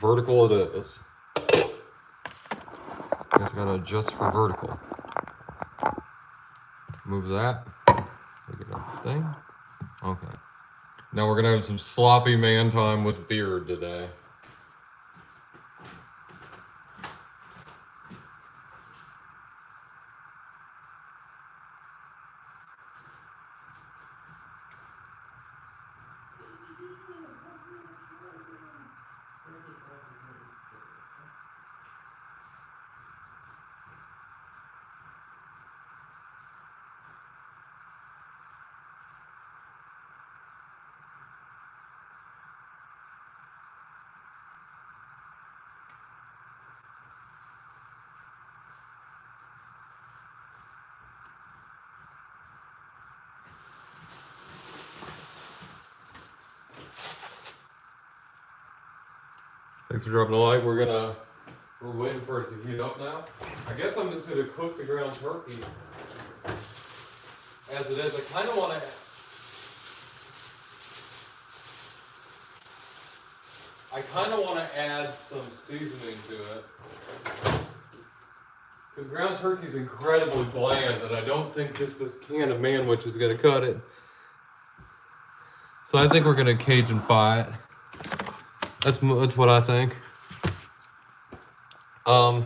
vertical it is. Guess I gotta adjust for vertical. Move that. Take it up thing. Okay. Now we're gonna have some sloppy man time with beard today. Thanks for dropping a like. We're waiting for it to heat up now. I guess I'm just gonna cook the ground turkey as it is. I kind of want to add some seasoning to it, because ground turkey is incredibly bland, and I don't think just this can of manwich is gonna cut it. So I think we're gonna Cajun fry it. That's what I think. Let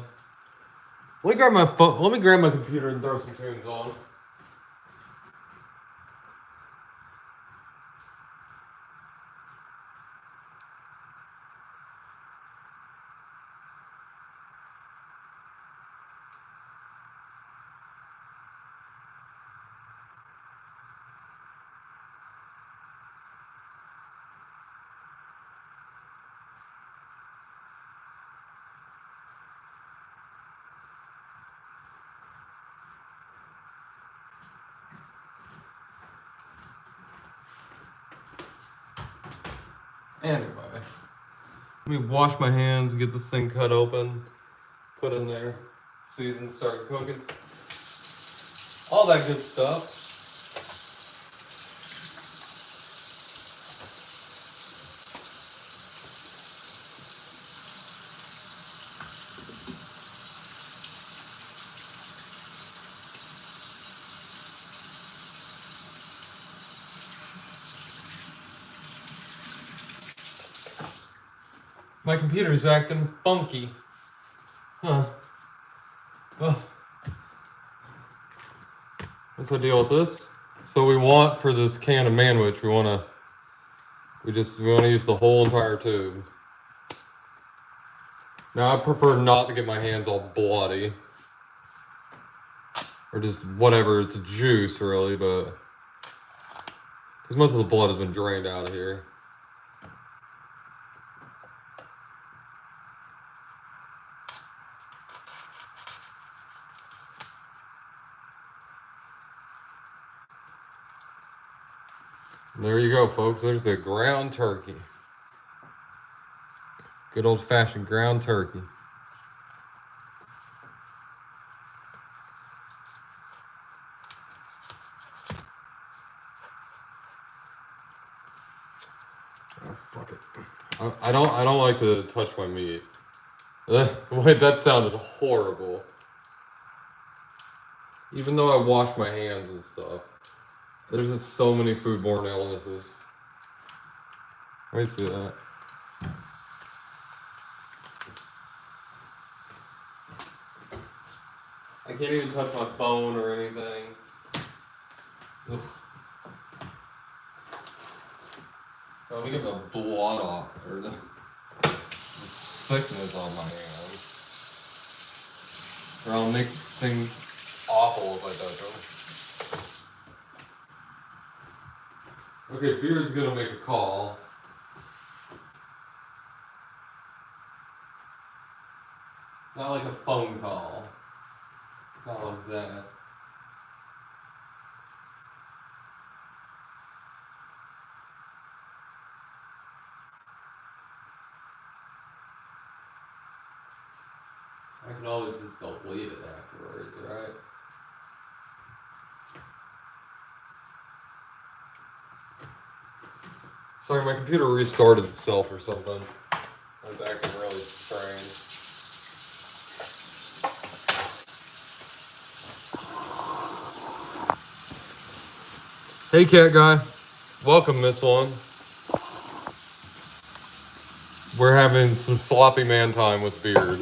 me grab my phone. Let me grab my computer and throw some tunes on. Anyway, let me wash my hands and get this thing cut open, put in there, season, start cooking. All that good stuff. My computer's acting funky. Huh. Well, what's the deal with this? So we want, for this can of manwich, we want to use the whole entire tube. Now I prefer not to get my hands all bloody, or just whatever. It's juice really, but because most of the blood has been drained out of here. There you go, folks. There's the ground turkey. Good old-fashioned ground turkey. Oh, fuck it. I don't like to touch my meat. Wait, that sounded horrible. Even though I wash my hands and stuff. There's just so many foodborne illnesses. Let me see that. I can't even touch my phone or anything. Ugh. Oh, let me get the blood off, or the sickness on my hands. Or I'll make things awful if I touch them. Okay, Beard's gonna make a call. Not like a phone call. Not like that. I can always just delete it afterwards, right? Sorry, my computer restarted itself or something. I It's acting really strange. Hey, cat guy. Welcome, Miss One. We're having some sloppy man time with Beard.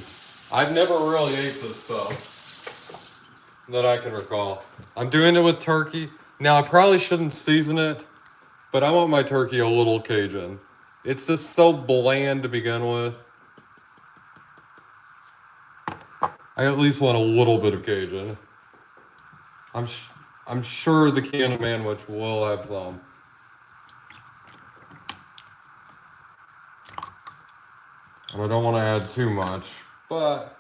I've never really ate this stuff that I can recall. I'm doing it with turkey. Now, I probably shouldn't season it, but I want my turkey a little Cajun. It's just so bland to begin with. I at least want a little bit of Cajun. I'm sure the can of manwich will have some. And I don't want to add too much, but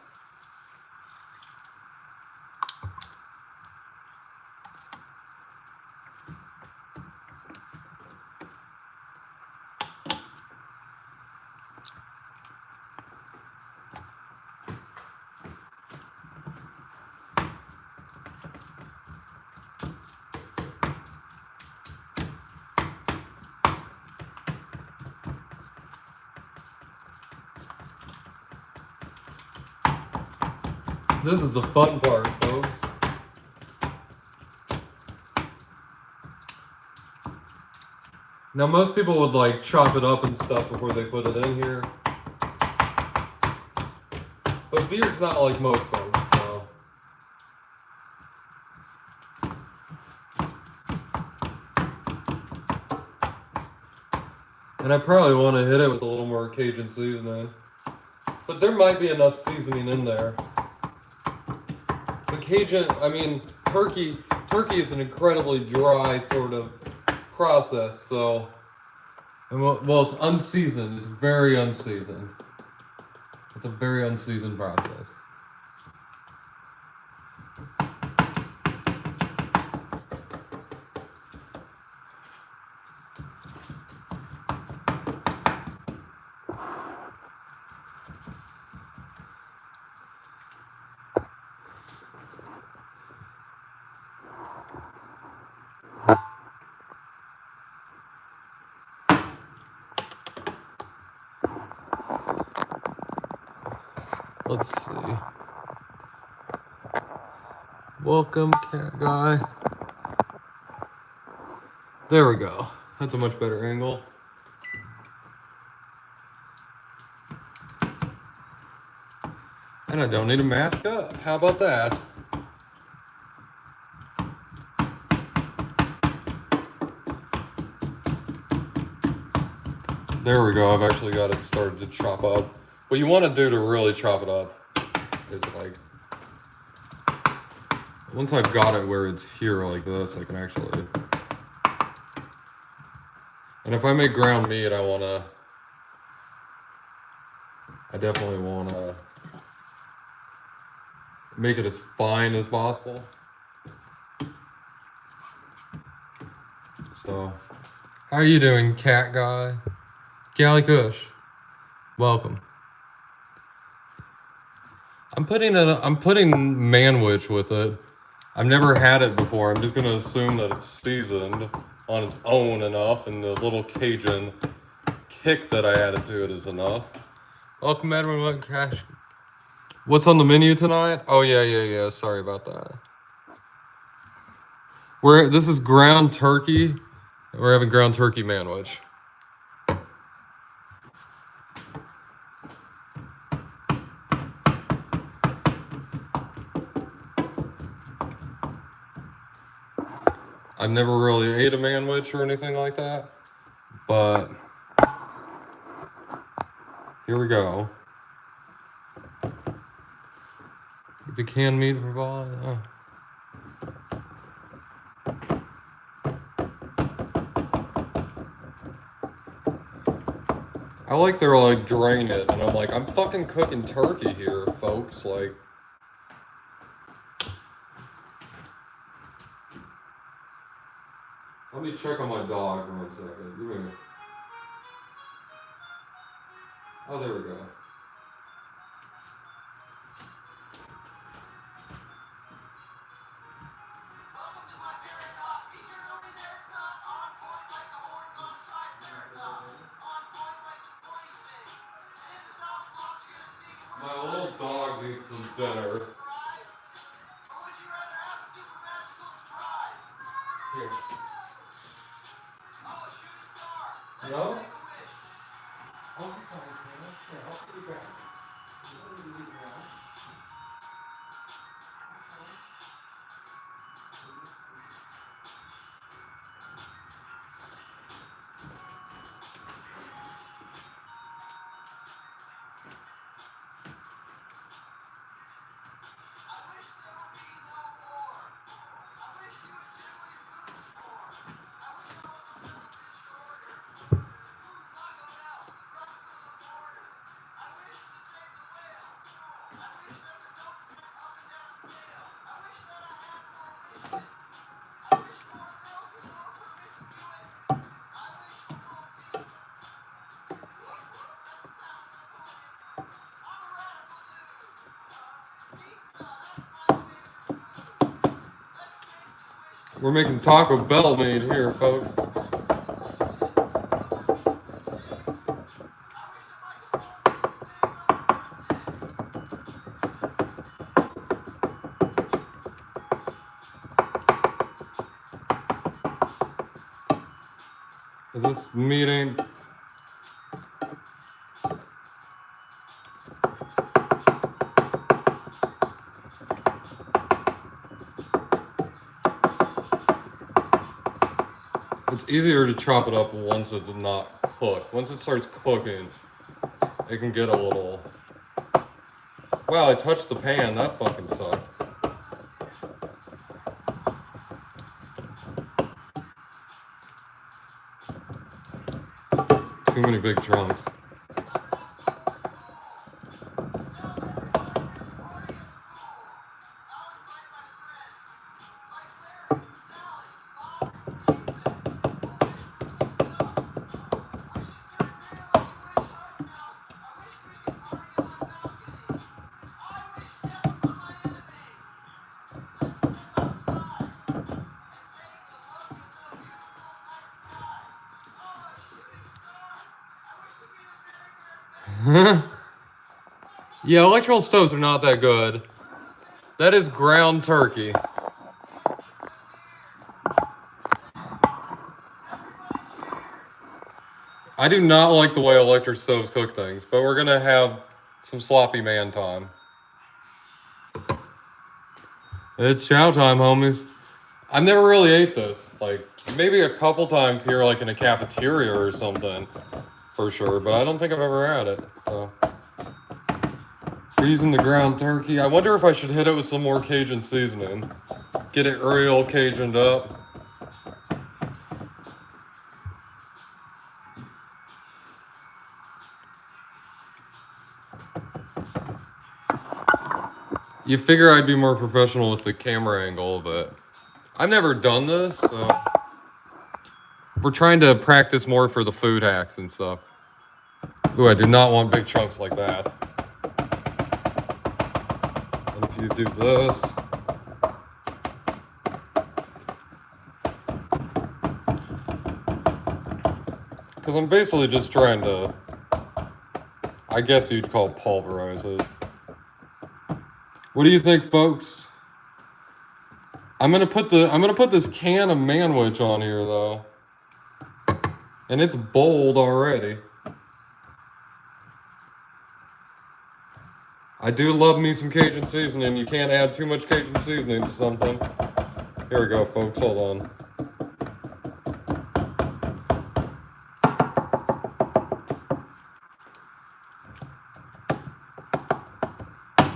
this is the fun part, folks. Now, most people would like chop it up and stuff before they put it in here. But Beard's not like most folks, so. And I probably want to hit it with a little more Cajun seasoning. But there might be enough seasoning in there. The Cajun, I mean, turkey is an incredibly dry sort of process, so. And well, it's unseasoned. It's very unseasoned. It's a very unseasoned process. Let's see. Welcome, cat guy. There we go. That's a much better angle. And I don't need to mask up. How about that? There we go. I've actually got it started to chop up. What you want to do to really chop it up is like, once I've got it where it's here like this, I can actually, and if I make ground meat, I definitely want to make it as fine as possible. So, how are you doing, cat guy? Galley Kush, welcome. I'm putting manwich with it. I've never had it before. I'm just gonna assume that it's seasoned on its own enough, and the little Cajun kick that I added to it is enough. Welcome, Edwin. What cash? What's on the menu tonight? Oh yeah. Sorry about that. This is ground turkey. We're having ground turkey manwich. I've never really ate a manwich or anything like that, but here we go. The canned meat for ball. Oh. I like they're like drain it, and I'm like, I'm fucking cooking turkey here, folks. Like, let me check on my dog for 1 second. Give me a minute. Oh, there we go. dog needs some dinner. Here. No? Oh, sorry, man. Yeah, I'll put you back. We're making Taco Bell made here, folks. Is this meeting? It's easier to chop it up once it's not cooked. Once it starts cooking, it can get a little... Wow, I touched the pan. That fucking sucked. Too many big chunks. Yeah, electrical stoves are not that good. That is ground turkey. I do not like the way electric stoves cook things, but we're gonna have some sloppy man time. It's chow time, homies. I've never really ate this. Like, maybe a couple times here, like in a cafeteria or something, for sure, but I don't think I've ever had it, so. We're using the ground turkey. I wonder if I should hit it with some more Cajun seasoning. Get it real Cajuned up. You figure I'd be more professional with the camera angle, but I've never done this, so we're trying to practice more for the food hacks and stuff. Ooh, I do not want big chunks like that. And if you do this, because I'm basically just trying to, I guess you'd call it pulverize it. What do you think, folks? I'm gonna put this can of Manwich on here though, and it's bold already. I do love me some Cajun seasoning. You can't add too much Cajun seasoning to something. Here we go, folks. Hold on.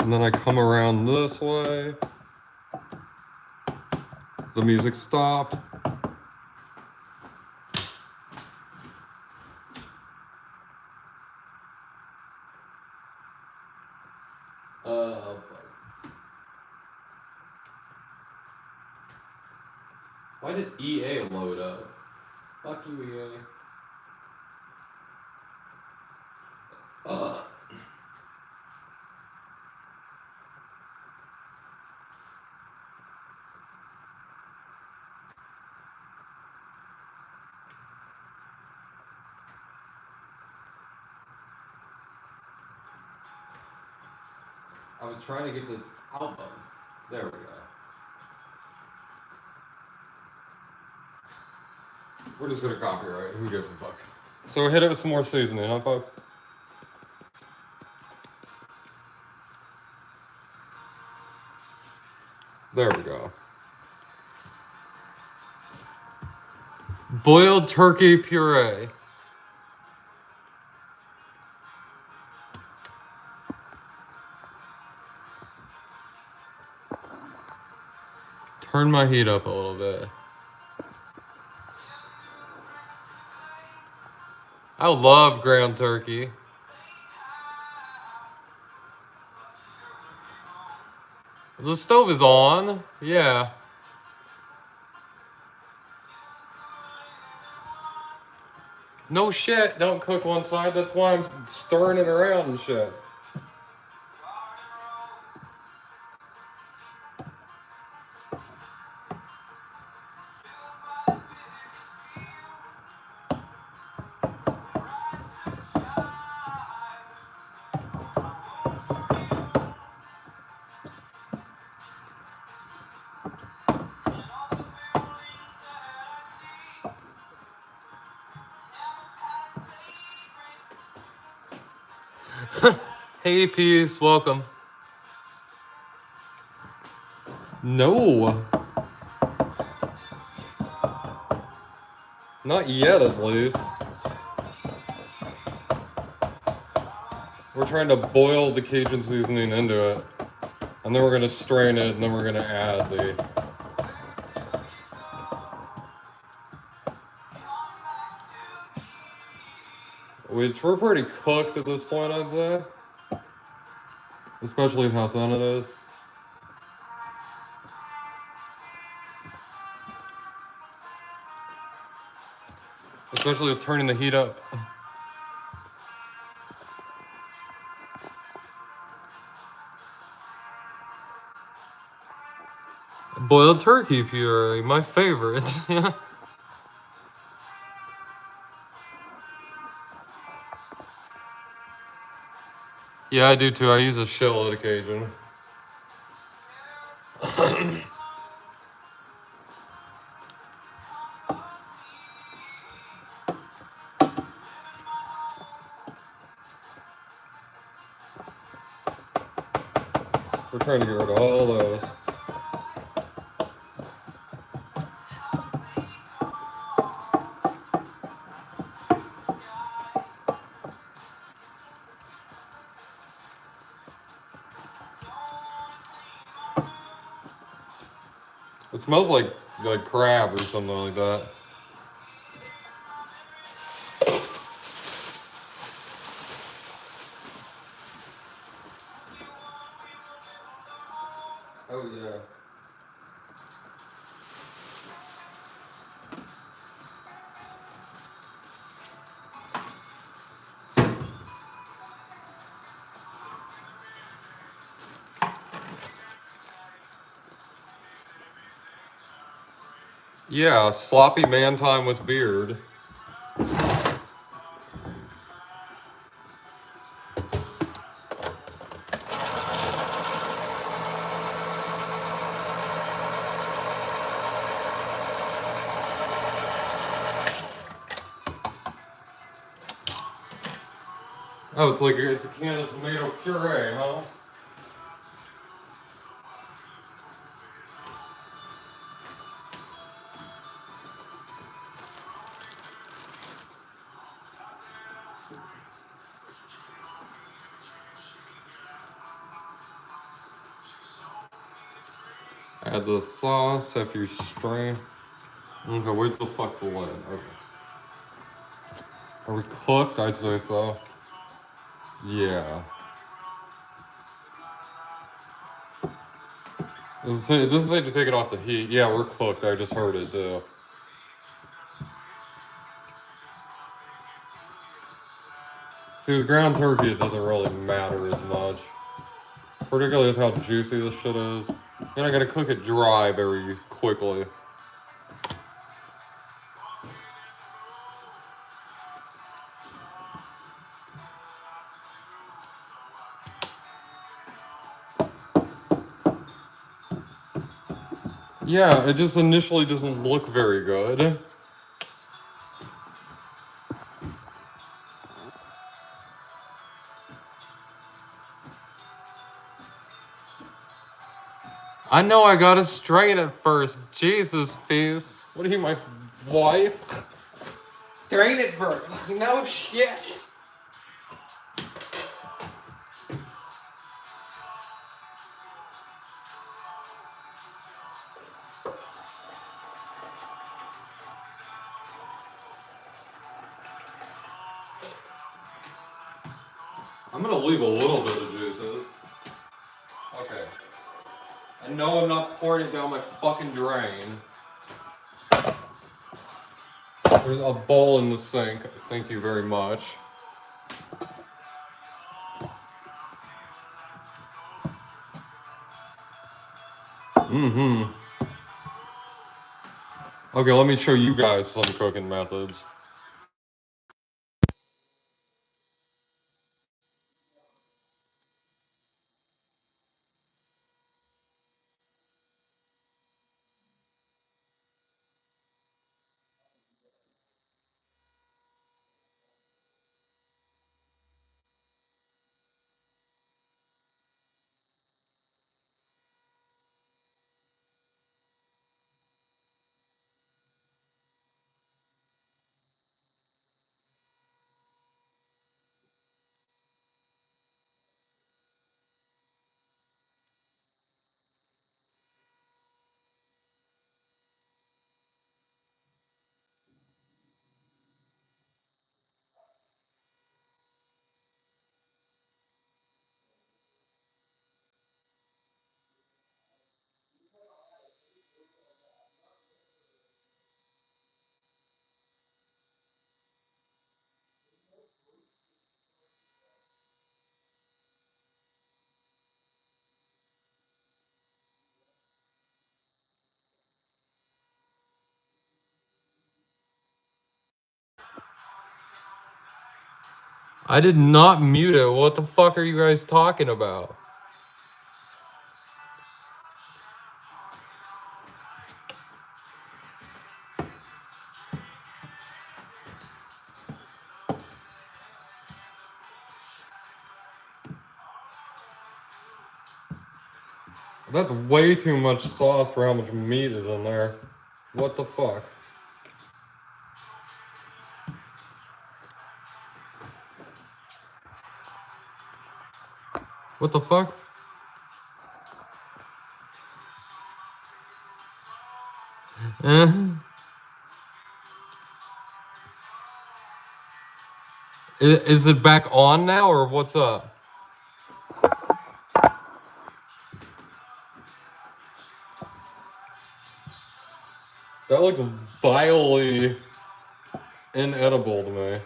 And then I come around this way. The music stopped. Why did EA load up? Fuck you, EA. I was trying to get this album. There we go. We're just gonna copyright. Who gives a fuck? So we hit it with some more seasoning, huh, folks? There we go. Boiled turkey puree. Turn my heat up a little bit. I love ground turkey. The stove is on. Yeah. No shit. Don't cook one side. That's why I'm stirring it around and shit. Hey, peace. Welcome. No. Not yet, at least. We're trying to boil the Cajun seasoning into it. And then we're going to strain it, and then we're going to add the... Which we're pretty cooked at this point, I'd say. Especially how thin it is. Especially with turning the heat up. Boiled turkey puree, my favorite. Yeah, I do too. I use a shitload of Cajun. We're trying to get rid of all those. It smells like crab or something like that. Oh yeah. Yeah, sloppy man time with beard. Oh, it's a can of tomato puree, huh? Add the sauce after you strain. Okay, where's the fuck's the lid? Okay. Are we cooked? I'd say so. Yeah. It doesn't say to take it off the heat. Yeah, we're cooked. I just heard it too. See, with ground turkey, it doesn't really matter as much. Particularly with how juicy this shit is. And I gotta cook it dry very quickly. Yeah, it just initially doesn't look very good. I know I gotta strain it first. Jesus, Fizz. What are you, my wife? Strain it first. No shit. I'm gonna leave a little bit of juices. Okay. I know I'm not pouring it down my fucking drain. There's a bowl in the sink. Thank you very much. Mm-hmm. Okay, let me show you guys some cooking methods. I did not mute it. What the fuck are you guys talking about? That's way too much sauce for how much meat is in there. What the fuck? What the fuck? Is it back on now, or what's up? That looks vilely inedible to me.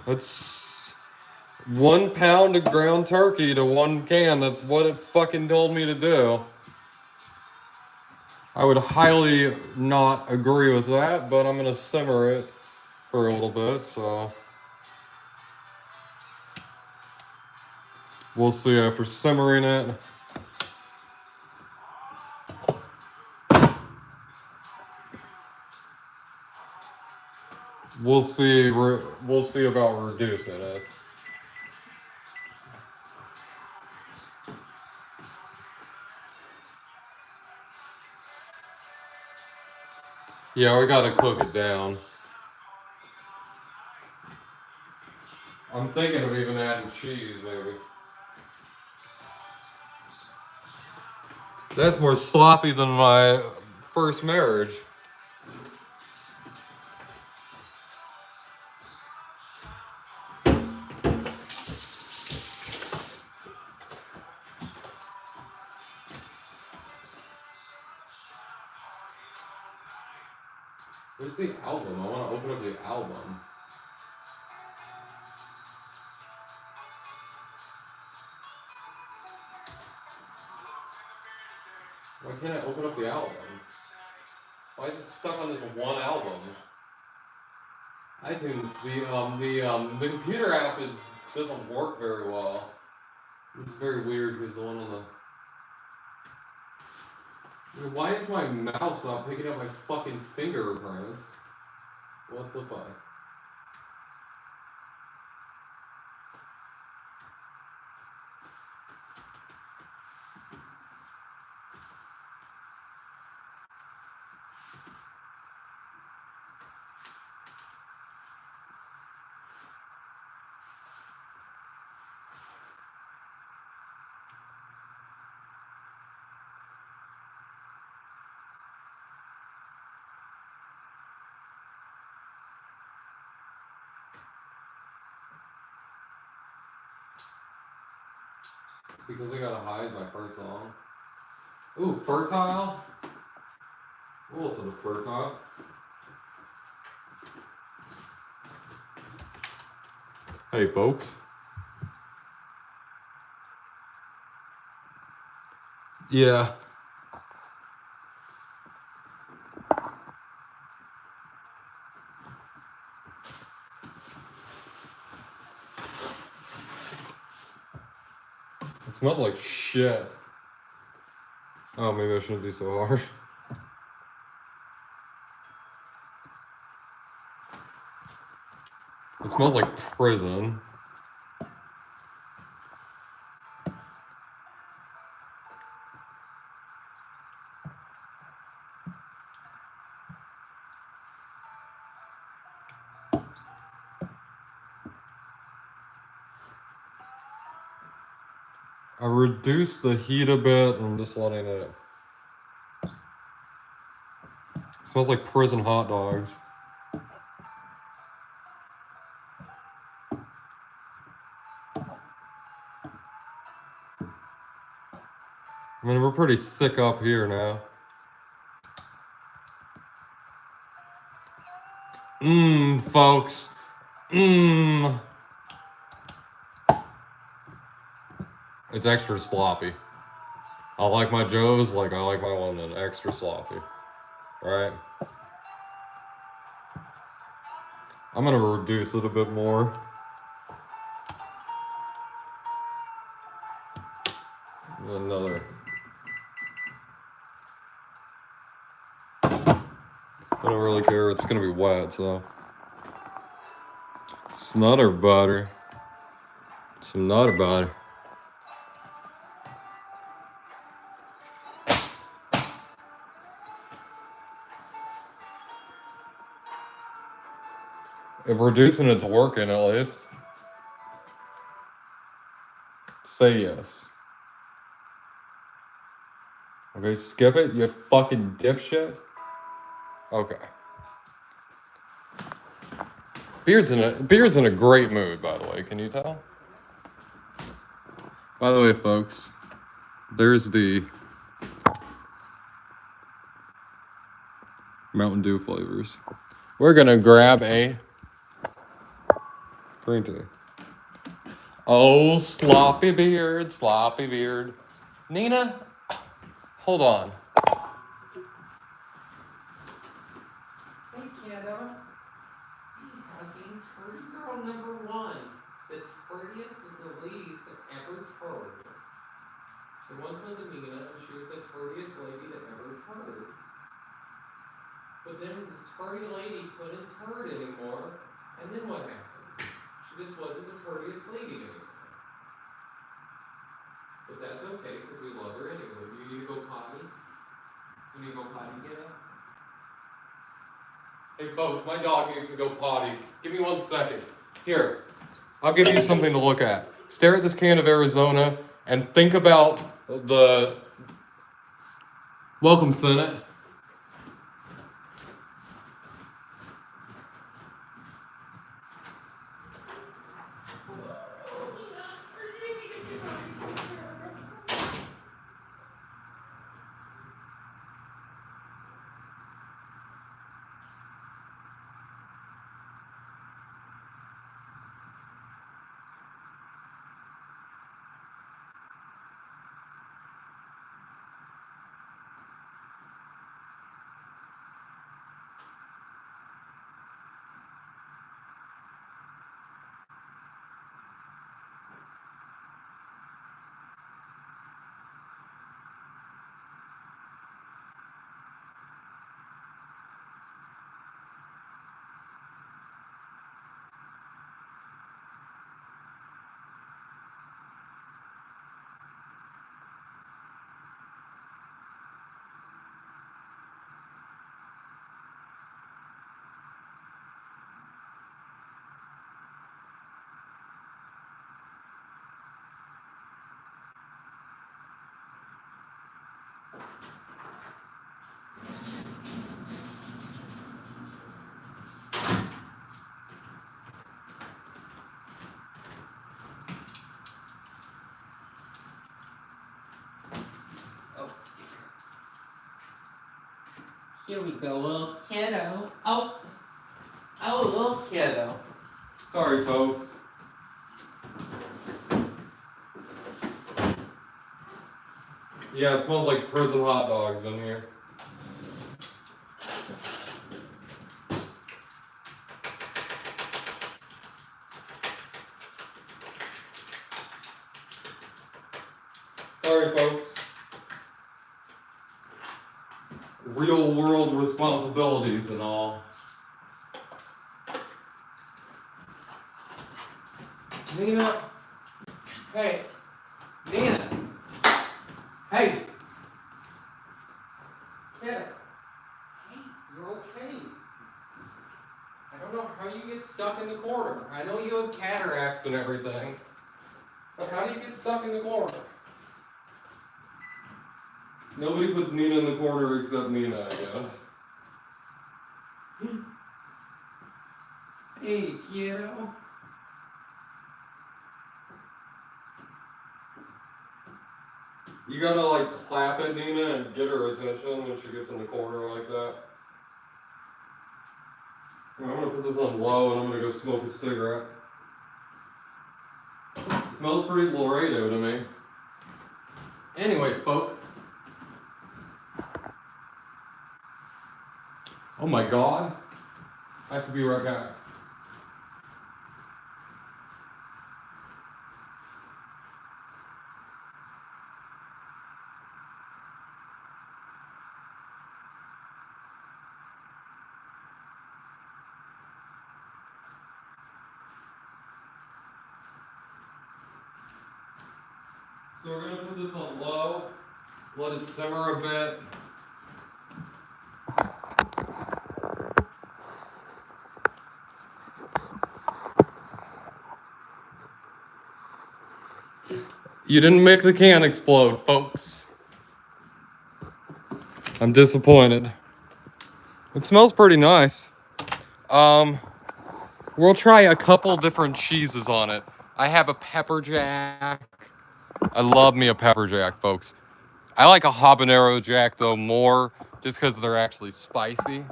That's 1 pound of ground turkey to 1 can. That's what it fucking told me to do. I would highly not agree with that, but I'm gonna simmer it for a little bit, so we'll see after simmering it. We'll see about reducing it. Yeah, we gotta cook it down. I'm thinking of even adding cheese, maybe. That's more sloppy than my first marriage. Where's the album? I want to open up the album. Why can't I open up the album? Why is it stuck on this one album? iTunes, the computer app doesn't work very well. It's very weird because the one on the Why is my mouse not picking up my fucking fingerprints? What the fuck? Because I gotta hide my first song. Ooh, fertile? We'll listen to fertile. Hey, folks. Yeah. It smells like shit. Oh, maybe I shouldn't be so harsh. It smells like prison. I reduced the heat a bit and I'm just letting it. It smells like prison hot dogs. I mean, we're pretty thick up here now. Folks. It's extra sloppy. I like my Joes like I like my London. Extra sloppy. Right? I'm gonna reduce it a bit more. Another. I don't really care. It's gonna be wet, so. Snutter butter. Some nutter butter. If reducing it's working, at least. Say yes. Okay, skip it, you fucking dipshit. Okay. Beard's in a great mood, by the way. Can you tell? By the way, folks, there's the Mountain Dew flavors. We're gonna grab a green tea. Oh, sloppy beard. Nina, hold on. Hey, kiddo. Being turdy girl number one. The turdiest of the ladies to ever turd. There once was a Nina, and she was the turdiest lady to ever turd. But then the turdy lady couldn't turd anymore, and then what happened? She just wasn't the turdiest lady anymore. But that's okay, because we love her anyway. Do you need to go potty? You need to go potty, Nina? Hey folks, my dog needs to go potty. Give me 1 second. Here, I'll give you something to look at. Stare at this can of Arizona and think about the... Welcome, Senate. Here we go, little kiddo. Oh, little kiddo. Sorry, folks. Yeah, it smells like prison hot dogs in here. Sorry, folks. Real world responsibilities and all. Nina. Hey. Nina. Hey. Kid. Hey, you're okay. I don't know how you get stuck in the corner. I know you have cataracts and everything. But how do you get stuck in the corner? Nobody puts Nina in the corner except Nina, I guess. Hey, kiddo. You gotta like clap at Nina and get her attention when she gets in the corner like that. I'm gonna put this on low and I'm gonna go smoke a cigarette. It smells pretty Laredo to me. Anyway, folks. Oh my god. I have to be right back. So we're gonna put this on low, let it simmer a bit. You didn't make the can explode, folks. I'm disappointed. It smells pretty nice. We'll try a couple different cheeses on it. I have a pepper jack. I love me a pepper jack, folks. I like a habanero jack though more, just because they're actually spicy.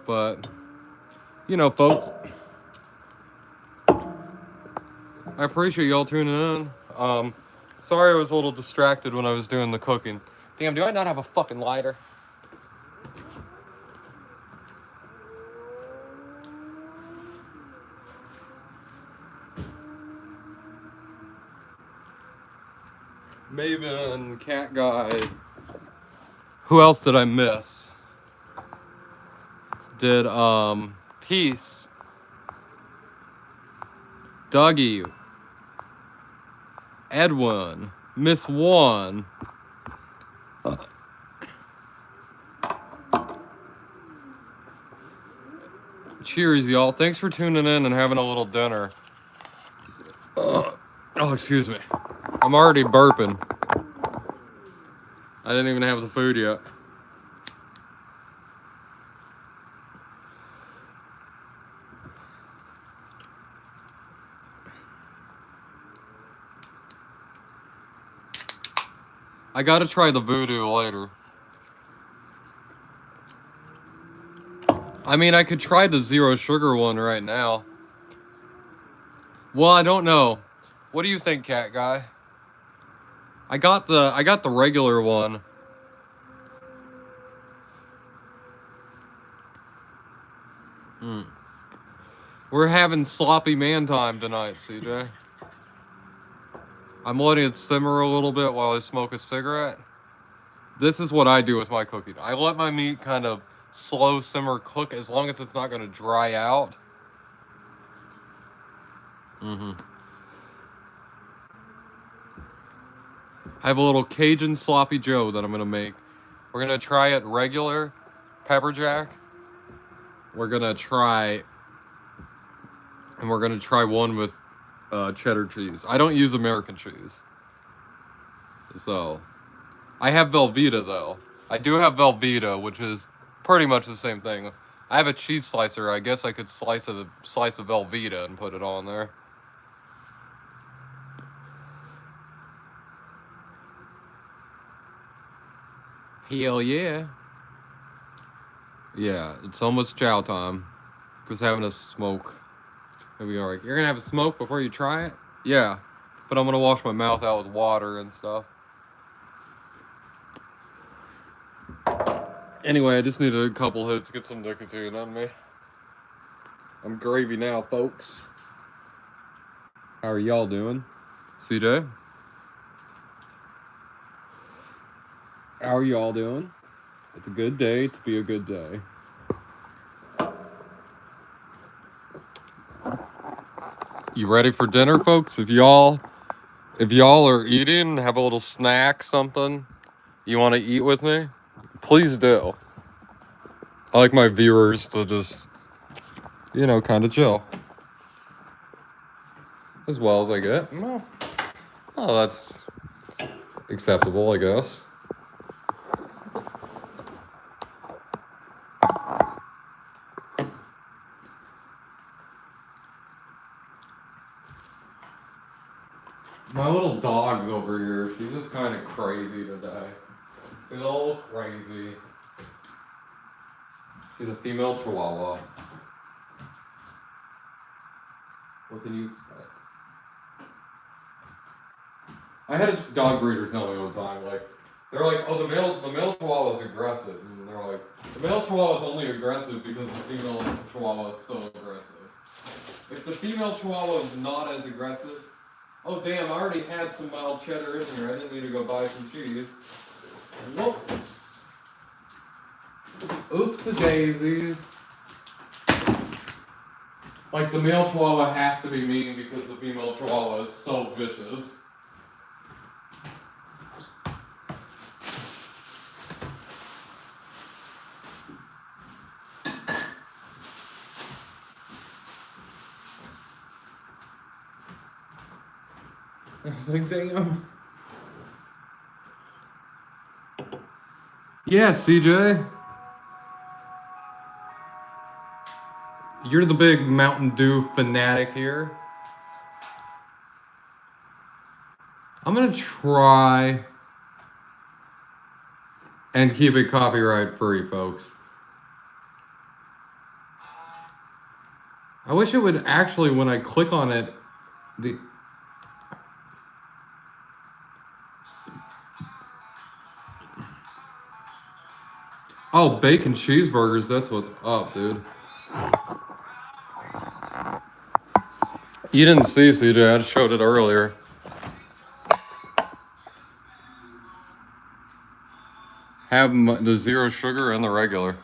But, you know, folks, I appreciate y'all tuning in. Sorry I was a little distracted when I was doing the cooking. Damn, do I not have a fucking lighter? Maven, Cat Guy. Who else did I miss? Did, Peace. Dougie. Edwin. Miss One. Cheers, y'all. Thanks for tuning in and having a little dinner. Oh, excuse me. I'm already burping. I didn't even have the food yet. I gotta try the voodoo later. I mean, I could try the zero sugar one right now. Well, I don't know. What do you think, Cat Guy? I got the regular one. We're having sloppy man time tonight, CJ. I'm letting it simmer a little bit while I smoke a cigarette. This is what I do with my cooking. I let my meat kind of slow simmer cook as long as it's not going to dry out. I have a little Cajun Sloppy Joe that I'm going to make. We're going to try it regular, pepper jack. We're going to try one with cheddar cheese. I don't use American cheese. So, I have Velveeta though. I do have Velveeta, which is pretty much the same thing. I have a cheese slicer. I guess I could slice of Velveeta and put it on there. Hell yeah. Yeah, it's almost chow time. Just having a smoke. Maybe alright. You're gonna have a smoke before you try it? Yeah. But I'm gonna wash my mouth out with water and stuff. Anyway, I just needed a couple hits to get some nicotine on me. I'm gravy now, folks. How are y'all doing? CJ? How are y'all doing? It's a good day to be a good day. You ready for dinner, folks? If y'all are eating, have a little snack, something you want to eat with me, please do. I like my viewers to just, kind of chill. As well as I get. Well, that's acceptable, I guess. My little dog's over here. She's just kind of crazy today. She's a little crazy. She's a female chihuahua. What can you expect? I had a dog breeder tell me one time, they're like, oh, the male chihuahua is aggressive. And they're like, the male chihuahua is only aggressive because the female chihuahua is so aggressive. If the female chihuahua is not as aggressive, oh damn, I already had some mild cheddar in here. I didn't need to go buy some cheese. Whoops. Oops-a-daisies. Like, the male chihuahua has to be mean because the female chihuahua is so vicious. I was like, damn. Yeah, CJ. You're the big Mountain Dew fanatic here. I'm gonna try and keep it copyright free, folks. I wish it would actually, when I click on it, Oh, bacon cheeseburgers, that's what's up, dude. You didn't see, CJ, I showed it earlier. Have the zero sugar and the regular.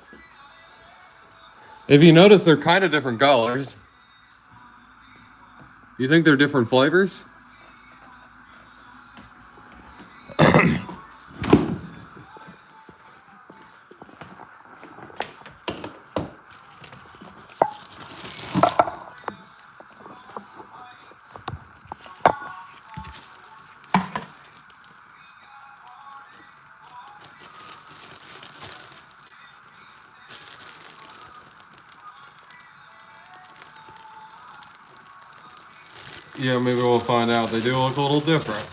If you notice, they're kind of different colors. You think they're different flavors? Yeah, maybe we'll find out. They do look a little different.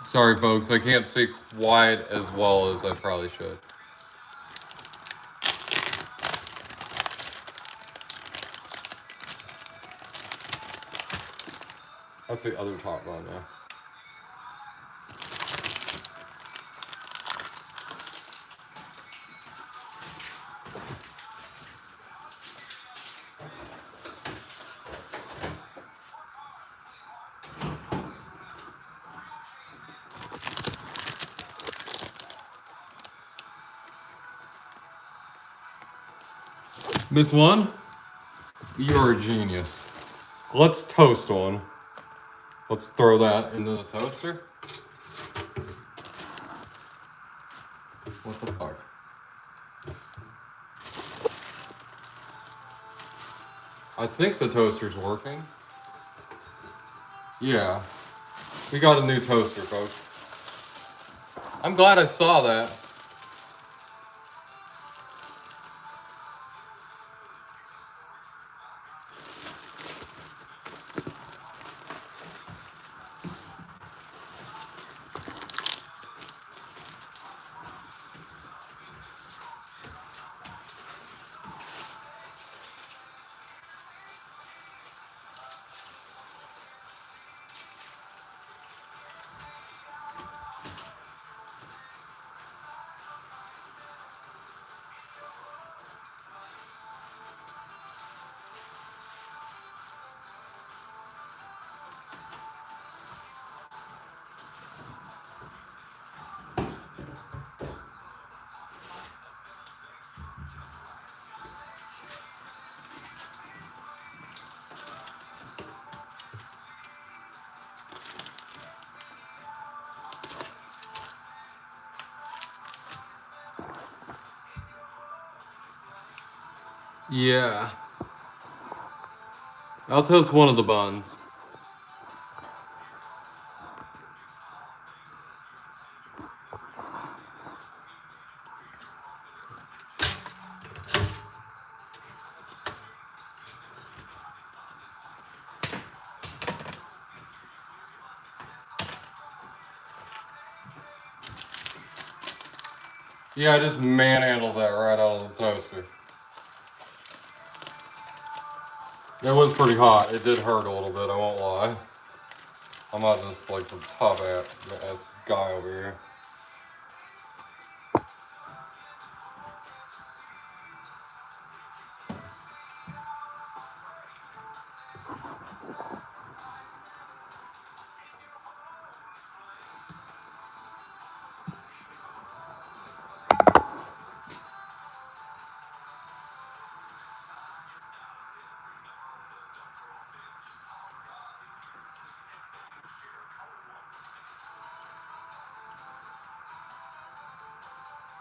Sorry, folks, I can't see quite as well as I probably should. That's the other top one now. Miss One, you're a genius. Let's toast one. Let's throw that into the toaster. What the fuck? I think the toaster's working. Yeah. We got a new toaster, folks. I'm glad I saw that. Yeah. I'll toast one of the buns. Yeah, I just manhandled that right out of the toaster. It was pretty hot. It did hurt a little bit, I won't lie. I'm not just like some tough ass guy over here.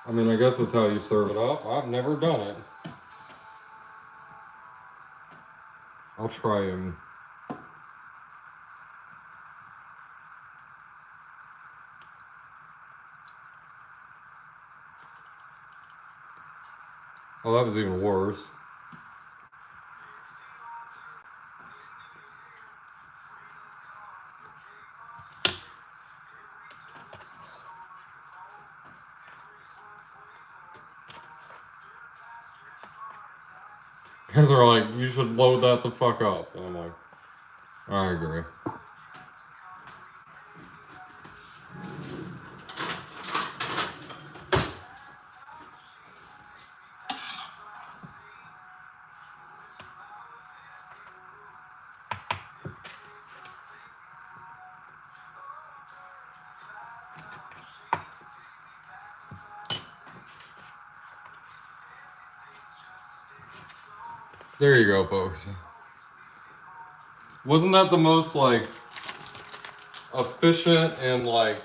I mean, I guess that's how you serve it up. I've never done it. I'll try him. Oh, that was even worse. Because they're like, you should load that the fuck up. And I'm like, I agree. There you go, folks. Wasn't that the most, like, efficient and, like,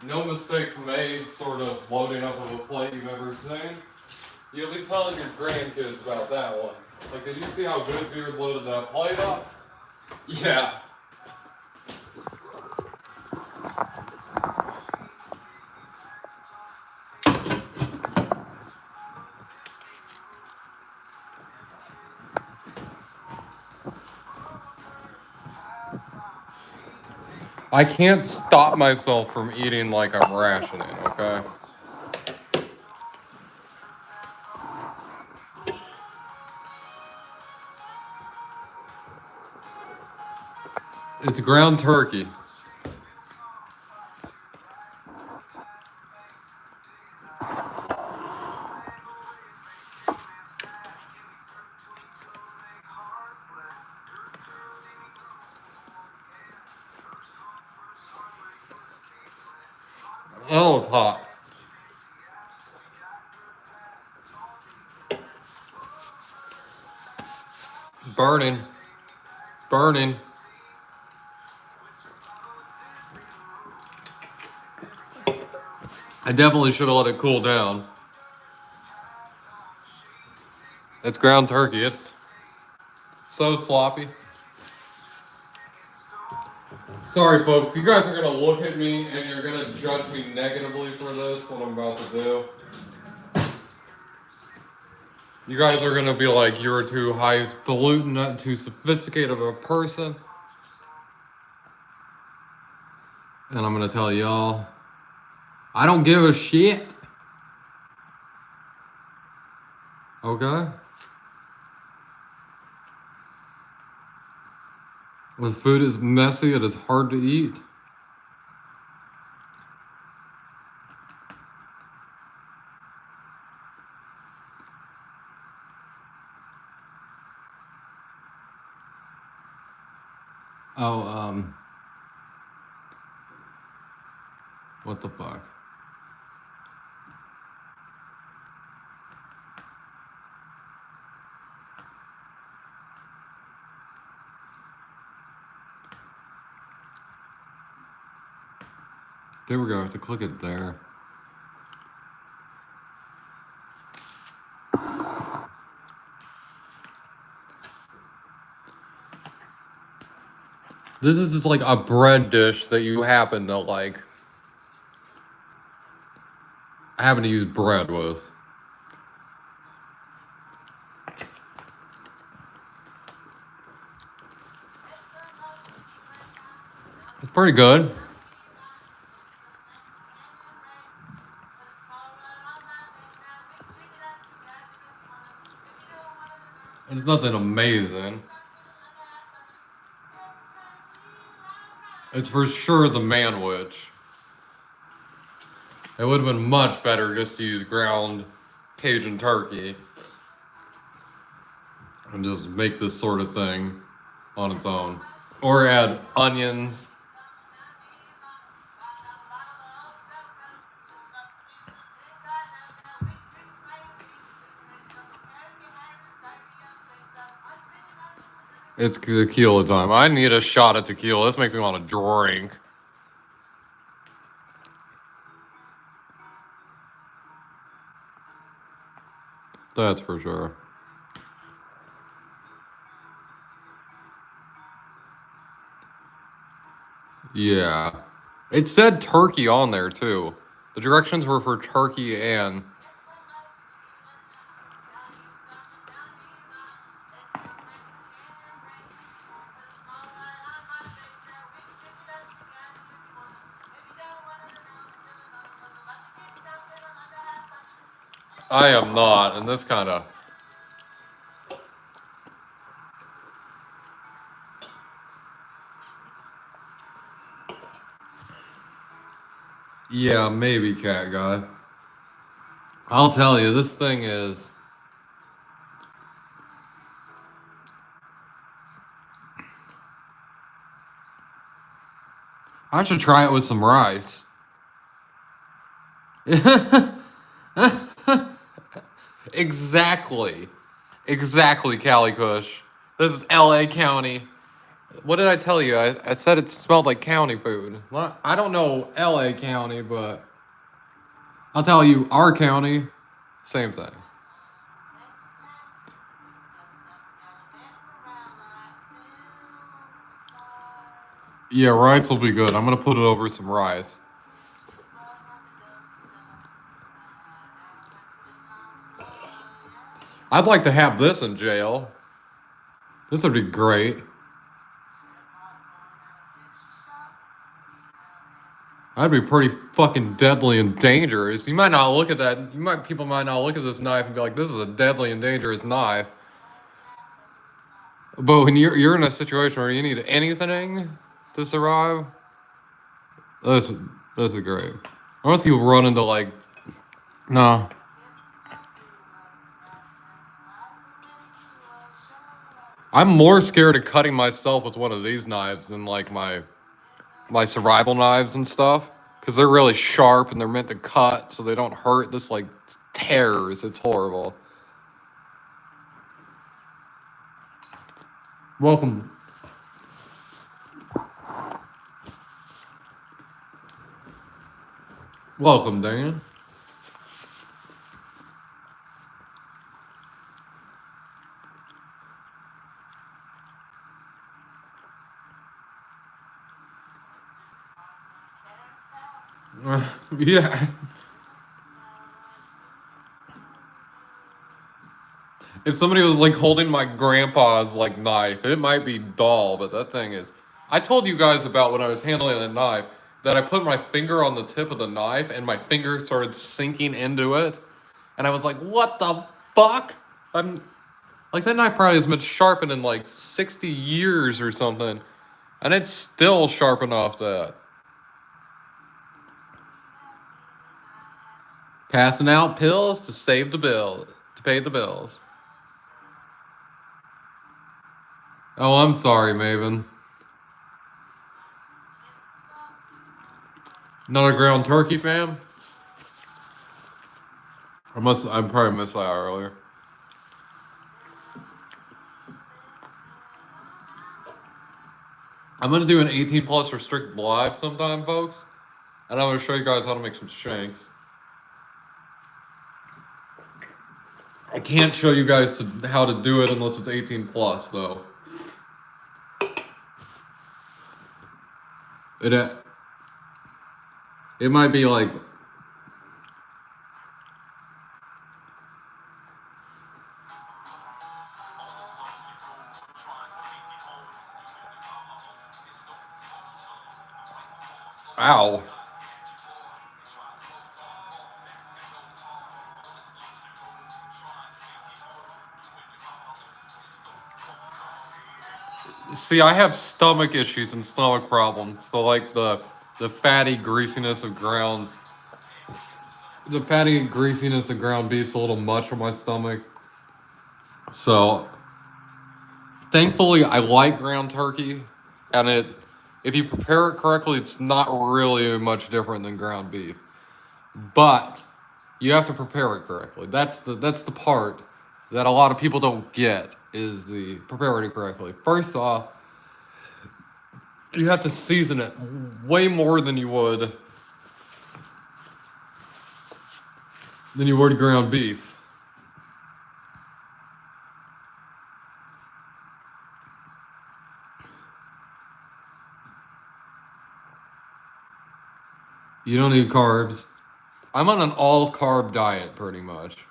no mistakes made sort of loading up of a plate you've ever seen? You'll be telling your grandkids about that one. Like, did you see how good Beard loaded that plate up? Yeah. I can't stop myself from eating like I'm rationing, okay? It's ground turkey. Oh, hot. burning. Burning. I definitely should have let it cool down. It's ground turkey. It's so sloppy. Sorry, folks. You guys are going to look at me and you're going to judge me negatively for this, what I'm about to do. You guys are going to be like, you're too highfalutin, not too sophisticated of a person. And I'm going to tell y'all, I don't give a shit. Okay? When food is messy, it is hard to eat. Oh, what the fuck? There we go. I have to click it there. This is just like a bread dish that you happen to like. I happen to use bread with. It's pretty good. It's nothing amazing. It's for sure the manwich. It would have been much better just to use ground Cajun turkey and just make this sort of thing on its own. Or add onions. It's tequila time. I need a shot of tequila. This makes me want to drink. That's for sure. Yeah. It said turkey on there too. The directions were for turkey and... I am not, and this kind of... Yeah, maybe, cat guy. I'll tell you, this thing is... I should try it with some rice. Exactly. Exactly, Cali Kush. This is LA County. What did I tell you? I said it smelled like county food. Well, I don't know LA County, but I'll tell you, our county, same thing. Yeah, rice will be good. I'm gonna put it over some rice. I'd like to have this in jail. This would be great. That'd be pretty fucking deadly and dangerous. You might not look at that. People might not look at this knife and be like, "This is a deadly and dangerous knife." But when you're in a situation where you need anything to survive, this is great. Unless you run into like, no. I'm more scared of cutting myself with one of these knives than like my survival knives and stuff, because they're really sharp and they're meant to cut so they don't hurt. This like tears. It's horrible. Welcome. Welcome, Dan. Yeah. If somebody was like holding my grandpa's like knife, it might be dull, but that thing is. I told you guys about when I was handling a knife that I put my finger on the tip of the knife and my finger started sinking into it, and I was like, "What the fuck?" I'm like that knife probably has been sharpened in like 60 years or something, and it's still sharp enough that passing out pills to save the bill to pay the bills. Oh, I'm sorry, Maven. Not a ground turkey fan? I probably missed that earlier. I'm gonna do an 18 plus restricted live sometime, folks, and I'm gonna show you guys how to make some shanks. I can't show you guys how to do it unless it's 18 plus, though. It might be like. Ow. See, I have stomach issues and stomach problems, so like the fatty greasiness of ground. The fatty greasiness of ground beef's a little much for my stomach. So, thankfully, I like ground turkey, and if you prepare it correctly, it's not really much different than ground beef. But you have to prepare it correctly. That's the part that a lot of people don't get is the prepare it correctly. First off, you have to season it way more than you would ground beef. You don't need carbs. I'm on an all carb diet pretty much.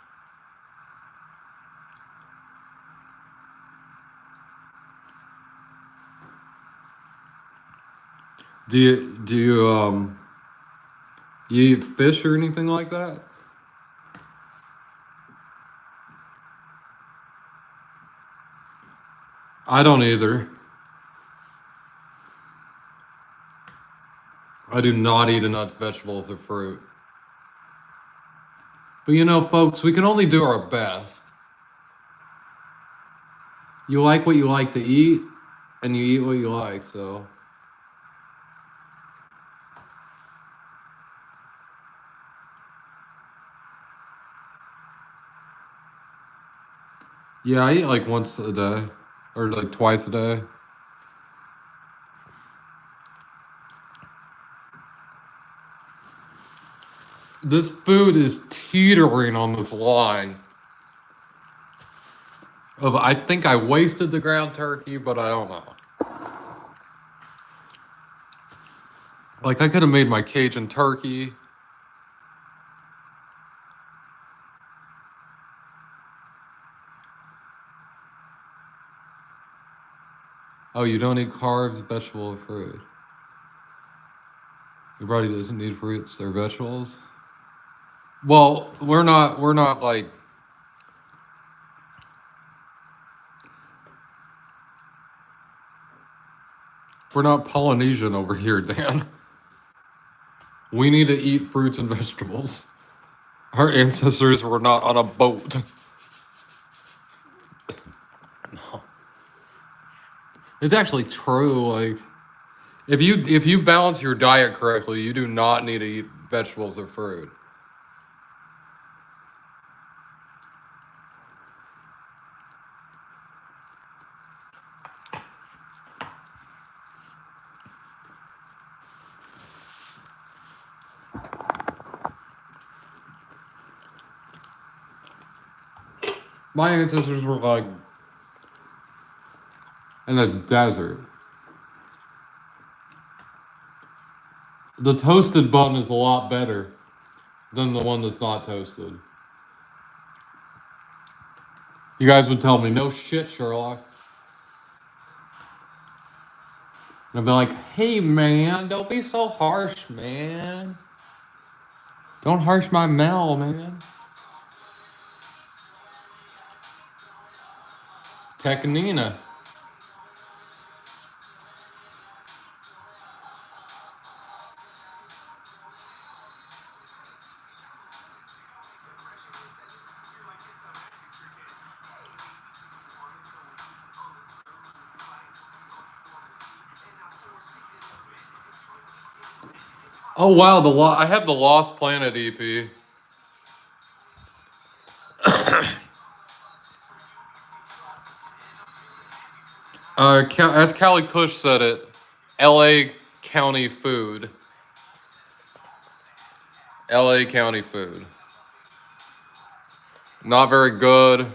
Do you you eat fish or anything like that? I don't either. I do not eat nuts, vegetables, or fruit. But you know, folks, we can only do our best. You like what you like to eat, and you eat what you like, so. Yeah, I eat like once a day, or like twice a day. This food is teetering on this line of I think I wasted the ground turkey, but I don't know. Like I could have made my Cajun turkey. Oh, you don't eat carbs, vegetable, or fruit. Your body doesn't need fruits or vegetables. Well, we're not like we're not Polynesian over here, Dan. We need to eat fruits and vegetables. Our ancestors were not on a boat. No. It's actually true, like if you balance your diet correctly, you do not need to eat vegetables or fruit. My ancestors were like in a desert. The toasted bun is a lot better than the one that's not toasted. You guys would tell me, no shit, Sherlock. And I'd be like, hey man, don't be so harsh, man. Don't harsh my Mel, man. Technina. Oh wow, I have the Lost Planet EP. As Callie Cush said it, LA County food. LA County food. Not very good.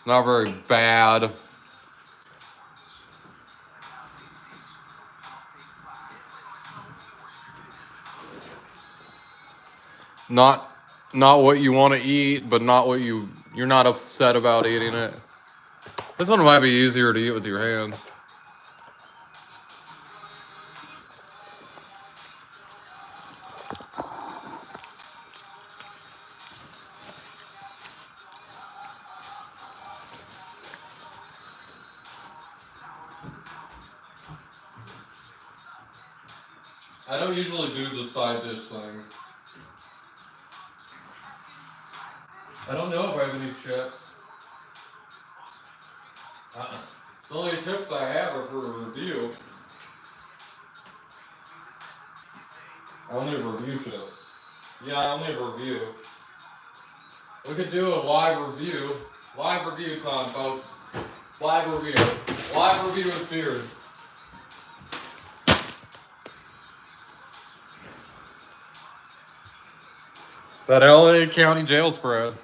Not very bad. Not what you want to eat, but not what you're not upset about eating it. This one might be easier to eat with your hands. I don't usually do the side dish things. I don't know if I have any chips. The only chips I have are for a review. I only review chips. Yeah, I only review. We could do a live review. Live review time, folks. Live review. Live review with Beard. That LA County jail spread.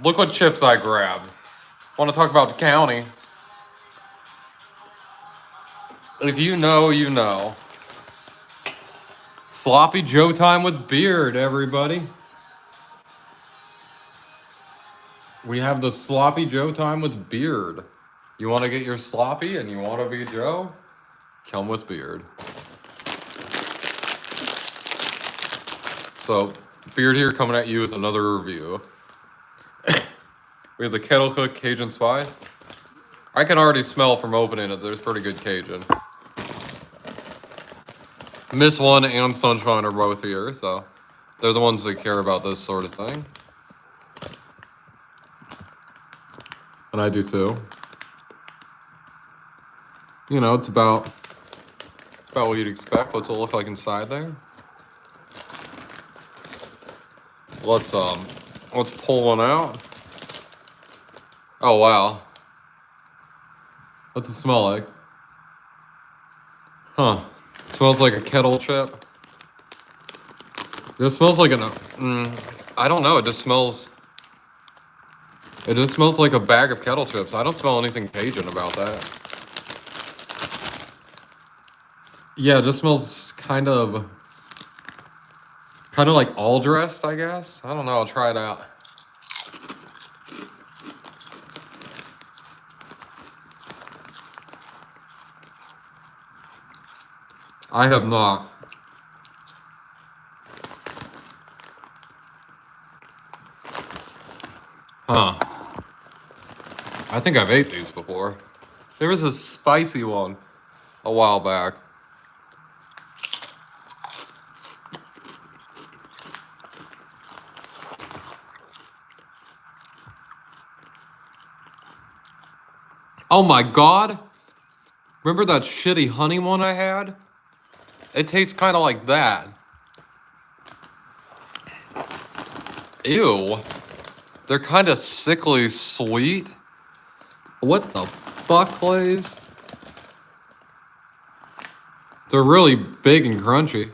Look what chips I grabbed. Want to talk about the county? If you know, you know. Sloppy Joe time with Beard, everybody. We have the Sloppy Joe time with Beard. You want to get your sloppy and you want to be Joe? Come with Beard. So, Beard here coming at you with another review. We have the Kettle Cook Cajun Spice. I can already smell from opening it, there's pretty good Cajun. Miss One and Sunshine are both here, so they're the ones that care about this sort of thing. And I do too. You know, it's about what you'd expect. What's it look like inside there? Let's pull one out. Oh wow. What's it smell like? Huh. Smells like a kettle chip. This smells like I don't know, it just smells like a bag of kettle chips. I don't smell anything Cajun about that. Yeah, it just smells kind of like all dressed, I guess. I don't know, I'll try it out. I have not. Huh. I think I've ate these before. There was a spicy one a while back. Oh my god! Remember that shitty honey one I had? It tastes kind of like that. Ew. They're kind of sickly sweet. What the fuck, Lays? They're really big and crunchy.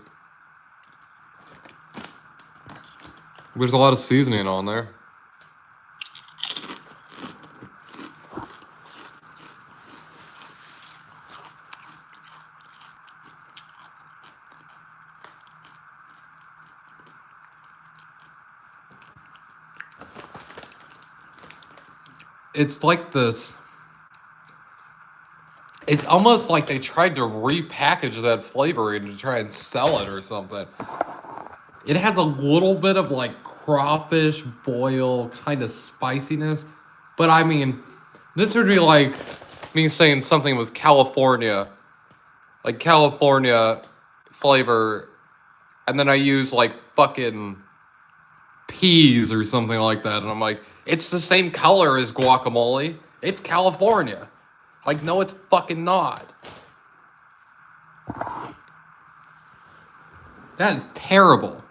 There's a lot of seasoning on there. it's like this. It's almost like they tried to repackage that flavoring to try and sell it or something. It has a little bit of like crawfish boil kind of spiciness, but I mean, this would be like me saying something was California, like California flavor, and then I use like fucking peas or something like that, and I'm like, it's the same color as guacamole. It's California. Like, no, it's fucking not. That is terrible.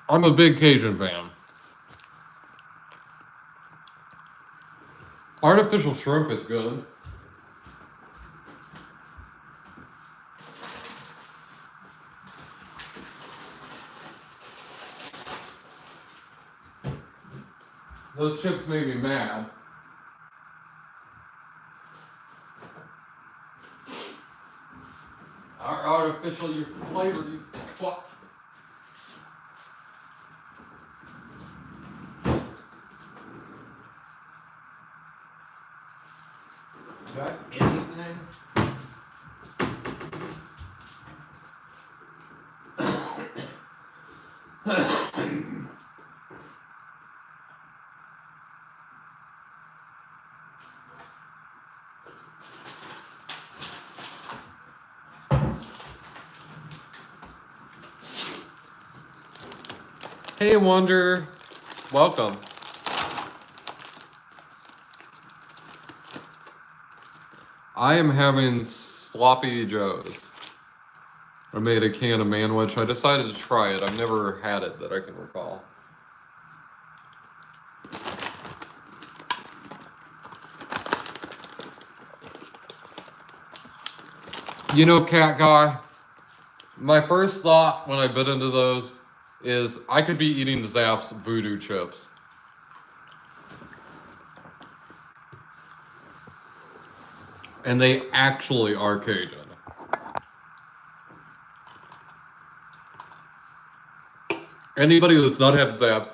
I'm a big Cajun fan. Artificial shrimp is good. Those chips made me mad. Artificial flavor, you fuck. Got anything? Hey, Wonder. Welcome. I am having sloppy joes. I made a can of manwich. I decided to try it. I've never had it that I can recall. You know, Cat Guy, my first thought when I bit into those is I could be eating Zapp's voodoo chips. And they actually are Cajun. Anybody who does not have Zapp's,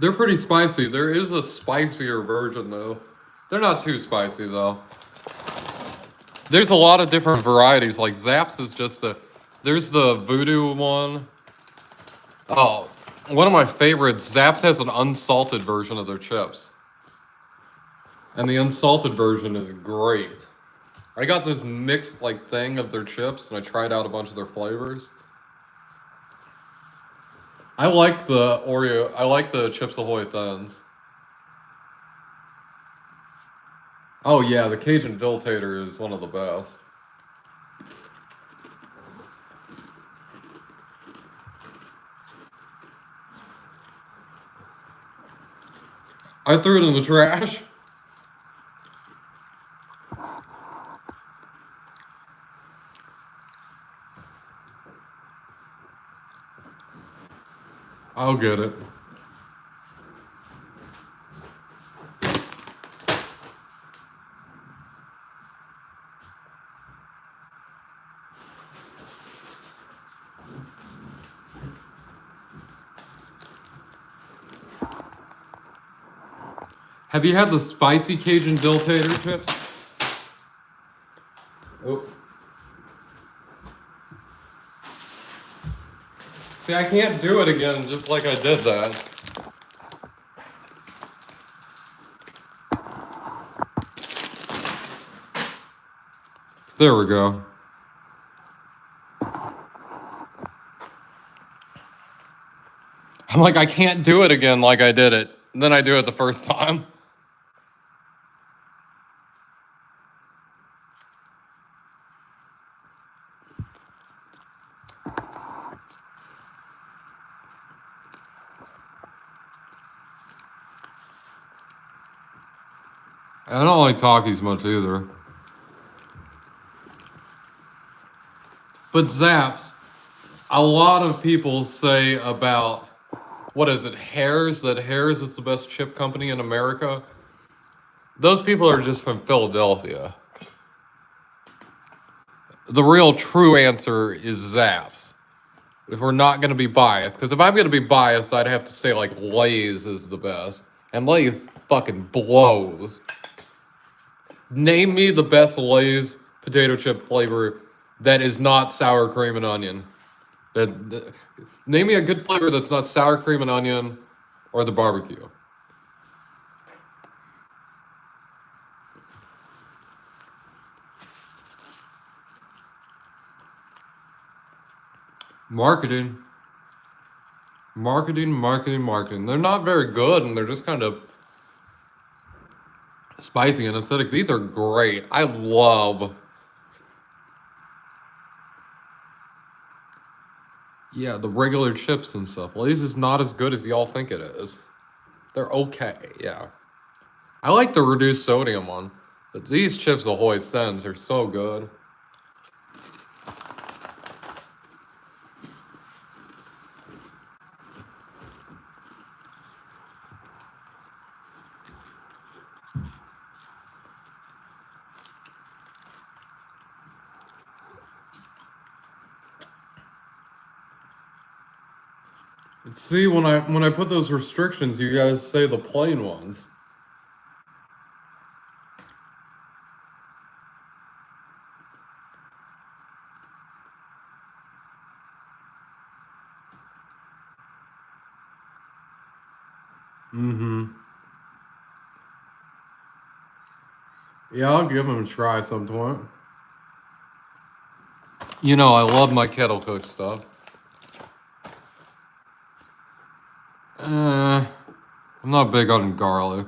they're pretty spicy. There is a spicier version though. They're not too spicy though. There's a lot of different varieties. Like Zapp's is just there's the voodoo one. Oh, one of my favorites, Zapp's has an unsalted version of their chips. And the unsalted version is great. I got this mixed like thing of their chips and I tried out a bunch of their flavors. I like the Oreo, I like the Chips Ahoy Thins. Oh yeah, the Cajun Dill Tater is one of the best. I threw it in the trash. I'll get it. Have you had the spicy Cajun Dill Tater chips? Oh. See, I can't do it again just like I did that. There we go. I'm like, I can't do it again like I did it. And then I do it the first time. I don't like Takis much either. But Zapp's, a lot of people say about, what is it, Hares, that Hares is the best chip company in America. Those people are just from Philadelphia. The real true answer is Zapp's. If we're not going to be biased, because if I'm going to be biased, I'd have to say like Lay's is the best. And Lay's fucking blows. Name me the best Lay's potato chip flavor that is not sour cream and onion. Name me a good flavor that's not sour cream and onion or the barbecue. Marketing. Marketing. They're not very good, and they're just kind of spicy and acidic. These are great. I love. Yeah, the regular chips and stuff. Lay's is not as good as y'all think it is. They're okay, yeah. I like the reduced sodium one, but these chips Ahoy Thins are so good. See, when I put those restrictions, you guys say the plain ones. Mm-hmm. Yeah, I'll give them a try some point. You know, I love my kettle cooked stuff. I'm not big on garlic.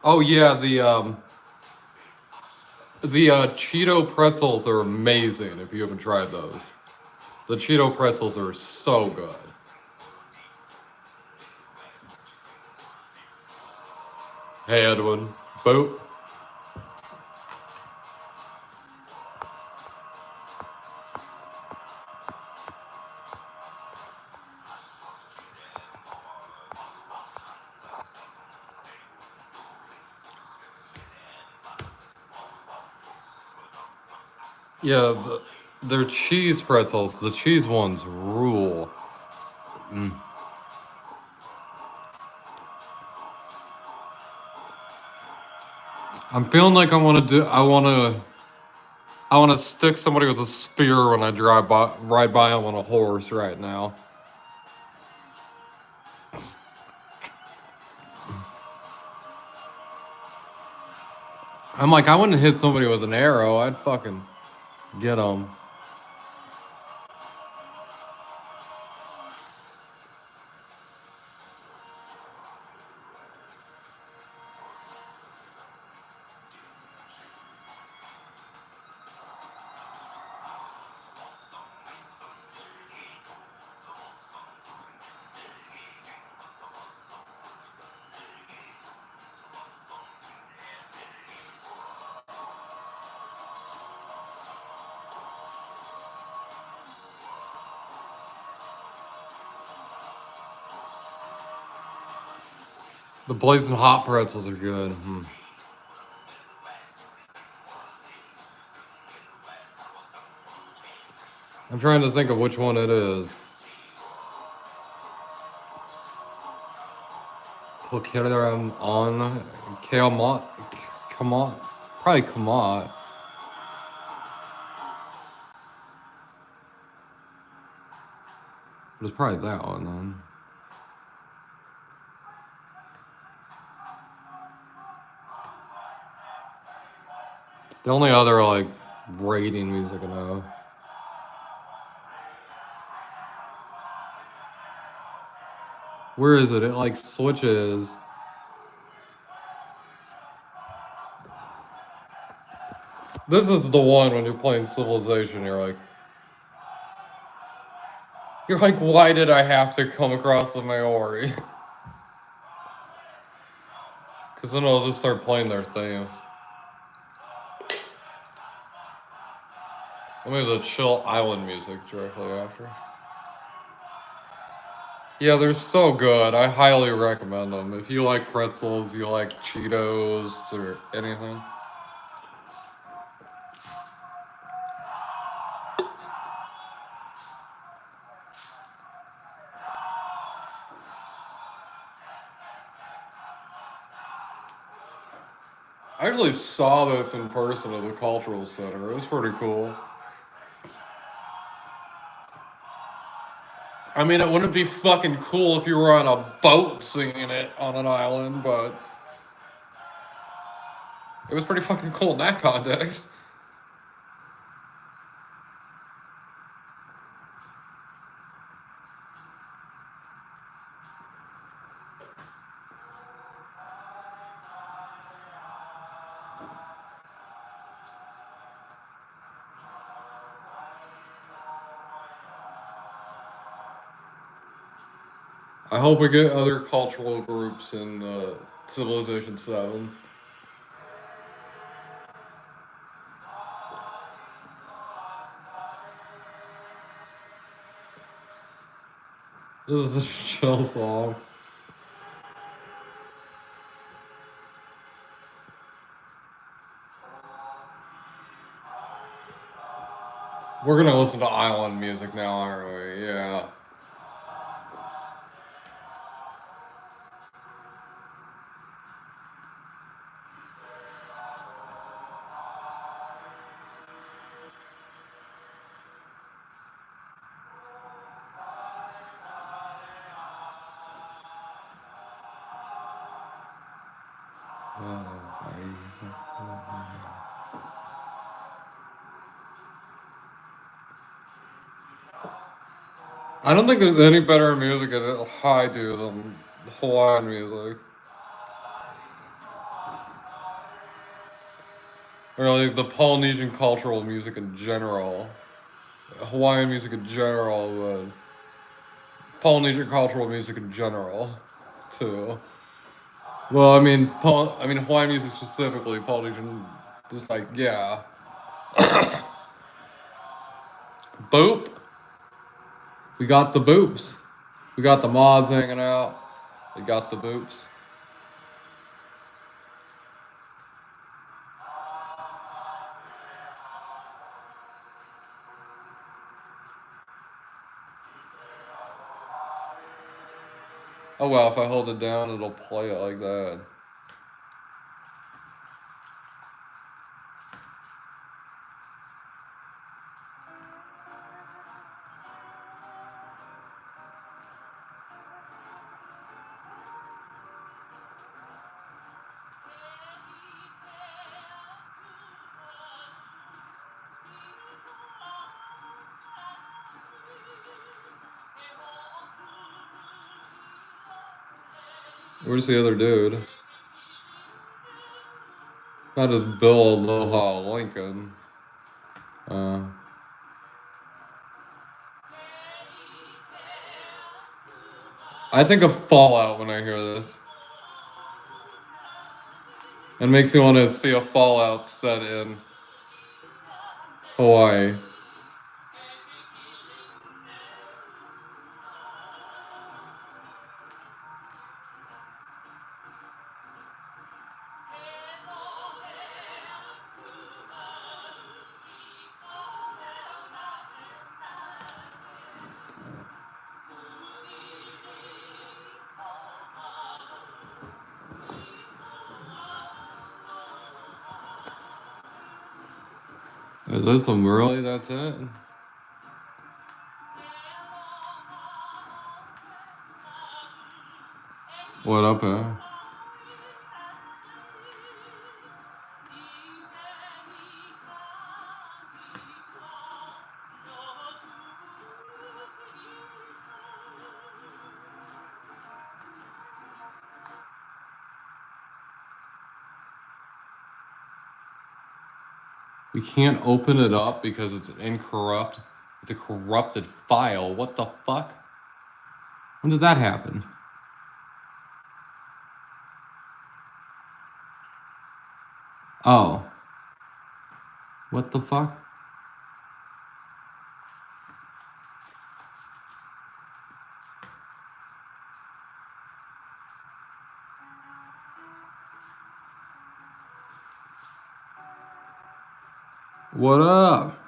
Oh yeah, the Cheeto pretzels are amazing if you haven't tried those. The Cheeto pretzels are so good. Hey Edwin. Boop. Yeah, they're cheese pretzels. The cheese ones rule. I'm feeling like I want to stick somebody with a spear when I ride by them on a horse right now. I'm like, I wouldn't hit somebody with an arrow. I'd fucking get them. The blazing hot pretzels are good. I'm trying to think of which one it is. Pulkeram on Kamat. Kamat. Probably Kamat. But it's probably that one then. The only other like rating music I know. Where is it? It like switches. This is the one when you're playing Civilization, you're like, why did I have to come across the Maori? Because then I'll just start playing their themes. Let me the chill island music directly after. Yeah, they're so good. I highly recommend them. If you like pretzels, you like Cheetos, or anything. I actually saw this in person at the Cultural Center. It was pretty cool. I mean, it wouldn't be fucking cool if you were on a boat singing it on an island, but it was pretty fucking cool in that context. I hope we get other cultural groups in Civilization 7. This is a chill song. We're gonna listen to island music now, aren't we? Yeah. I don't think there's any better music at Hawaii than Hawaiian music. Or like the Polynesian cultural music in general. Hawaiian music in general, but Polynesian cultural music in general, too. Well, I mean, Hawaiian music specifically, Polynesian, just like, yeah. Boop. We got the boops. We got the mods hanging out. We got the boops. Oh well, if I hold it down, it'll play it like that. Where's the other dude? Not just Bill Aloha Lincoln. I think of Fallout when I hear this. It makes me want to see a Fallout set in Hawaii. Is this some really? That's it? What up, eh? We can't open it up because it's it's a corrupted file. What the fuck? When did that happen? Oh. What the fuck? What up?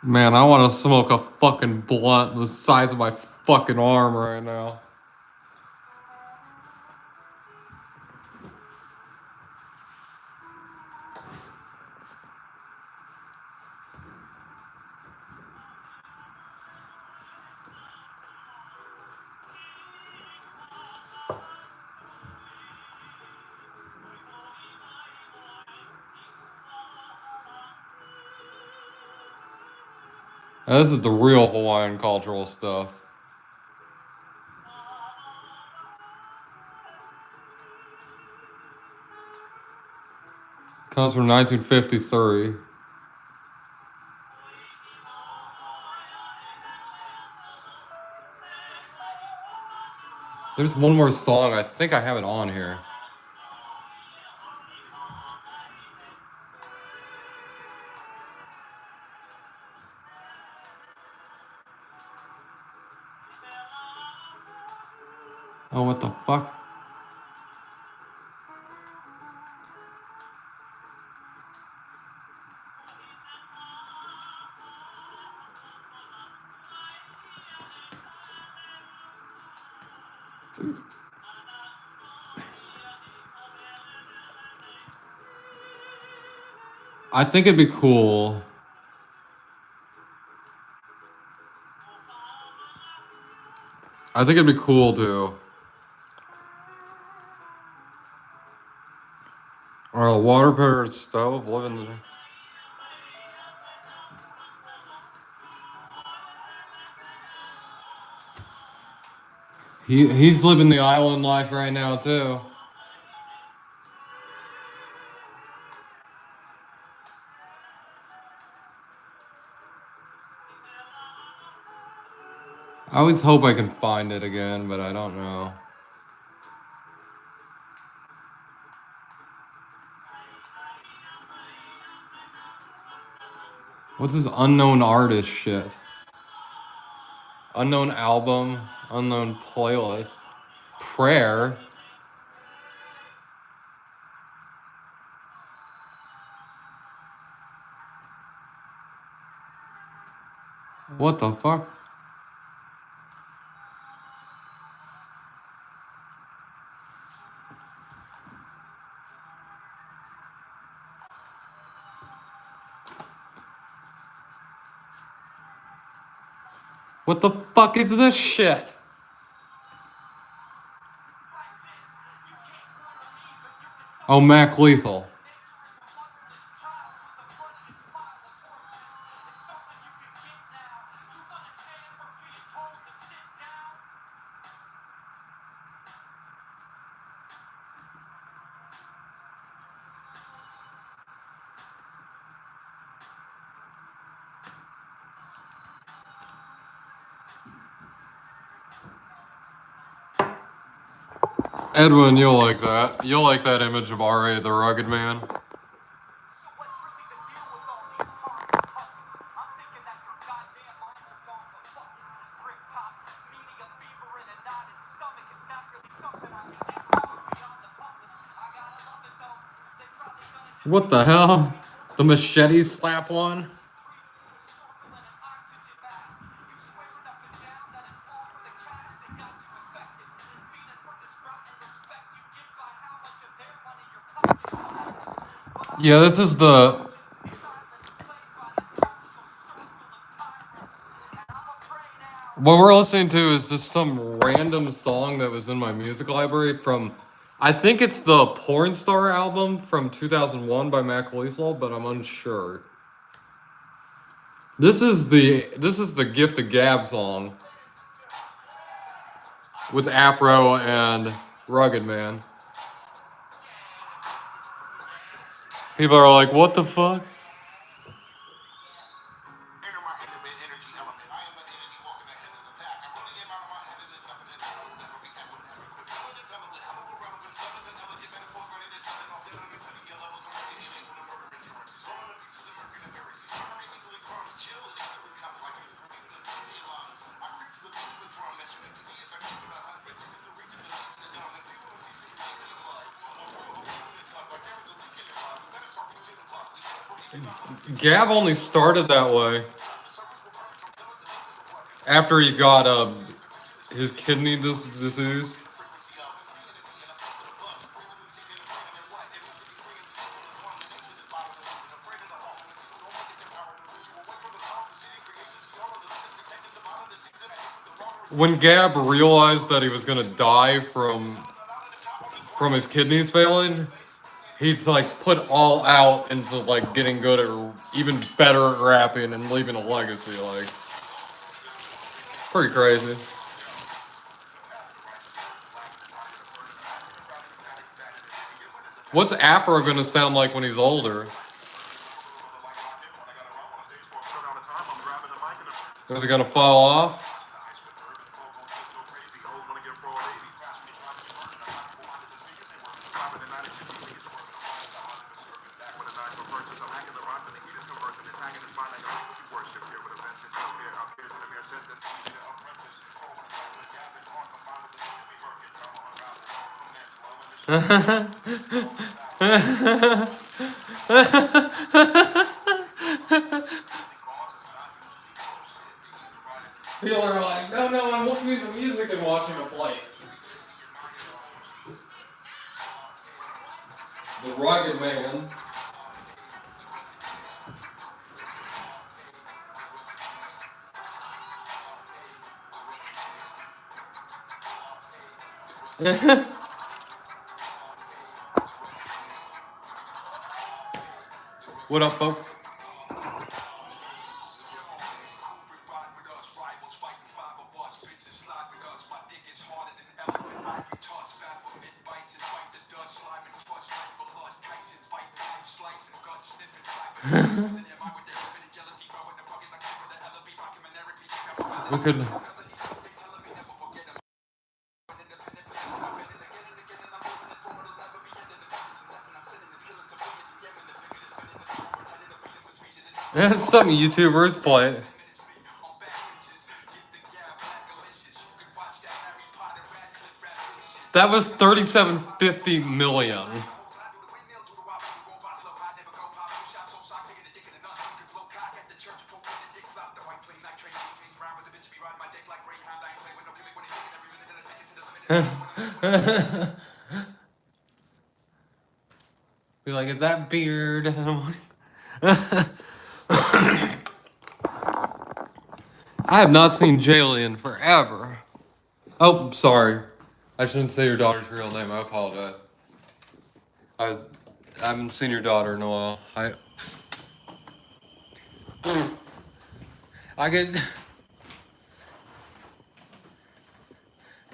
Man, I want to smoke a fucking blunt the size of my fucking arm right now. Now, this is the real Hawaiian cultural stuff. Comes from 1953. There's one more song. I think I have it on here. Oh, what the fuck? I think it'd be cool. I think it'd be cool to. Or a water powered stove living the. He's living the island life right now too. I always hope I can find it again, but I don't know. What's this unknown artist shit? Unknown album, unknown playlist, prayer. What the fuck? What the fuck is this shit? Oh, Mac Lethal. Edwin, you'll like that. You'll like that image of R.A. the Rugged Man. What the hell? The machete slap one? Yeah, this is the. What we're listening to is just some random song that was in my music library from. I think it's the Porn Star album from 2001 by Mac Lethal, but I'm unsure. This is the Gift of Gab song with Afro and Rugged Man. People are like, "What the fuck?" Gab only started that way after he got his kidney disease. When Gab realized that he was gonna die from his kidneys failing, he'd like put all out into like getting good at even better at rapping and leaving a legacy. Like, pretty crazy. What's Afro gonna sound like when he's older? Is it gonna fall off? People are like, no, I'm listening to music and watching a play. The Rugged Man. What up, folks? We could. Some YouTubers play. That was 3750 million. Be like, is that beard? And I'm like, I have not seen Jalen forever. Oh, sorry. I shouldn't say your daughter's real name. I apologize. I haven't seen your daughter in a while. I get.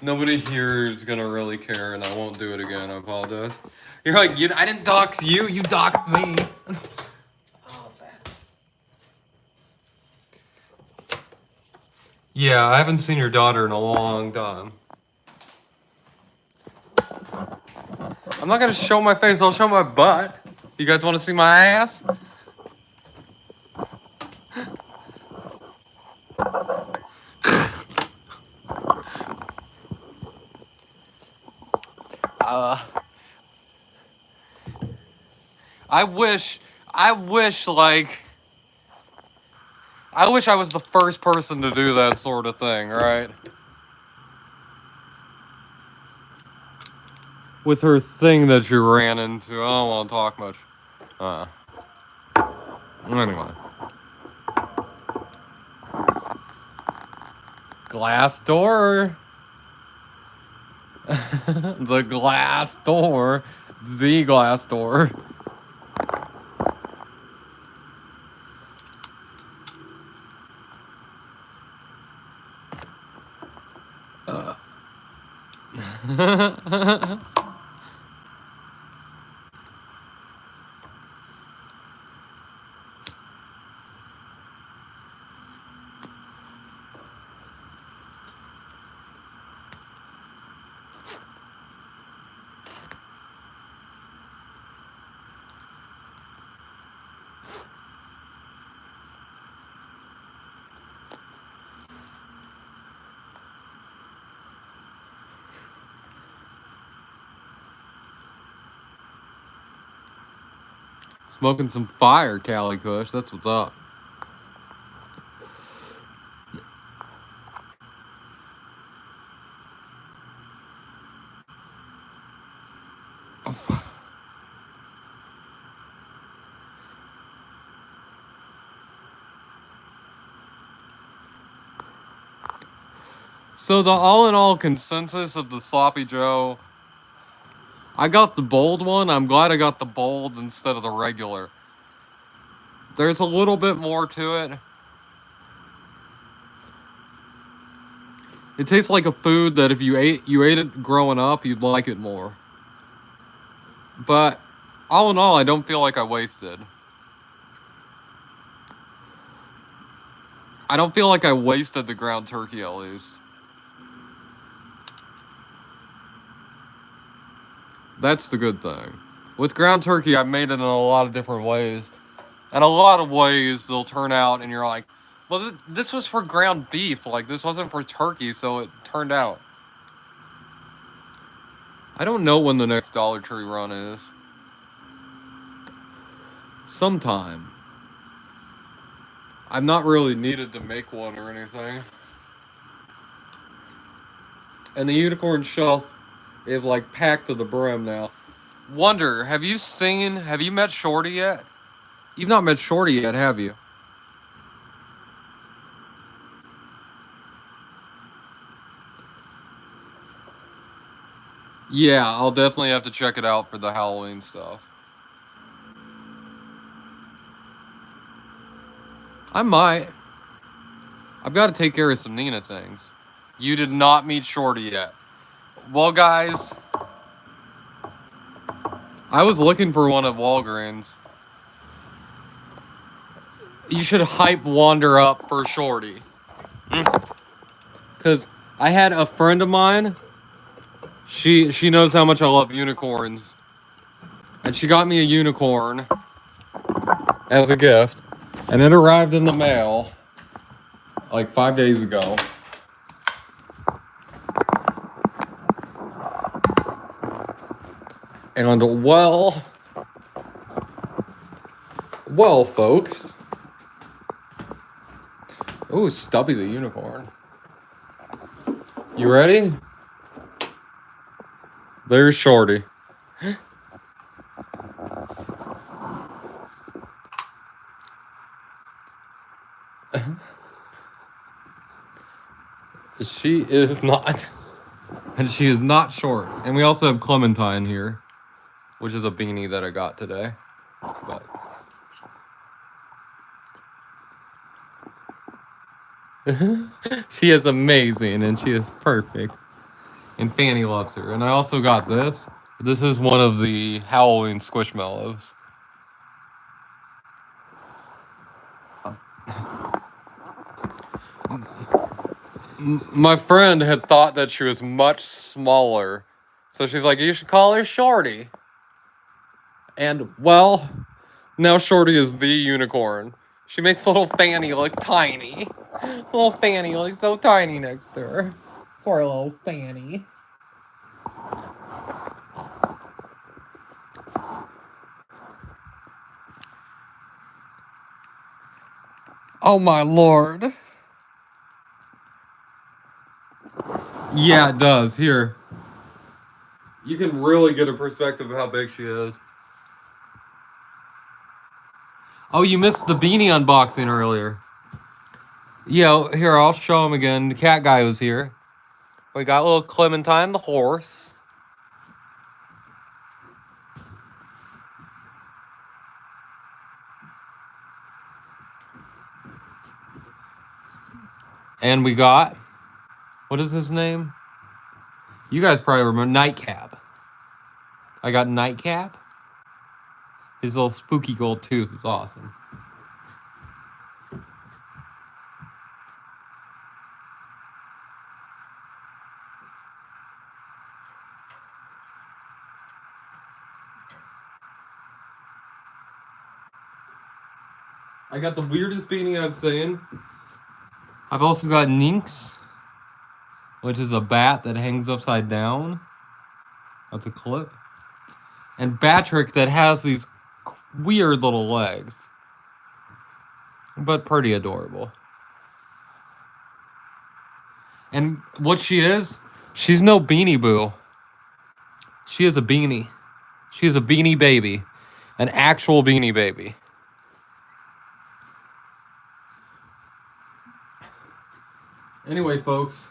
Nobody here is gonna really care, and I won't do it again. I apologize. You're like, I didn't dox you. You doxed me. Oh, sad. Yeah, I haven't seen your daughter in a long time. I'm not gonna show my face. I'll show my butt. You guys want to see my ass? I wish I was the first person to do that sort of thing, right? With her thing that you ran into, I don't want to talk much. Anyway. Glass door. The glass door. The glass door. Smoking some fire, Cali Kush. That's what's up. So the all-in-all consensus of the Sloppy Joe, I got the bold one. I'm glad I got the bold instead of the regular. There's a little bit more to it. It tastes like a food that if you ate it growing up, you'd like it more. But all in all, I don't feel like I wasted. I don't feel like I wasted the ground turkey, at least. That's the good thing. With ground turkey, I've made it in a lot of different ways. And a lot of ways they'll turn out and you're like, well, this was for ground beef. Like, this wasn't for turkey, so it turned out. I don't know when the next Dollar Tree run is. Sometime. I'm not really needed to make one or anything. And the unicorn shelf is like packed to the brim now. Wonder, have you met Shorty yet? You've not met Shorty yet, have you? Yeah, I'll definitely have to check it out for the Halloween stuff. I might. I've got to take care of some Nina things. You did not meet Shorty yet. Well, guys, I was looking for one at Walgreens. You should hype Wander up for Shorty. Because I had a friend of mine. She knows how much I love unicorns. And she got me a unicorn as a gift. And it arrived in the mail like 5 days ago. And well, folks. Ooh, Stubby the unicorn. You ready? There's Shorty. She is not. And she is not short. And we also have Clementine here, which is a beanie that I got today. But she is amazing and she is perfect. And Fanny loves her. And I also got this. This is one of the Halloween Squishmallows. My friend had thought that she was much smaller. So she's like, you should call her Shorty. And, well, now Shorty is the unicorn. She makes little Fanny look tiny. Little Fanny looks so tiny next to her. Poor little Fanny. Oh my lord. Yeah, it does. Here. You can really get a perspective of how big she is. Oh, you missed the beanie unboxing earlier. Yeah, here, I'll show him again. The cat guy was here. We got little Clementine the horse. And we got, what is his name? You guys probably remember Nightcap. I got Nightcap. His little spooky gold tooth is awesome. I got the weirdest beanie I've seen. I've also got Nynx, which is a bat that hangs upside down. That's a clip. And Batrick that has these weird little legs. But pretty adorable. And what she is, she's no Beanie Boo. She is a beanie. She is a beanie baby. An actual beanie baby. Anyway, folks,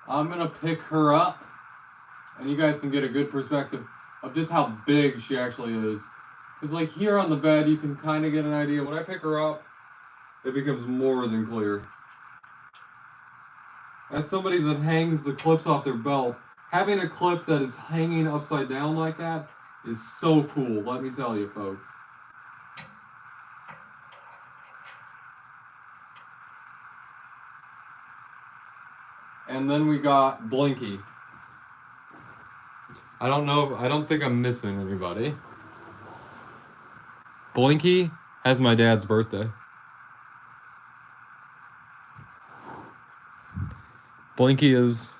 I'm gonna pick her up, and you guys can get a good perspective of just how big she actually is. Because, like, here on the bed, you can kind of get an idea. When I pick her up, it becomes more than clear. As somebody that hangs the clips off their belt, having a clip that is hanging upside down like that is so cool, let me tell you, folks. And then we got Blinky. I don't think I'm missing anybody. Blinky has my dad's birthday. Blinky is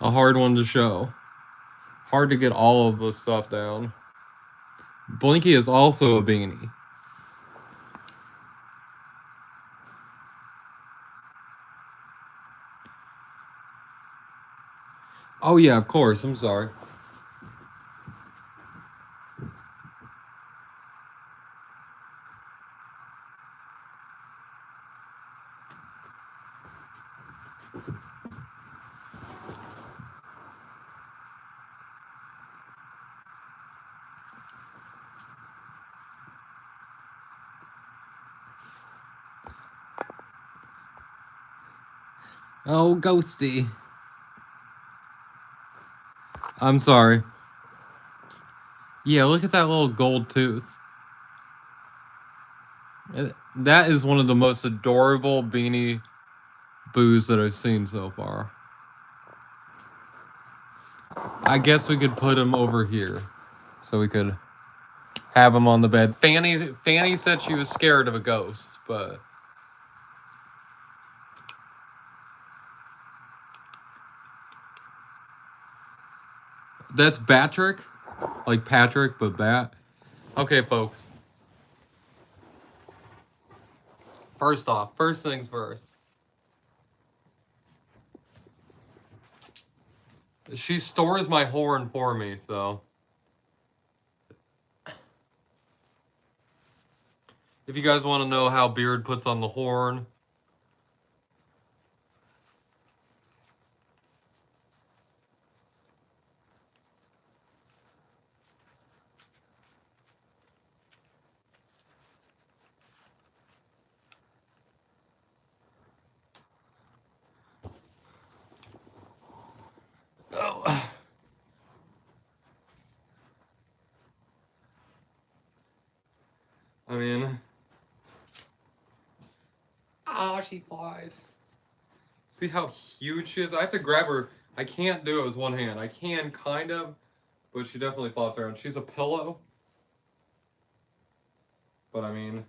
a hard one to show. Hard to get all of this stuff down. Blinky is also a beanie. Oh yeah, of course, I'm sorry. Oh, Ghosty. I'm sorry. Yeah, look at that little gold tooth. That is one of the most adorable Beanie Boos that I've seen so far. I guess we could put him over here so we could have him on the bed. Fanny said she was scared of a ghost, but that's Batrick, like Patrick, but bat. Okay, folks. First things first. She stores my horn for me, so. If you guys want to know how Beard puts on the horn. Oh. I mean. Oh, she flies. See how huge she is? I have to grab her. I can't do it with one hand. I can kind of, but she definitely flops around. She's a pillow. But I mean.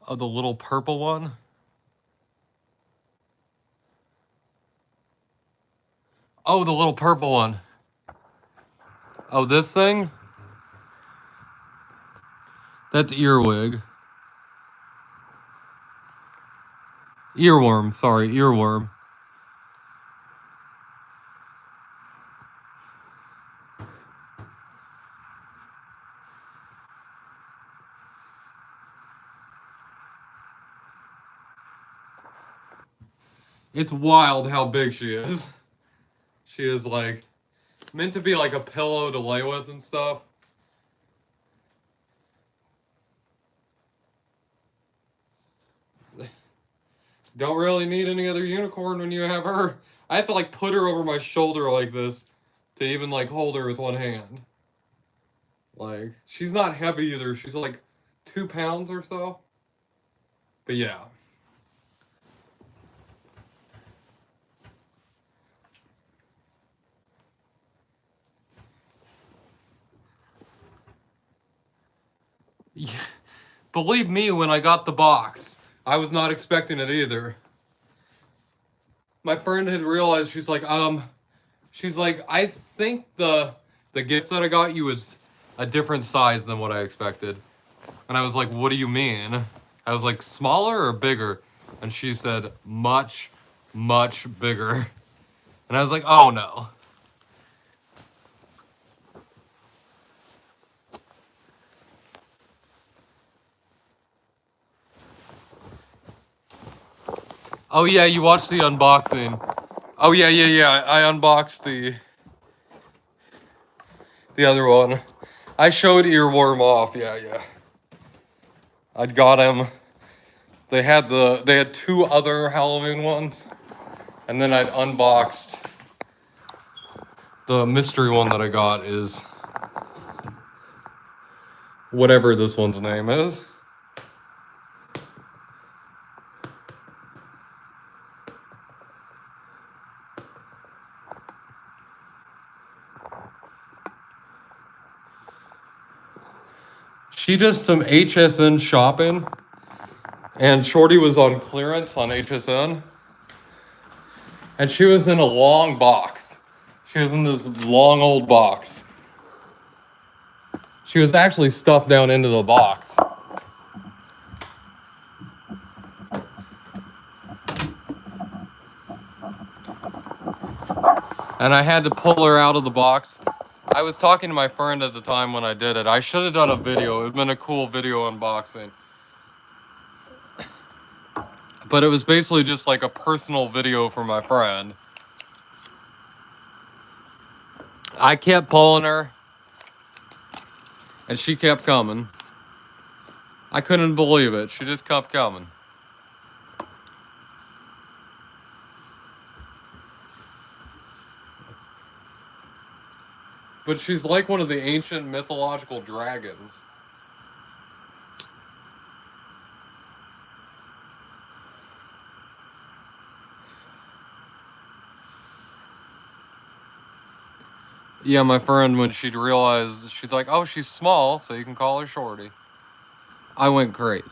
Oh, the little purple one? Oh, the little purple one. Oh, this thing? That's Earwig. Earworm, sorry, earworm. It's wild how big she is. She is like meant to be like a pillow to lay with and stuff. Don't really need any other unicorn when you have her. I have to like put her over my shoulder like this to even like hold her with one hand. Like, she's not heavy either. She's like 2 pounds or so. But yeah. Yeah. Believe me, when I got the box, I was not expecting it either. My friend had realized, she's like, I think the gift that I got you was a different size than what I expected. And I was like, what do you mean? I was like, smaller or bigger? And she said, much, much bigger. And I was like, oh no. Oh yeah, you watched the unboxing. Oh yeah. I unboxed the other one. I showed Earworm off. Yeah. I'd got him. They had 2 other Halloween ones, and then I'd unboxed the mystery one that I got is whatever this one's name is. She does some HSN shopping, and Shorty was on clearance on HSN, and she was in a long box. She was in this long old box. She was actually stuffed down into the box. And I had to pull her out of the box. I was talking to my friend at the time when I did it. I should have done a video. It would have been a cool video unboxing. But it was basically just like a personal video for my friend. I kept pulling her, and she kept coming. I couldn't believe it. She just kept coming. But she's like one of the ancient mythological dragons. Yeah, my friend, when she'd realized, she's like, oh, she's small, so you can call her Shorty. I went crazy.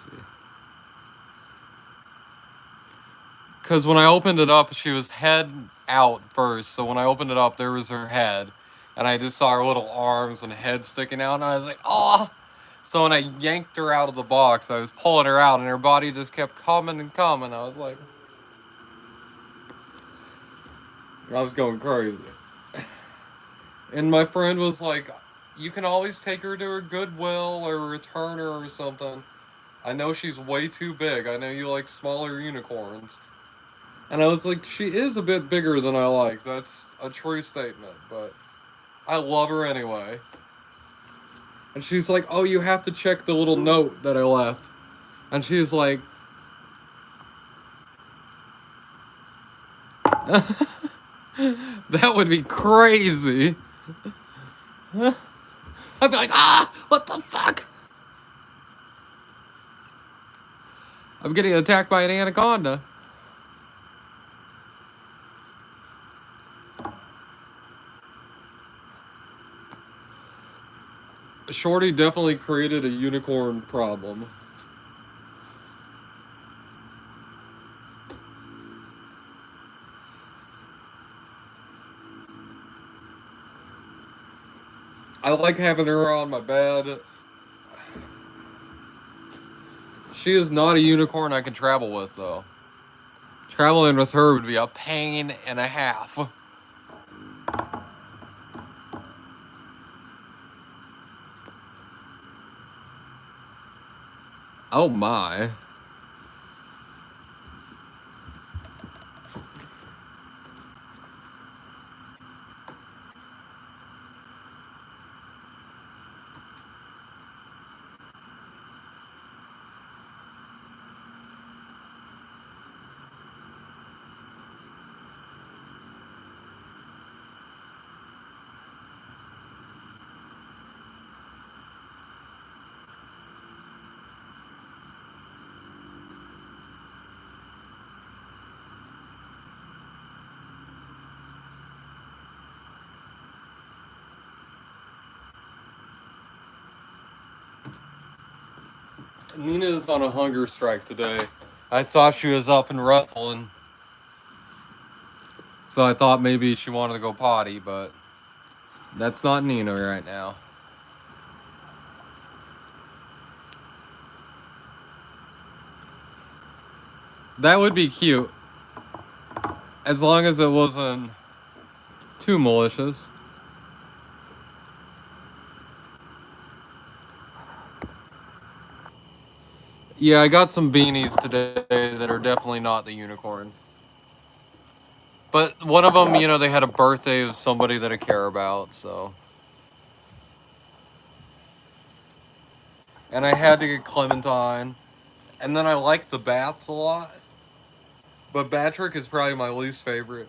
Because when I opened it up, she was head out first. So when I opened it up, there was her head. And I just saw her little arms and head sticking out. And I was like, oh. So when I yanked her out of the box, I was pulling her out. And her body just kept coming and coming. I was like, I was going crazy. And my friend was like, you can always take her to her Goodwill or return her or something. I know she's way too big. I know you like smaller unicorns. And I was like, she is a bit bigger than I like. That's a true statement, but I love her anyway. And she's like, oh, you have to check the little note that I left. And she's like, that would be crazy. I'd be like, what the fuck? I'm getting attacked by an anaconda. Shorty definitely created a unicorn problem. I like having her on my bed. She is not a unicorn I can travel with, though. Traveling with her would be a pain and a half. Oh my. Nina's on a hunger strike today. I saw she was up and wrestling. So I thought maybe she wanted to go potty, but that's not Nina right now. That would be cute. As long as it wasn't too malicious. Yeah, I got some beanies today that are definitely not the unicorns. But one of them, you know, they had a birthday of somebody that I care about, so. And I had to get Clementine. And then I like the bats a lot. But Batrick is probably my least favorite.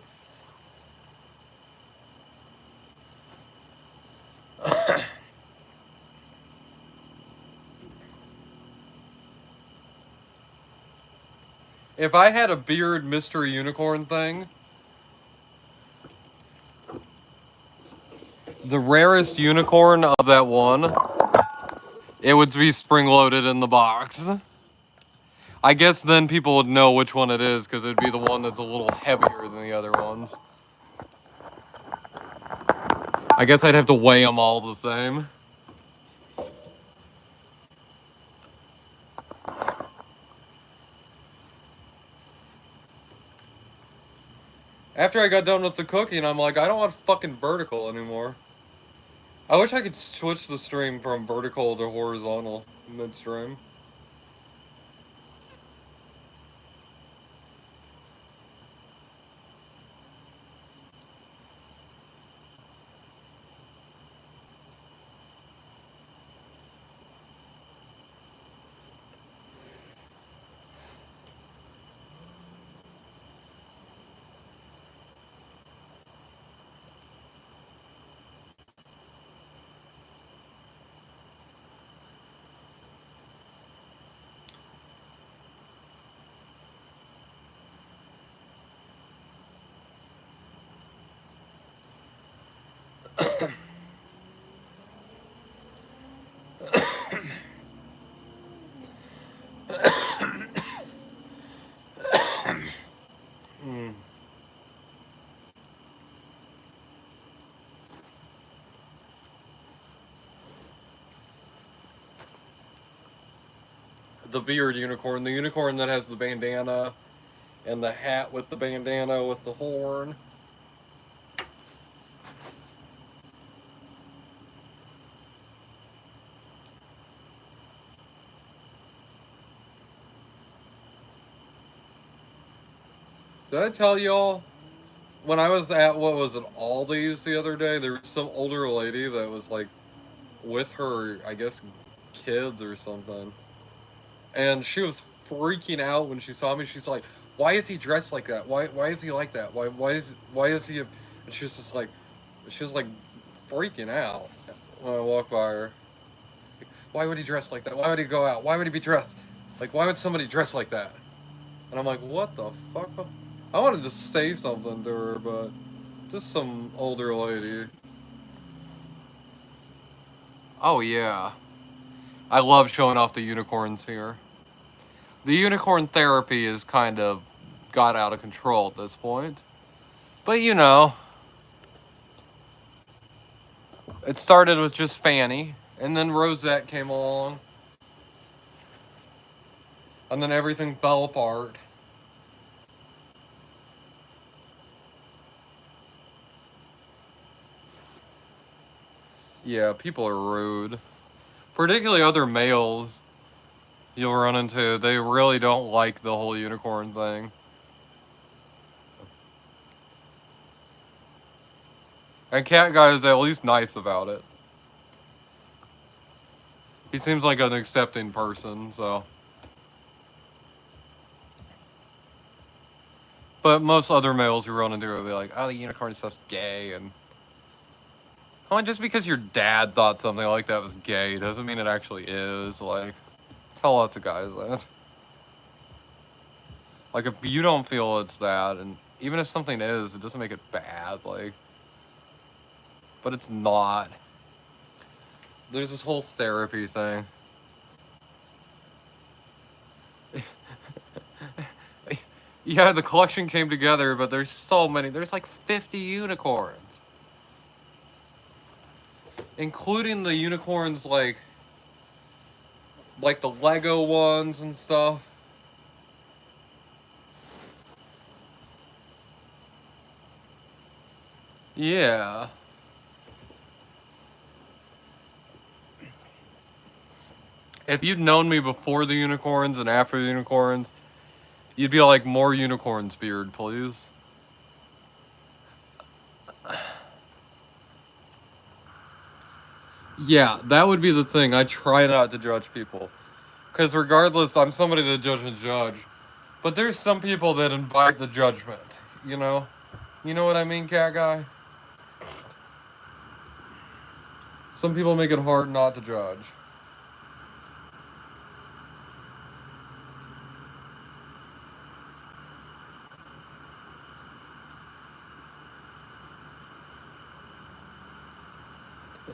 If I had a beard mystery unicorn thing, the rarest unicorn of that one, it would be spring loaded in the box. I guess then people would know which one it is because it'd be the one that's a little heavier than the other ones. I guess I'd have to weigh them all the same. After I got done with the cooking, I'm like, I don't want fucking vertical anymore. I wish I could switch the stream from vertical to horizontal midstream. Mm. The beard unicorn, the unicorn that has the bandana and the hat with the bandana with the horn. Did I tell y'all when I was at what was it Aldi's the other day? There was some older lady that was like with her, I guess, kids or something, and she was freaking out when she saw me. She's like, "Why is he dressed like that? Why is he like that? Why is he?" And she was just like, she was like freaking out when I walked by her. Why would he dress like that? Why would he go out? Why would he be dressed? Like, why would somebody dress like that? And I'm like, what the fuck? I wanted to say something to her, but just some older lady. Oh, yeah. I love showing off the unicorns here. The unicorn therapy is kind of got out of control at this point. But you know, it started with just Fanny, and then Rosette came along, and then everything fell apart. Yeah, people are rude. Particularly other males you'll run into. They really don't like the whole unicorn thing. And Cat Guy is at least nice about it. He seems like an accepting person, so. But most other males who run into it will be like, oh, the unicorn stuff's gay, and well, just because your dad thought something like that was gay doesn't mean it actually is. Like, tell lots of guys that. Like, if you don't feel it's that, and even if something is, it doesn't make it bad. Like, but it's not. There's this whole therapy thing. Yeah, the collection came together, but there's so many. There's like 50 unicorns. Including the unicorns like the Lego ones and stuff. Yeah. If you'd known me before the unicorns and after the unicorns, you'd be like, more unicorns, Beard, please. Yeah, that would be the thing. I try not to judge people. Because regardless, I'm somebody that doesn't judge. But there's some people that invite the judgment, you know? You know what I mean, Cat Guy? Some people make it hard not to judge.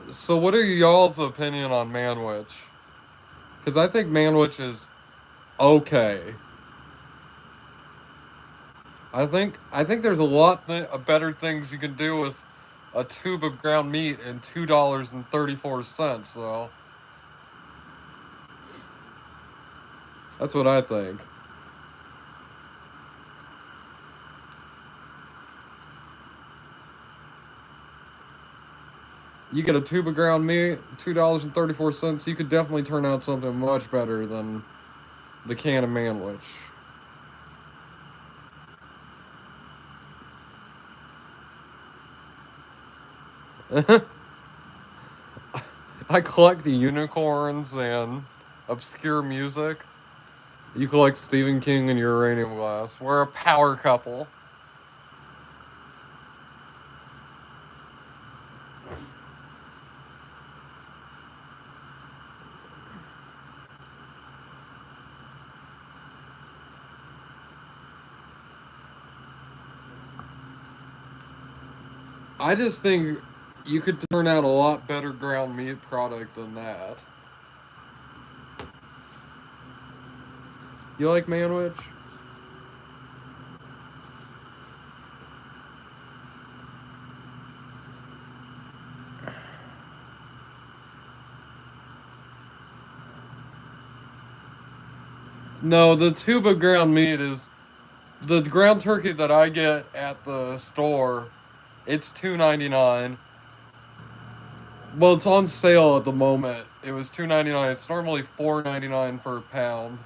So what are y'all's opinion on Manwich? Because I think Manwich is okay. I think there's a lot of better things you can do with a tube of ground meat and $2.34 though. That's what I think. You get a tube of ground meat, $2.34. You could definitely turn out something much better than the can of Manwich. I collect the unicorns and obscure music. You collect Stephen King and Uranium Glass. We're a power couple. I just think you could turn out a lot better ground meat product than that. You like Manwich? No, the tube of ground meat is the ground turkey that I get at the store. It's $2.99. Well, it's on sale at the moment. It was $2.99. It's normally $4.99 for a pound.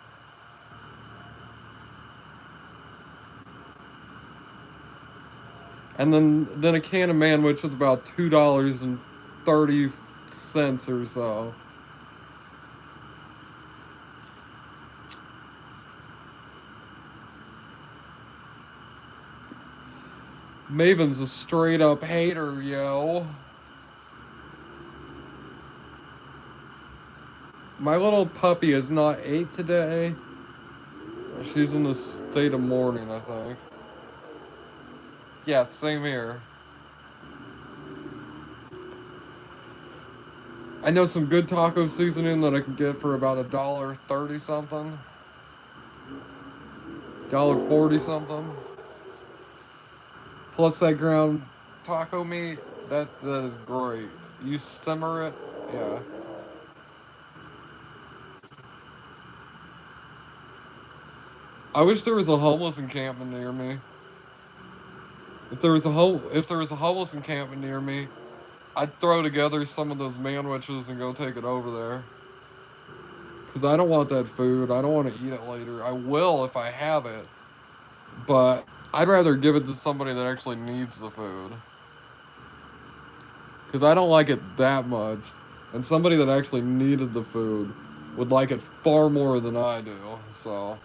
And then a can of Manwich was about $2.30 or so. Maven's a straight up hater, yo. My little puppy is not 8 today. She's in the state of mourning, I think. Yeah, same here. I know some good taco seasoning that I can get for about $1.30 something. $1.40 something. Plus that ground taco meat, that is great. You simmer it, yeah. I wish there was a homeless encampment near me. If there was a homeless encampment near me, I'd throw together some of those manwiches and go take it over there. Because I don't want that food. I don't want to eat it later. I will if I have it. But I'd rather give it to somebody that actually needs the food. Because I don't like it that much. And somebody that actually needed the food would like it far more than I do. So.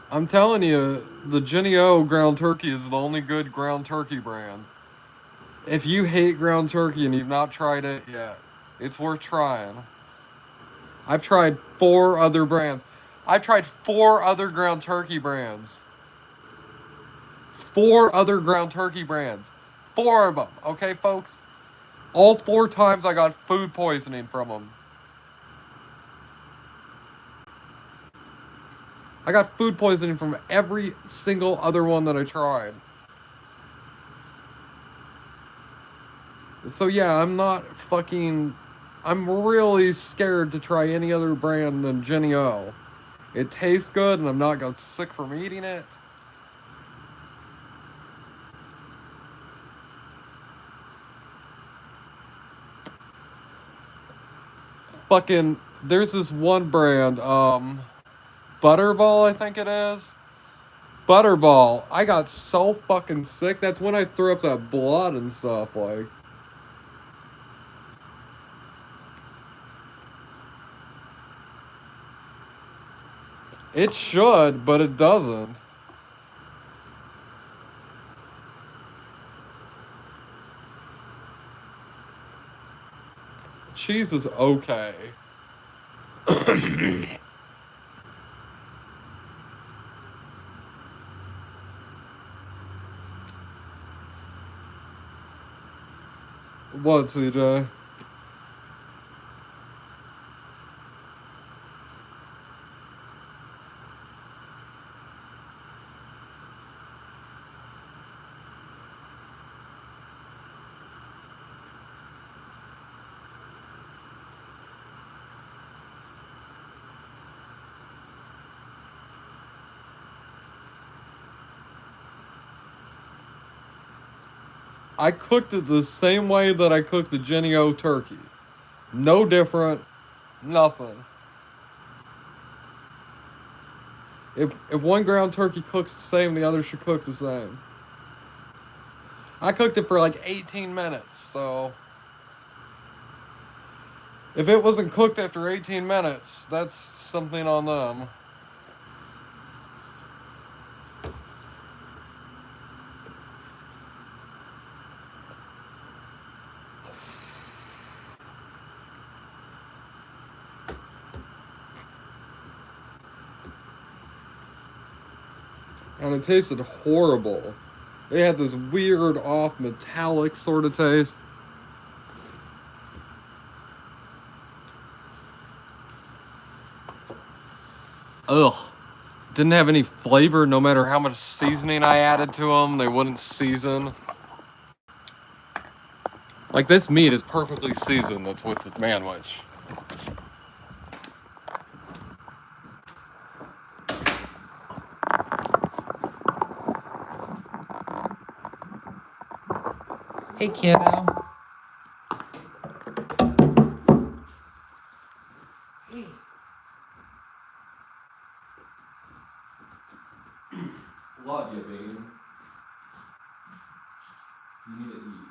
I'm telling you, the Jennie-O ground turkey is the only good ground turkey brand. If you hate ground turkey and you've not tried it yet, it's worth trying. I've tried 4 other brands. I've tried 4 other ground turkey brands. 4 other ground turkey brands. 4 of them, okay, folks? All 4 times I got food poisoning from them. I got food poisoning from every single other one that I tried. So yeah, I'm really scared to try any other brand than Jennie-O. It tastes good and I'm not got sick from eating it. Fucking, there's this one brand, Butterball, I think it is. Butterball. I got so fucking sick. That's when I threw up that blood and stuff, like. It should, but it doesn't. Cheese is okay. What, CJ? I cooked it the same way that I cooked the Jennie-O turkey. No different. Nothing. If one ground turkey cooks the same, the other should cook the same. I cooked it for like 18 minutes, so if it wasn't cooked after 18 minutes, that's something on them. And it tasted horrible. It had this weird off metallic sort of taste. Ugh. Didn't have any flavor no matter how much seasoning I added to them. They wouldn't season. Like this meat is perfectly seasoned that's with the manwich. Hey, kiddo. Love you, baby. You need to eat.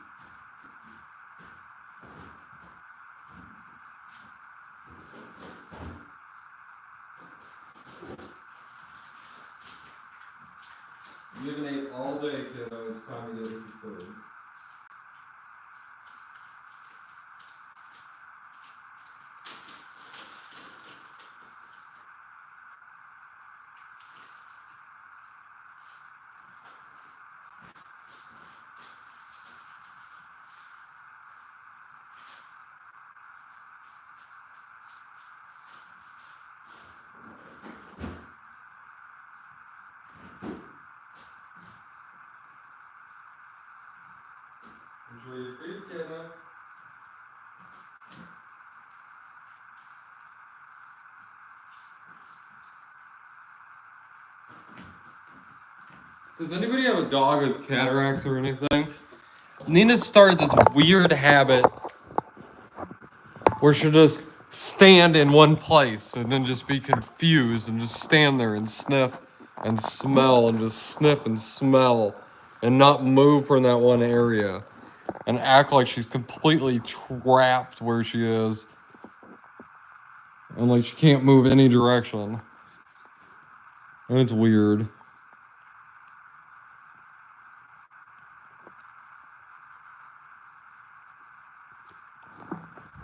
You haven't ate all day, kiddo. It's time to get with your food. Enjoy your food, kiddo. Does anybody have a dog with cataracts or anything? Nina started this weird habit where she'll just stand in one place and then just be confused and just stand there and sniff and smell and just sniff and smell and not move from that one area and act like she's completely trapped where she is and like she can't move any direction. And it's weird.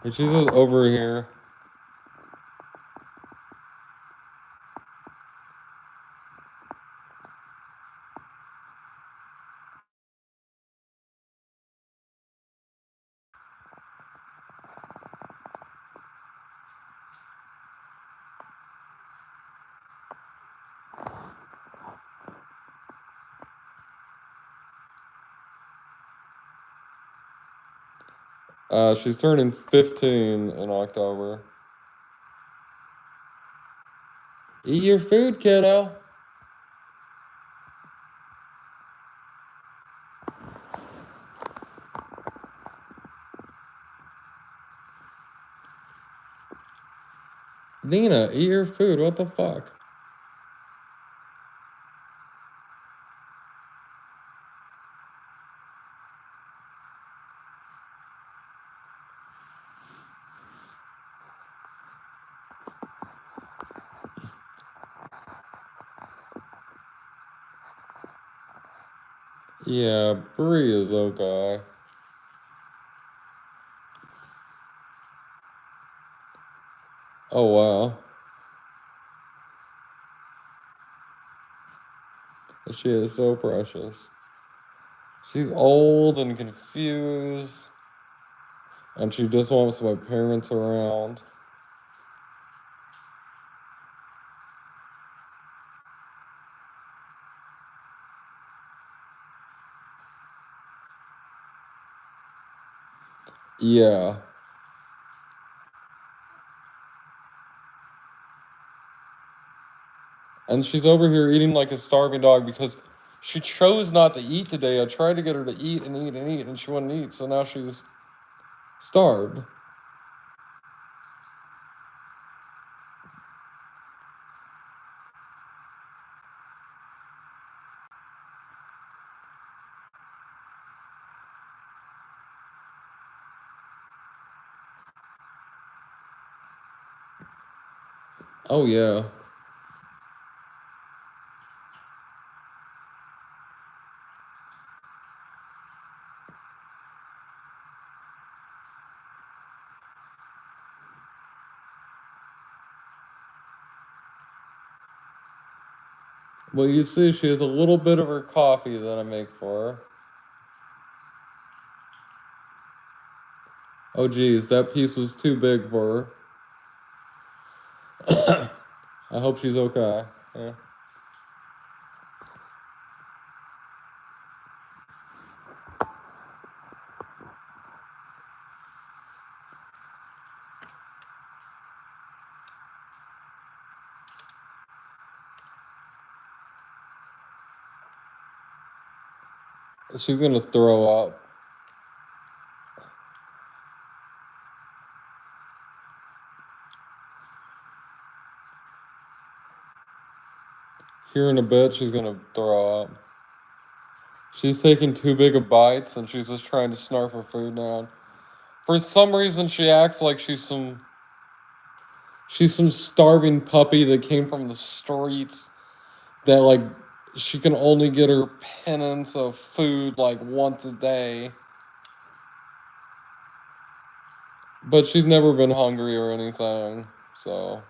But she's just over here. She's turning 15 in October. Eat your food, kiddo. Nina, eat your food. What the fuck? Yeah, Brie is okay. Oh, wow. She is so precious. She's old and confused. And she just wants my parents around. Yeah. And she's over here eating like a starving dog because she chose not to eat today. I tried to get her to eat and eat and eat, and she wouldn't eat, so now she's starved. Oh, yeah. Well, you see, she has a little bit of her coffee that I make for her. Oh, geez, that piece was too big for her. I hope she's okay. Yeah. She's gonna throw up. Here in a bit, she's gonna throw up. She's taking too big of bites and she's just trying to snarf her food down. For some reason, she acts like she's some starving puppy that came from the streets that like she can only get her penance of food like once a day. But she's never been hungry or anything, so.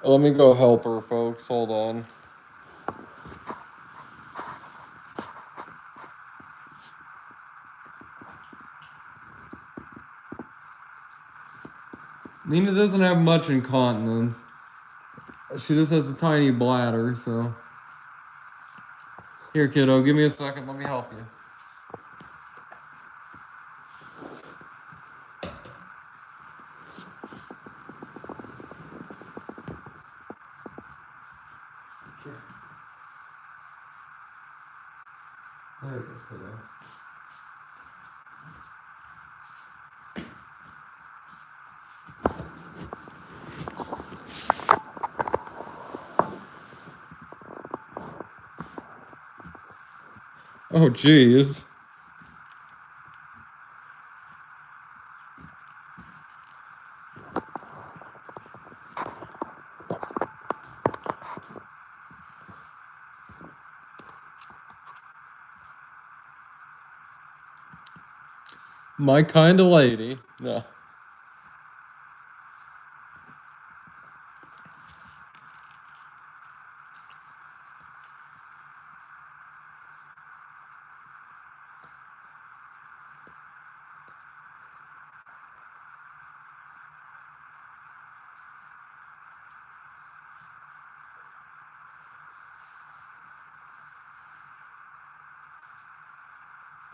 Let me go help her, folks. Hold on. Nina doesn't have much incontinence. She just has a tiny bladder, so. Here, kiddo, give me a second. Let me help you. Here. There it is, kiddo. Oh, geez. My kind of lady. No.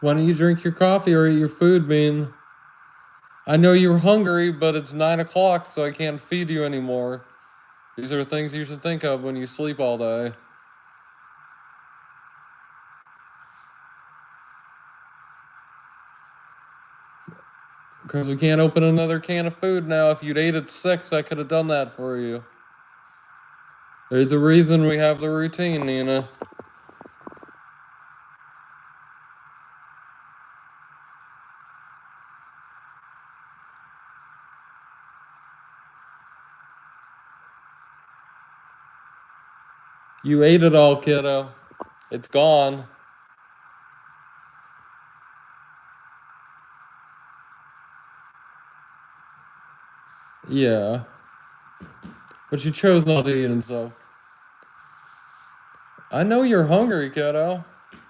Why don't you drink your coffee or eat your food, Bean? I know you're hungry, but it's 9 o'clock, so I can't feed you anymore. These are things you should think of when you sleep all day. Because we can't open another can of food now. If you'd ate at 6, I could have done that for you. There's a reason we have the routine, Nina. You ate it all, kiddo. It's gone. Yeah. But you chose not to eat and stuff. I know you're hungry, kiddo.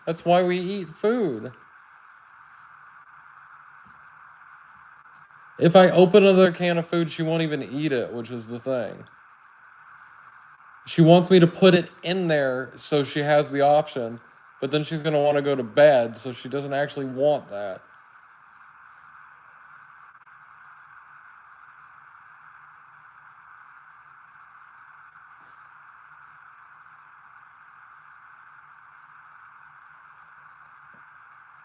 That's why we eat food. If I open another can of food, she won't even eat it, which is the thing. She wants me to put it in there so she has the option, but then she's going to want to go to bed, so she doesn't actually want that.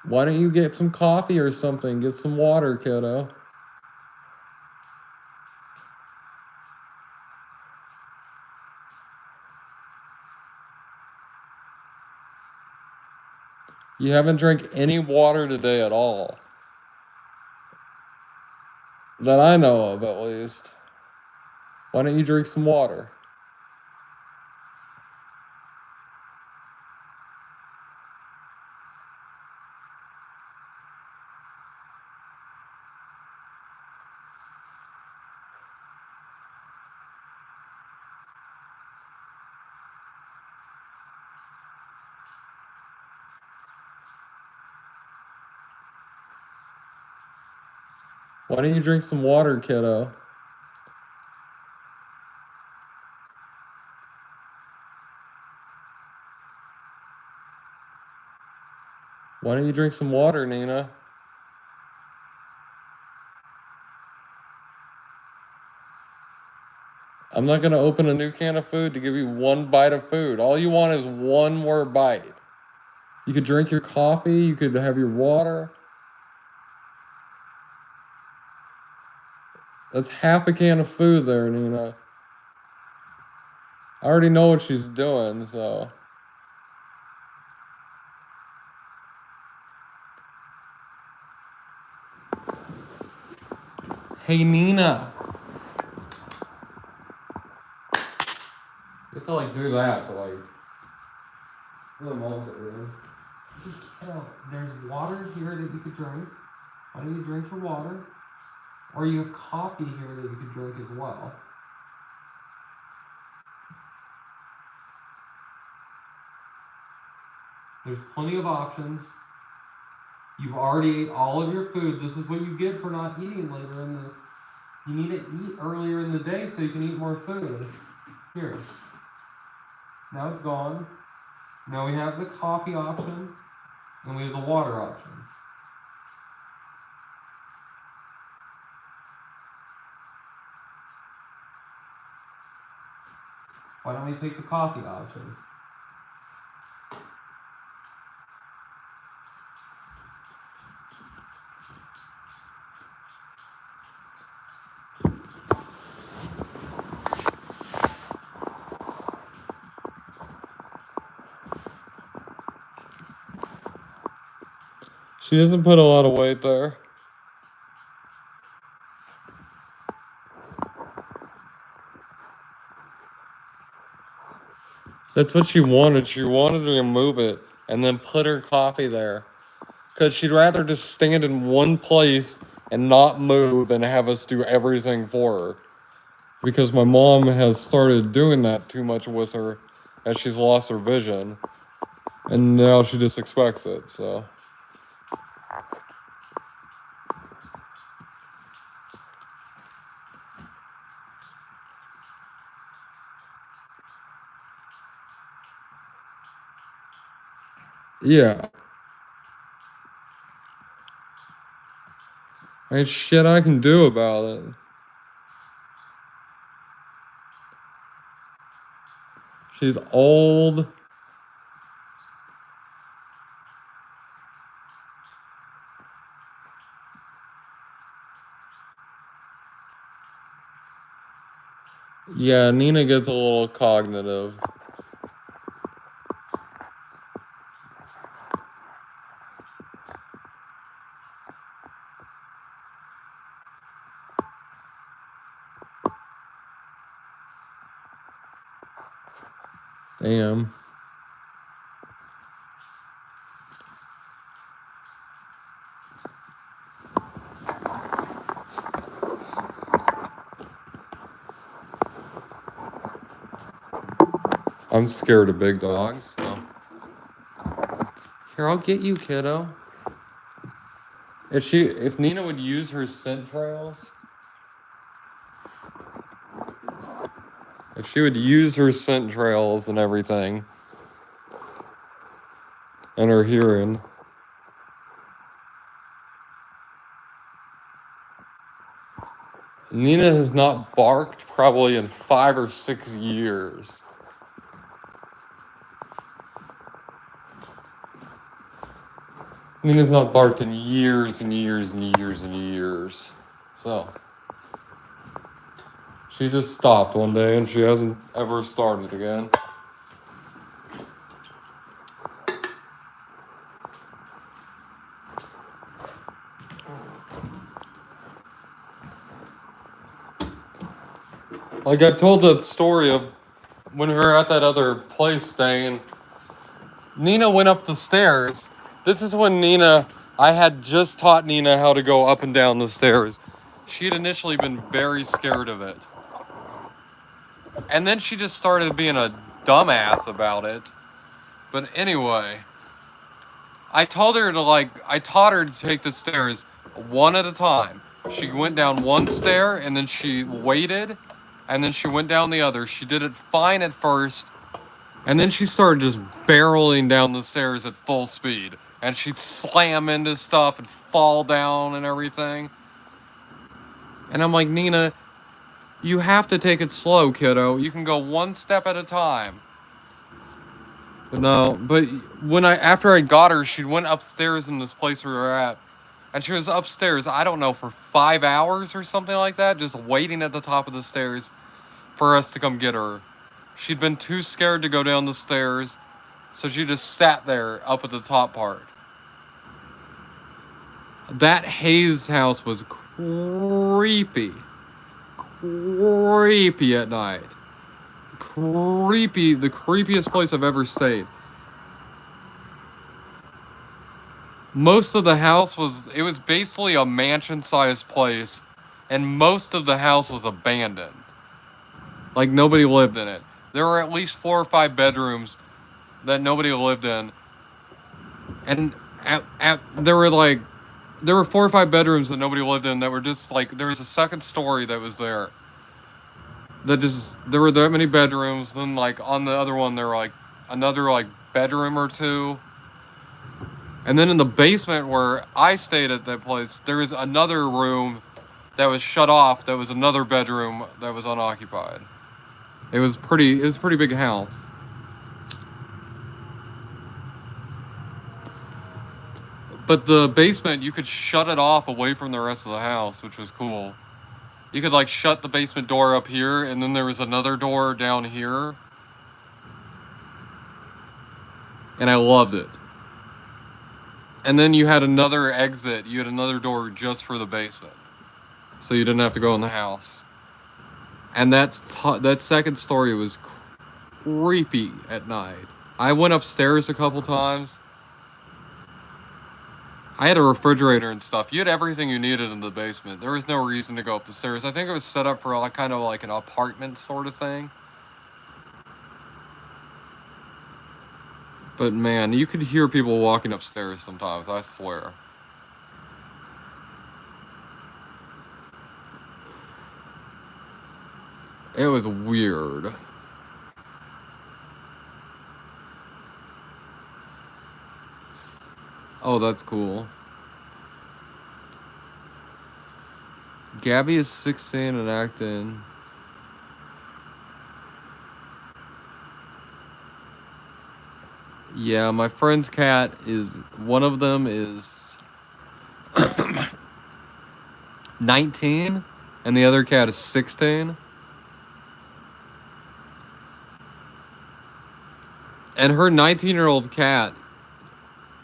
Why don't you get some coffee or something? Get some water, kiddo. You haven't drank any water today at all. That I know of, at least. Why don't you drink some water? Why don't you drink some water, kiddo? Why don't you drink some water, Nina? I'm not going to open a new can of food to give you one bite of food. All you want is one more bite. You could drink your coffee, you could have your water. That's half a can of food there, Nina. I already know what she's doing, so. Hey, Nina. You have to, like, do that, but, like. What else are doing? There's water here that you could drink. Why don't you drink your water? Or you have coffee here that you could drink as well. There's plenty of options. You've already ate all of your food. This is what you get for not eating later in the... You need to eat earlier in the day so you can eat more food. Here. Now it's gone. Now we have the coffee option, and we have the water option. Why don't we take the coffee option? She doesn't put a lot of weight there. That's what she wanted. She wanted to remove it and then put her coffee there. Because she'd rather just stand in one place and not move and have us do everything for her. Because my mom has started doing that too much with her as she's lost her vision. And now she just expects it, so. Yeah. Ain't shit I can do about it. She's old. Yeah, Nina gets a little cognitive. Damn. I'm scared of big dogs, so. Here, I'll get you, kiddo. If Nina would use her scent trails, if she would use her scent trails and everything, and her hearing. Nina has not barked probably in 5 or 6 years. Nina's not barked in years and years and years and years. So. She just stopped one day and she hasn't ever started again. Like I told that story of when we were at that other place staying, Nina went up the stairs. This is when I had just taught Nina how to go up and down the stairs. She had initially been very scared of it. And then she just started being a dumbass about it. But anyway, I taught her to take the stairs one at a time. She went down one stair and then she waited and then she went down the other. She did it fine at first and then she started just barreling down the stairs at full speed. And she'd slam into stuff and fall down and everything. And I'm like, Nina, you have to take it slow, kiddo. You can go one step at a time. But no, but after I got her, she went upstairs in this place we were at. And she was upstairs, I don't know, for 5 hours or something like that, just waiting at the top of the stairs for us to come get her. She'd been too scared to go down the stairs, so she just sat there up at the top part. That Hayes house was creepy. Creepy at night. Creepy, the creepiest place I've ever stayed. Most of the house was basically a mansion-sized place, and most of the house was abandoned. Like, nobody lived in it. There were at least 4 or 5 bedrooms that nobody lived in. And there were 4 or 5 bedrooms that nobody lived in that were just like, there was a second story that was there. There were that many bedrooms, then like on the other one there were like another like bedroom or two. And then in the basement where I stayed at that place, there was another room that was shut off. That was another bedroom that was unoccupied. It was a pretty big house. But the basement, you could shut it off away from the rest of the house, which was cool. You could like shut the basement door up here, and then there was another door down here. And I loved it. And then you had another exit. You had another door just for the basement. So you didn't have to go in the house. And that second story was creepy at night. I went upstairs a couple times. I had a refrigerator and stuff. You had everything you needed in the basement. There was no reason to go up the stairs. I think it was set up for like kind of like an apartment sort of thing. But man, you could hear people walking upstairs sometimes, I swear. It was weird. Oh, that's cool. Gabby is 16 and acting. Yeah, my friend's cat is, one of them is 19 and the other cat is 16. And her 19-year-old cat,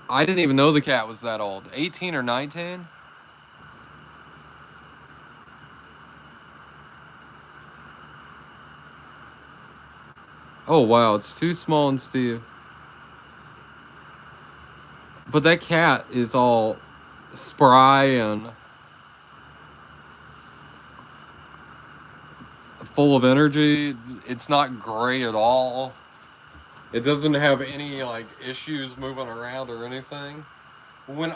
I didn't even know the cat was that old. 18 or 19? Oh wow, it's too small and Steve. But that cat is all spry and full of energy. It's not gray at all. It doesn't have any like issues moving around or anything. When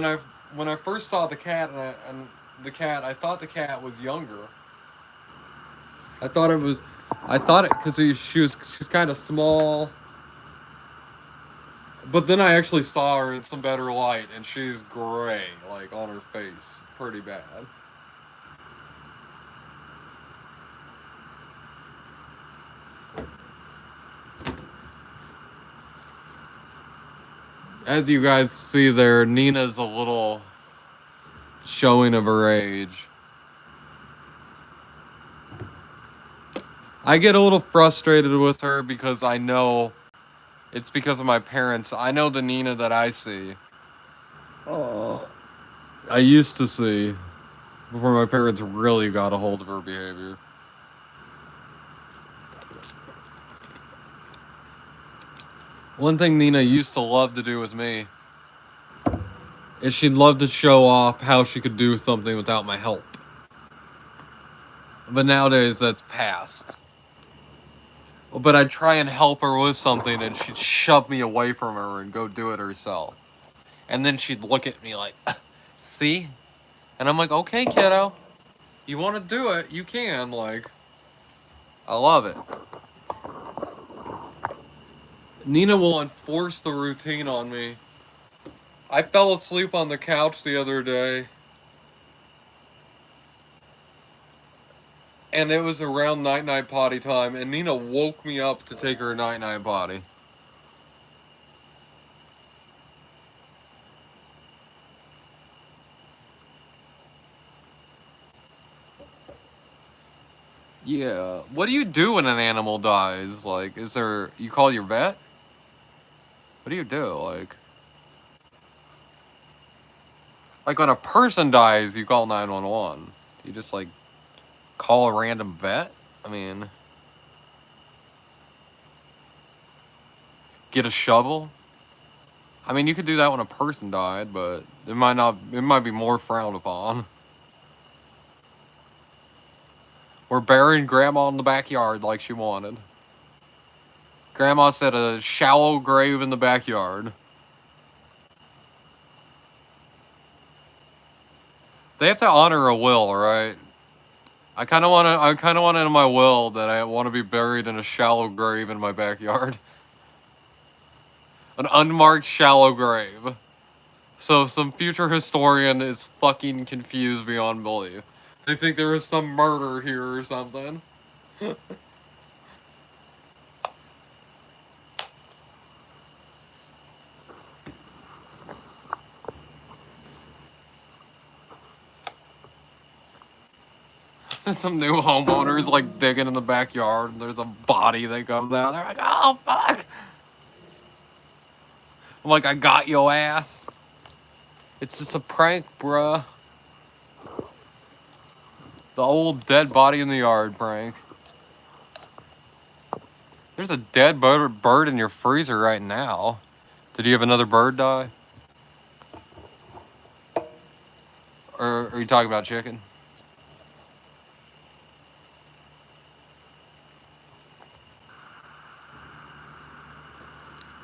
I first saw the cat I thought the cat was younger. I thought it because she's kind of small. But then I actually saw her in some better light, and she's gray, like on her face, pretty bad. As you guys see there, Nina's a little showing of her age. I get a little frustrated with her because I know it's because of my parents. I know the Nina that I see. I used to see before my parents really got a hold of her behavior. One thing Nina used to love to do with me is she'd love to show off how she could do something without my help. But nowadays that's past. But I'd try and help her with something and she'd shove me away from her and go do it herself. And then she'd look at me like, see? And I'm like, okay, kiddo. You want to do it, you can. Like, I love it. Nina will enforce the routine on me. I fell asleep on the couch the other day. And it was around night-night potty time, and Nina woke me up to take her night-night potty. Yeah. What do you do when an animal dies? Like, you call your vet? What do you do? Like when a person dies, you call 911. You just like call a random vet? I mean, get a shovel? I mean, you could do that when a person died, but it might be more frowned upon. We're burying Grandma in the backyard like she wanted. Grandma said a shallow grave in the backyard. They have to honor a will, right? I kind of want it in my will that I want to be buried in a shallow grave in my backyard. An unmarked shallow grave. So some future historian is fucking confused beyond belief. They think there is some murder here or something. Some new homeowners like digging in the backyard and there's a body that comes out. They're like, oh fuck! I'm like, I got your ass. It's just a prank, bruh. The old dead body in the yard prank. There's a dead bird in your freezer right now. Did you have another bird die? Or are you talking about chicken?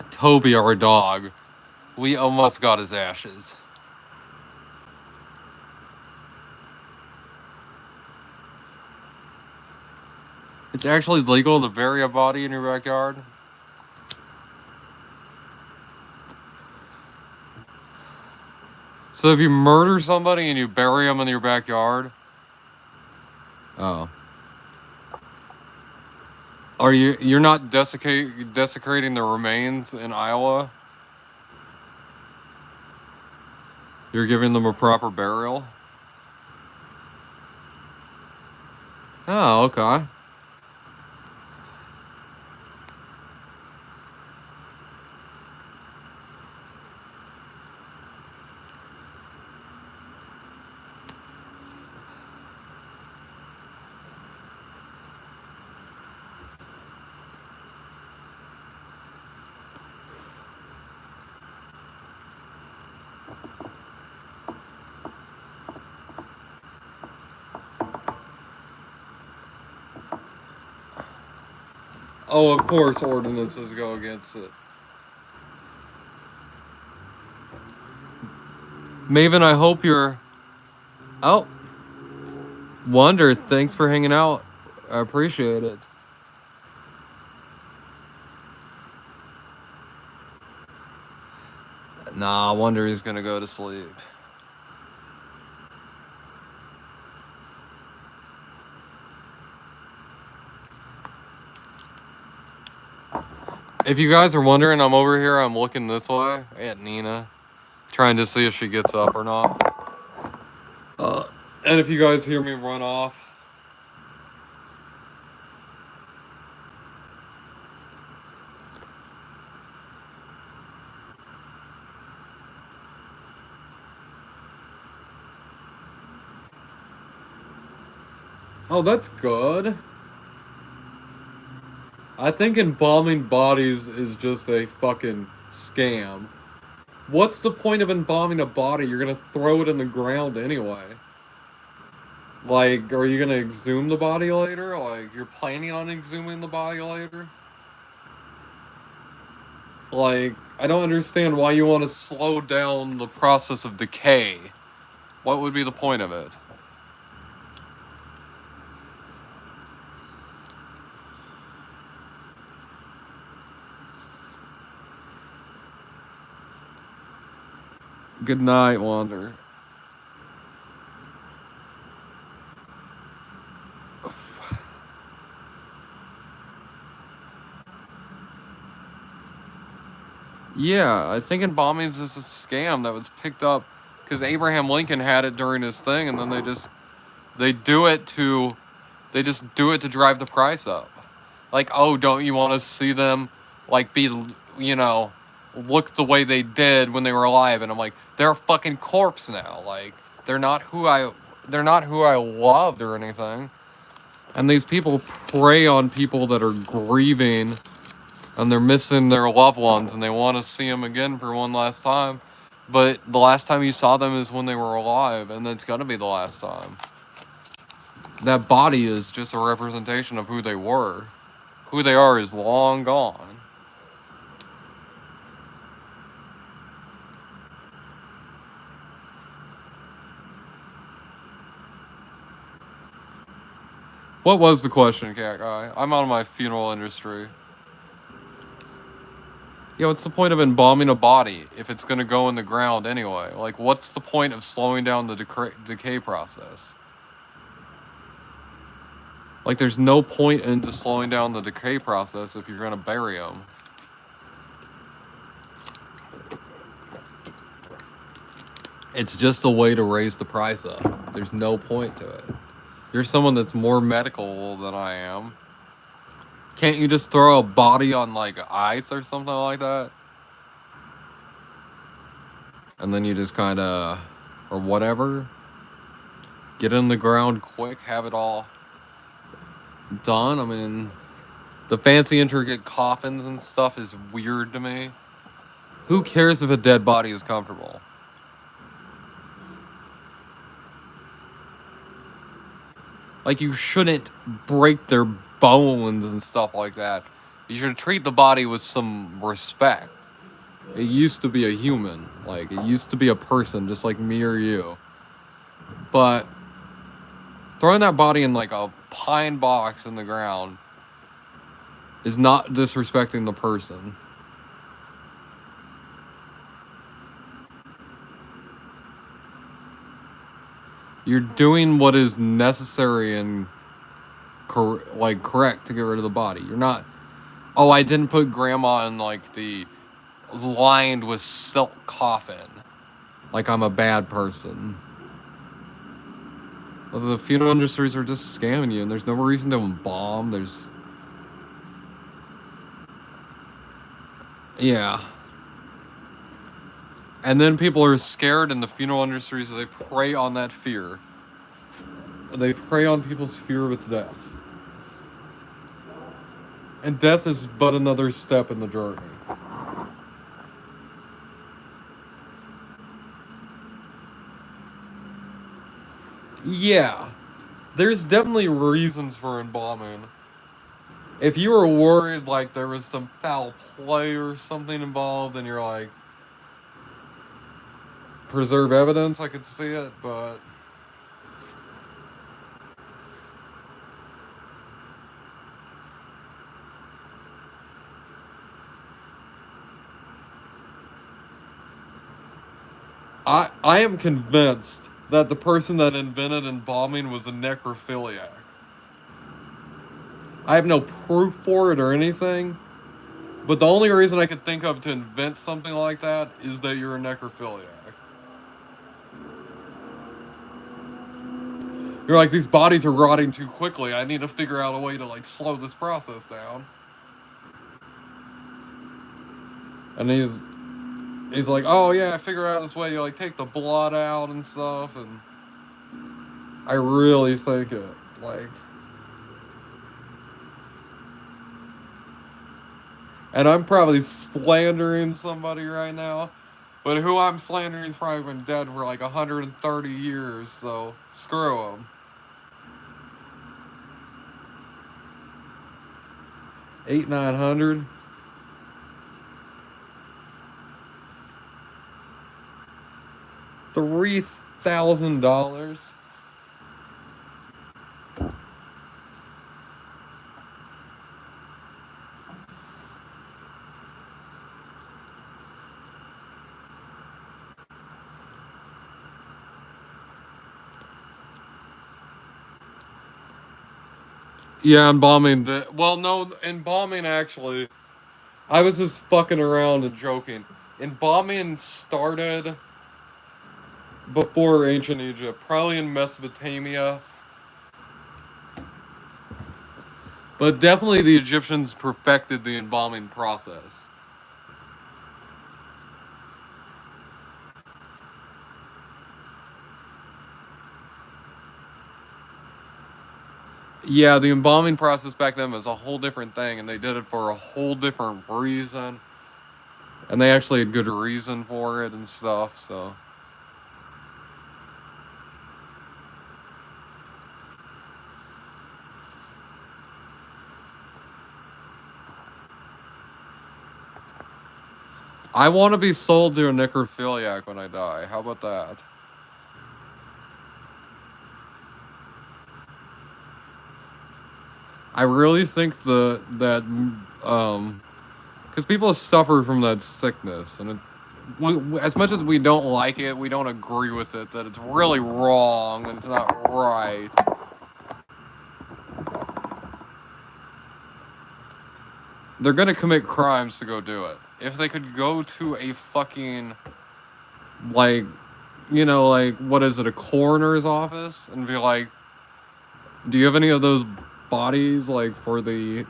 Toby, our dog. We almost got his ashes. It's actually legal to bury a body in your backyard. So if you murder somebody and you bury them in your backyard, oh, you're not desecrating the remains in Iowa? You're giving them a proper burial? Oh, okay. Oh, of course ordinances go against it. Maven, I hope you're... Oh. Wonder, thanks for hanging out. I appreciate it. Nah, Wonder is gonna go to sleep. If you guys are wondering, I'm over here, I'm looking this way at Nina, trying to see if she gets up or not. And if you guys hear me run off, oh, that's good. I think embalming bodies is just a fucking scam. What's the point of embalming a body? You're gonna throw it in the ground anyway. Like, are you gonna exhume the body later? Like, you're planning on exhuming the body later? Like, I don't understand why you want to slow down the process of decay. What would be the point of it? Good night, Wander. Yeah, I think embalming is just a scam that was picked up because Abraham Lincoln had it during his thing, and then they just do it to drive the price up. Like, oh, don't you want to see them like be, you know, look the way they did when they were alive? And I'm like, they're a fucking corpse now. Like, they're not who I loved or anything. And these people prey on people that are grieving and they're missing their loved ones and they want to see them again for one last time. But the last time you saw them is when they were alive, and it's gonna be the last time. That body is just a representation of who they were. Who they are is long gone. What was the question, Cat Guy? I'm out of my funeral industry. Yeah, what's the point of embalming a body if it's gonna go in the ground anyway? Like, what's the point of slowing down the decay process? Like, there's no point into slowing down the decay process if you're gonna bury them. It's just a way to raise the price up. There's no point to it. You're someone that's more medical than I am. Can't you just throw a body on, like, ice or something like that? And then you just kind of, or whatever, get in the ground quick, have it all done. I mean, the fancy intricate coffins and stuff is weird to me. Who cares if a dead body is comfortable? Like, you shouldn't break their bones and stuff like that. You should treat the body with some respect. It used to be a human. Like, it used to be a person, just like me or you. But throwing that body in, like, a pine box in the ground is not disrespecting the person. You're doing what is necessary and correct to get rid of the body. You're not, oh, I didn't put grandma in, like, the lined with silk coffin. Like I'm a bad person. Well, the funeral industries are just scamming you, and there's no reason to embalm. There's... Yeah. And then people are scared in the funeral industries, so they prey on that fear. They prey on people's fear with death. And death is but another step in the journey. Yeah. There's definitely reasons for embalming. If you were worried like there was some foul play or something involved, and you're like, preserve evidence, I could see it, but... I am convinced that the person that invented embalming was a necrophiliac. I have no proof for it or anything, but the only reason I could think of to invent something like that is that you're a necrophiliac. You're like, these bodies are rotting too quickly. I need to figure out a way to, like, slow this process down. And he's like, oh yeah, I figure out this way. You, like, take the blood out and stuff, and I really think it, like... And I'm probably slandering somebody right now, but who I'm slandering's probably been dead for like 130 years, so screw them. 800-900. $3,000. Yeah, embalming. Well, no, embalming actually. I was just fucking around and joking. Embalming started before ancient Egypt, probably in Mesopotamia. But definitely the Egyptians perfected the embalming process. Yeah, the embalming process back then was a whole different thing, and they did it for a whole different reason. And they actually had good reason for it and stuff, so... I want to be sold to a necrophiliac when I die. How about that? I really think that Because people suffer from that sickness, and as much as we don't like it, we don't agree with it, that it's really wrong and it's not right. They're gonna commit crimes to go do it. If they could go to a fucking, like, you know, like, what is it, a coroner's office, and be like, do you have any of those bodies, like, for the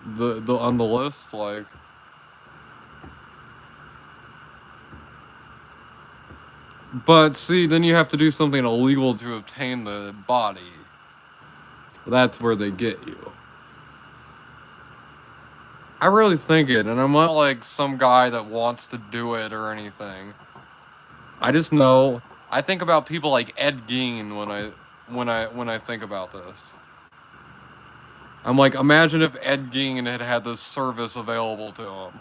on the list, like. But see, then you have to do something illegal to obtain the body. That's where they get you. I really think it, and I'm not like some guy that wants to do it or anything. I just know I think about people like Ed Gein when I think about this. I'm like, imagine if Ed Gein had had this service available to him.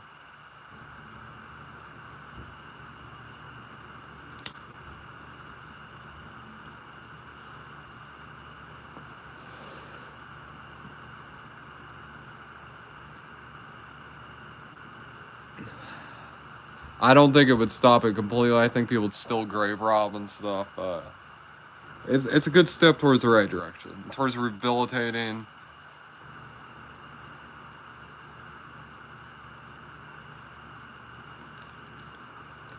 I don't think it would stop it completely. I think people would still grave rob and stuff, but it's a good step towards the right direction, towards rehabilitating.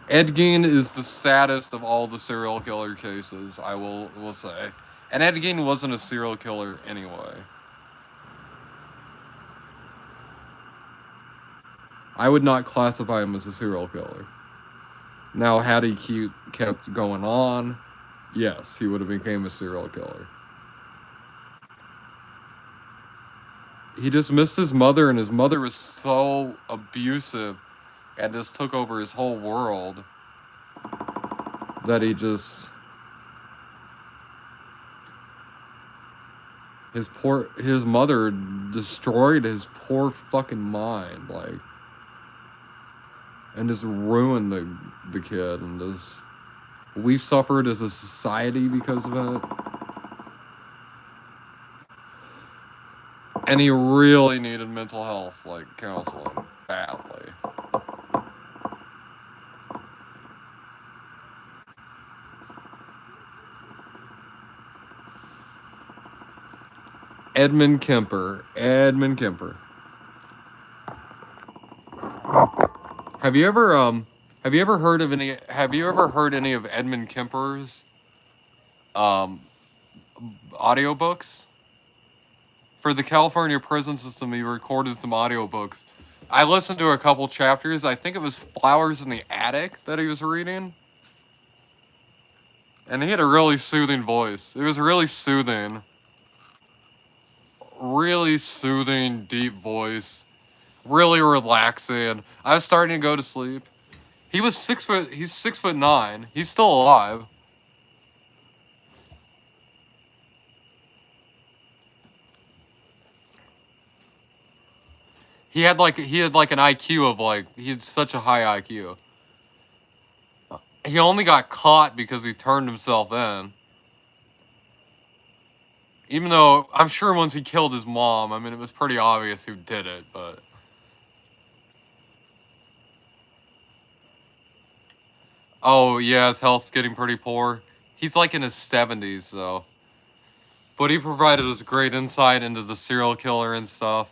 Ed Gein is the saddest of all the serial killer cases, I will say. And Ed Gein wasn't a serial killer anyway. I would not classify him as a serial killer. Now, had he kept going on, yes, he would have become a serial killer. He just missed his mother, and his mother was so abusive and just took over his whole world that his mother destroyed his poor fucking mind, like, and just ruined the kid, and just, we suffered as a society because of it. And he really needed mental health, like, counseling, badly. Edmund Kemper. Have you ever heard any of Edmund Kemper's audiobooks? For the California prison system, he recorded some audiobooks. I listened to a couple chapters. I think it was Flowers in the Attic that he was reading. And he had a really soothing voice. It was really soothing. Really soothing, deep voice. Really relaxing. I was starting to go to sleep. He's 6'9". He's still alive. He had like an IQ of like, he had such a high IQ. He only got caught because he turned himself in. Even though I'm sure once he killed his mom, I mean, it was pretty obvious who did it, but. Oh, yeah, his health's getting pretty poor. He's like in his 70s, though. But he provided us great insight into the serial killer and stuff.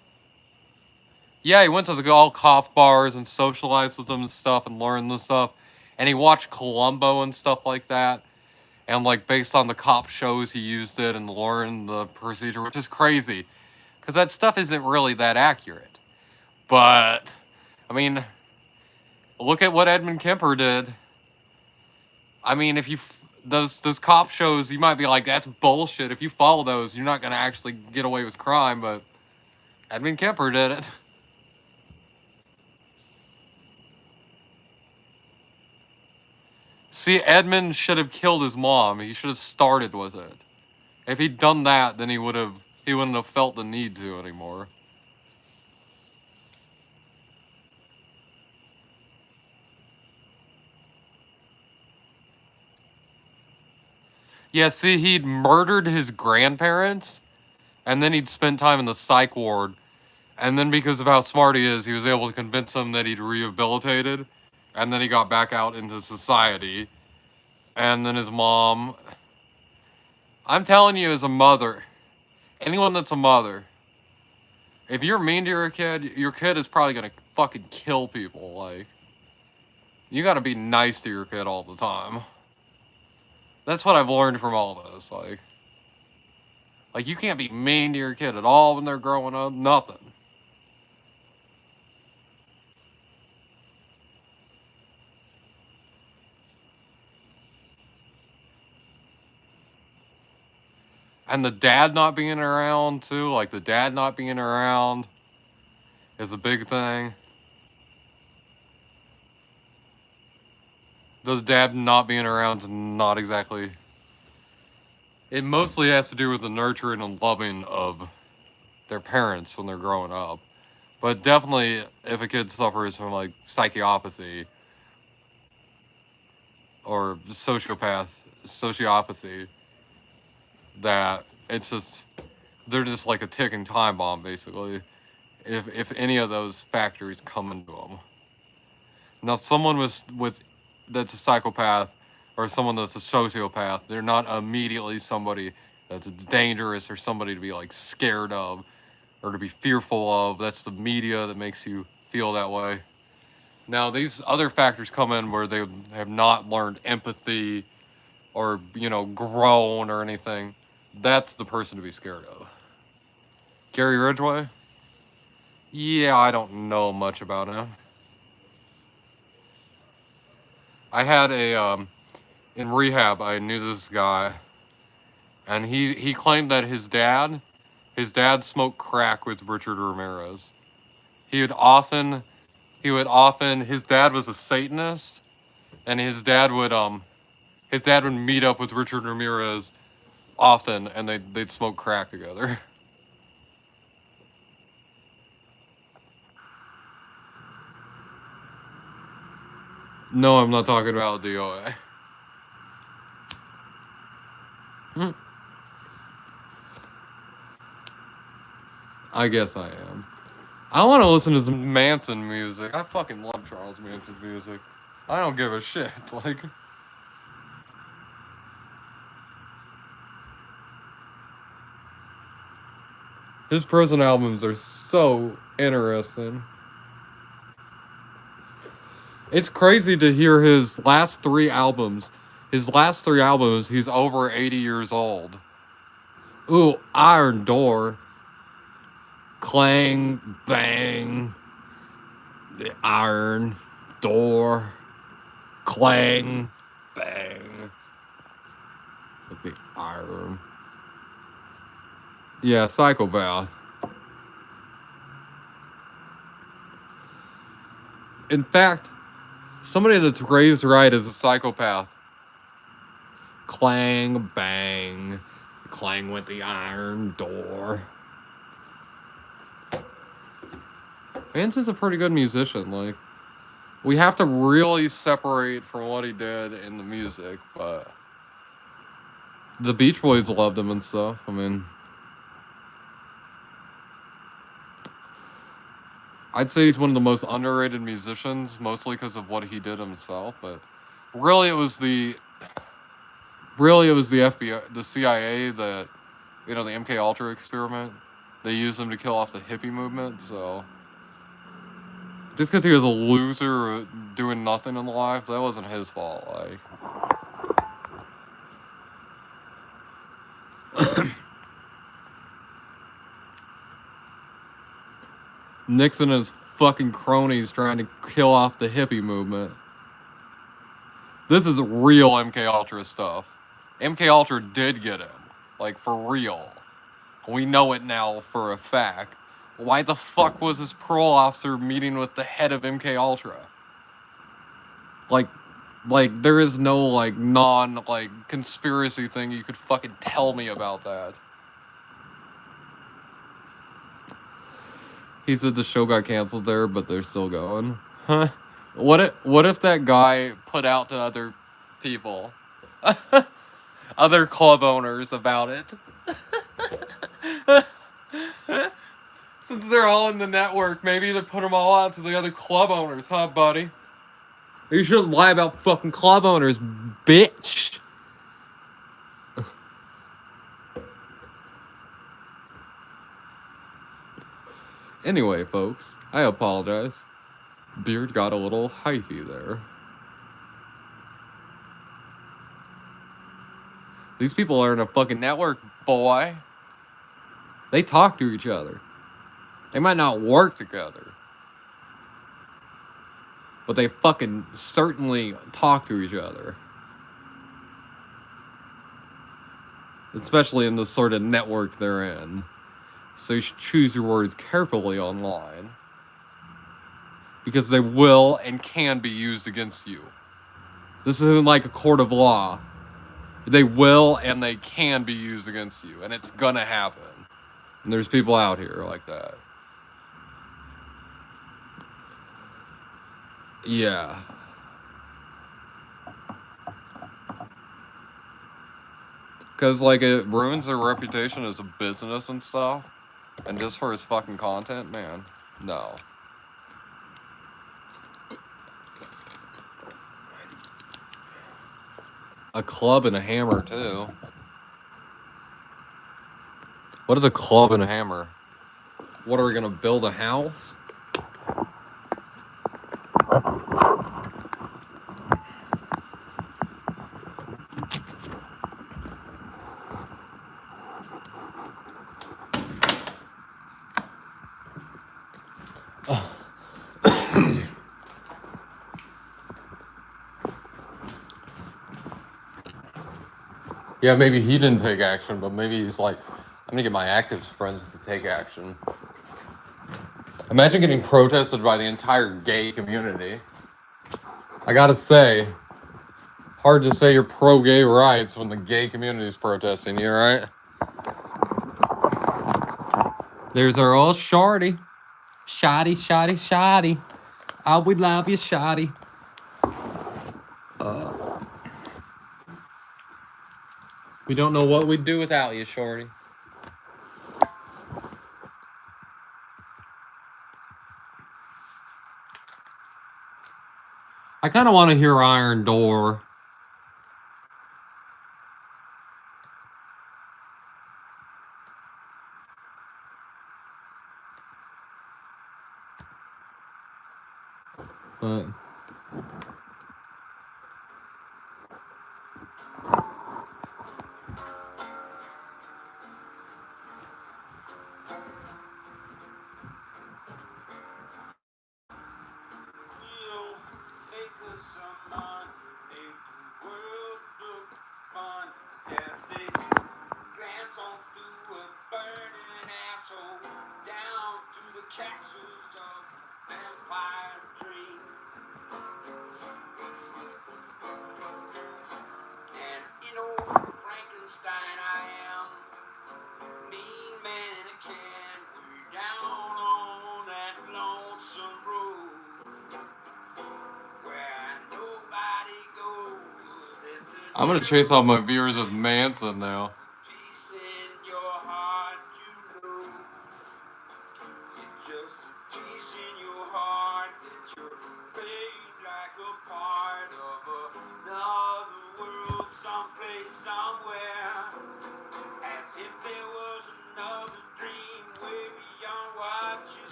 Yeah, he went to the all cop bars and socialized with them and stuff and learned this stuff. And he watched Columbo and stuff like that. And like based on the cop shows, he used it and learned the procedure, which is crazy. Because that stuff isn't really that accurate. But, I mean, look at what Edmund Kemper did. I mean, if you... Those cop shows, you might be like, that's bullshit. If you follow those, you're not going to actually get away with crime, but Edmund Kemper did it. See, Edmund should have killed his mom. He should have started with it. If he'd done that, then he wouldn't have felt the need to anymore. Yeah, see, he'd murdered his grandparents, and then he'd spent time in the psych ward, And then because of how smart he is, he was able to convince him that he'd rehabilitated. And then he got back out into society. And then his mom... I'm telling you, as a mother, anyone that's a mother, if you're mean to your kid is probably gonna fucking kill people. Like, you gotta be nice to your kid all the time. That's what I've learned from all this. Like you can't be mean to your kid at all when they're growing up. Nothing. And the dad not being around too, like the dad not being around is a big thing. The dad not being around is not exactly... It mostly has to do with the nurturing and loving of their parents when they're growing up. But definitely, if a kid suffers from like psychopathy or sociopathy, that it's just... They're just like a ticking time bomb, basically. If any of those factors come into them. Now, someone that's a psychopath or someone that's a sociopath, they're not immediately somebody that's dangerous or somebody to be like scared of or to be fearful of. That's the media that makes you feel that way. Now, these other factors come in where they have not learned empathy or, grown or anything. That's the person to be scared of. Gary Ridgway? Yeah, I don't know much about him. I had in rehab, I knew this guy, and he claimed that his dad smoked crack with Richard Ramirez. His dad was a Satanist, and his dad would meet up with Richard Ramirez often, and they'd smoke crack together. No, I'm not talking about DOA. I guess I am. I want to listen to some Manson music. I fucking love Charles Manson's music. I don't give a shit. Like, his prison albums are so interesting. It's crazy to hear his last three albums. He's over 80 years old. Ooh, Iron Door. Clang, bang. The iron door. Clang, bang. With the iron. Yeah, psychopath. In fact, somebody that's raised right is a psychopath. Clang, bang. Clang with the iron door. Manson's a pretty good musician. Like, we have to really separate from what he did in the music, but the Beach Boys loved him and stuff. I mean, I'd say he's one of the most underrated musicians, mostly because of what he did himself. But really, it was the FBI, the CIA, the MK Ultra experiment. They used him to kill off the hippie movement. So just because he was a loser doing nothing in life, that wasn't his fault. Like, Nixon and his fucking cronies trying to kill off the hippie movement. This is real MK Ultra stuff. MK Ultra did get him. Like, for real. We know it now for a fact. Why the fuck was this parole officer meeting with the head of MK Ultra? Like, there is no, conspiracy thing you could fucking tell me about that. He said the show got canceled there, but they're still going. Huh? What if that guy put out to other people, other club owners about it? So Since they're all in the network, maybe they put them all out to the other club owners, huh, buddy? You shouldn't lie about fucking club owners, bitch. Anyway, folks, I apologize. Beard got a little hyphy there. These people are in a fucking network, boy. They talk to each other. They might not work together, but they fucking certainly talk to each other. Especially in the sort of network they're in. So you should choose your words carefully online. Because they will and can be used against you. This isn't like a court of law. They will and they can be used against you. And it's gonna happen. And there's people out here like that. Yeah. Because, like, it ruins their reputation as a business and stuff. And just for his fucking content, man. No. A club and a hammer, too. What is a club and a hammer? What, are we gonna build a house? Yeah, maybe he didn't take action, but maybe he's like, I'm gonna get my active friends to take action. Imagine getting protested by the entire gay community. I gotta say, hard to say you're pro-gay rights when the gay community is protesting you, right? There's our old shorty. Shoddy, shoddy, shoddy. Oh, we love you, shoddy. We don't know what we'd do without you, shorty. I kind of want to hear Iron Door. But I'm gonna chase off my viewers with Manson now.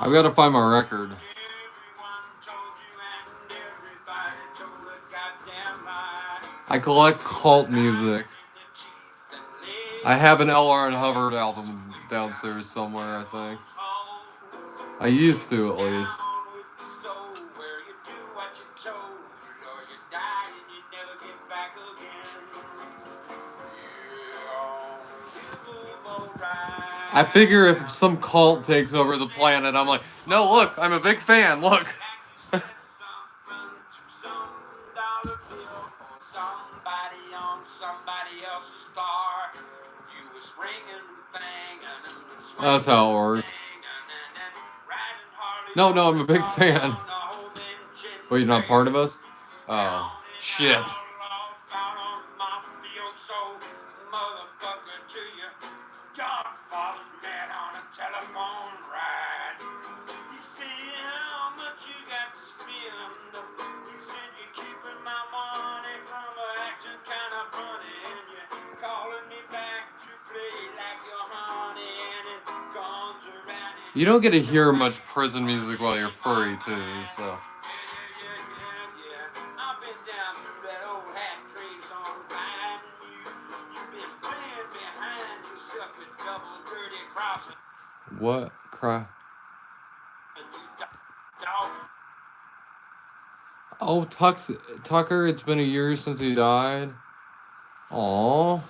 I've got to find my record. I collect cult music. I have an L.R. and Hubbard album downstairs somewhere, I think. I used to, at least. I figure if some cult takes over the planet, I'm like, no, look, I'm a big fan, look. That's how it works. No, I'm a big fan. Wait, you're not part of us? Oh, shit. You don't get to hear much prison music while you're free, too, so. What? Cry. Oh, Tucker, it's been a year since he died. Aww.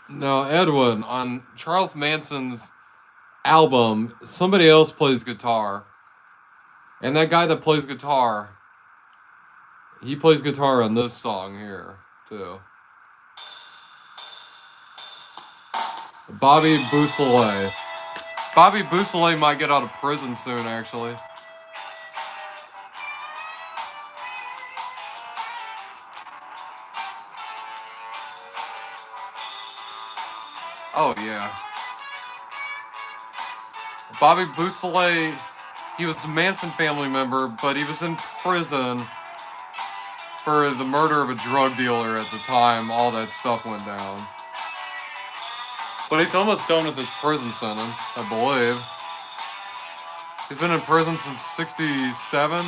No, Edwin, on Charles Manson's album, somebody else plays guitar. And that guy that plays guitar, he plays guitar on this song here, too. Bobby Beausoleil. Bobby Beausoleil might get out of prison soon, actually. Oh, yeah. Bobby Beausoleil, he was a Manson family member, but he was in prison for the murder of a drug dealer at the time all that stuff went down. But he's almost done with his prison sentence, I believe. He's been in prison since 1967.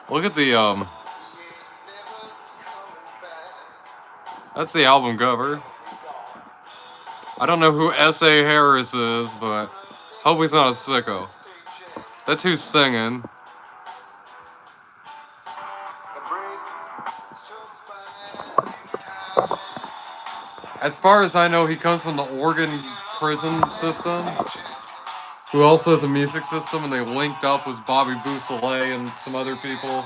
Look at the that's the album cover. I don't know who S.A. Harris is, but hope he's not a sicko. That's who's singing. As far as I know, he comes from the Oregon prison system, who also has a music system, and they linked up with Bobby Beausoleil and some other people.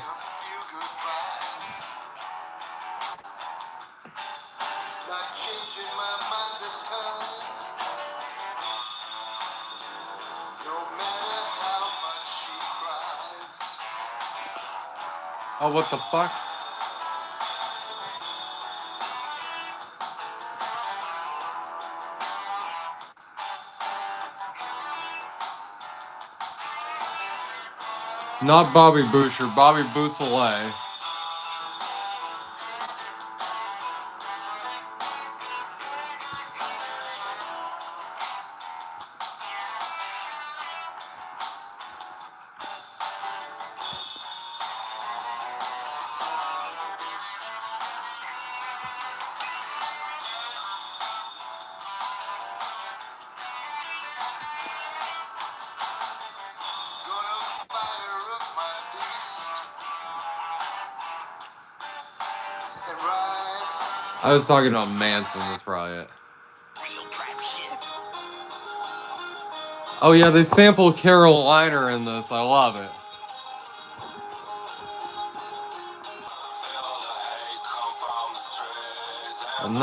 Oh, what the fuck? Not Bobby Boucher, Bobby Beausoleil. I was talking about Manson, that's probably it. Oh yeah, they sample Carolina in this. I love it. And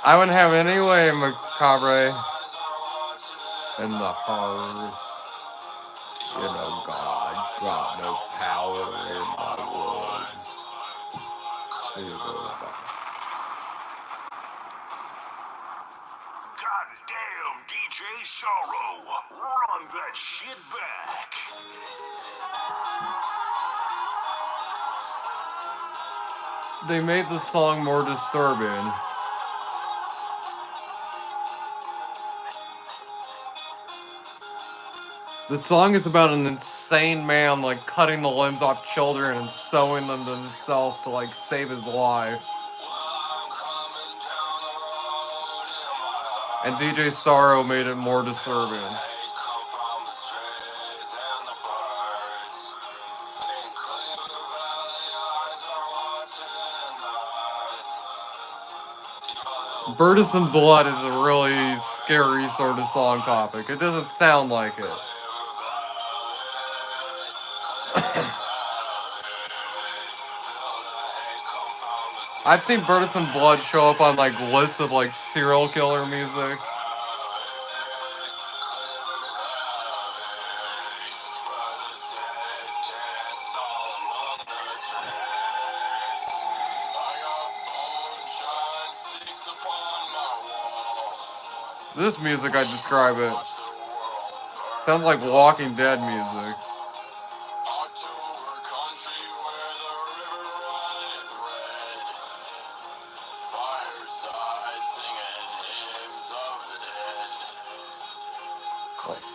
I wouldn't have any way, Macabre. And the hearse. You know, God got no power in my words. Goddamn, DJ Sorrow, run that shit back. They made the song more disturbing. The song is about an insane man like cutting the limbs off children and sewing them to himself to like save his life. And DJ Sorrow made it more disturbing. Birds and Blood is a really scary sort of song topic. It doesn't sound like it. I've seen Birds and Blood show up on like lists of like serial killer music. This music, I describe it. Sounds like Walking Dead music.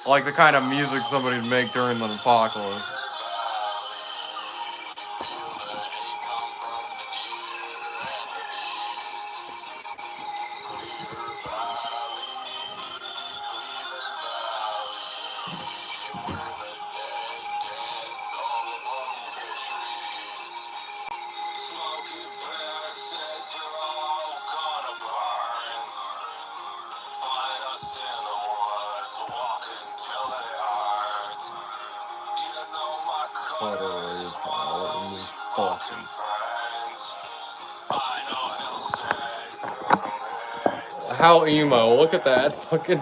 Like the kind of music somebody'd make during the apocalypse. How emo, look at that fucking...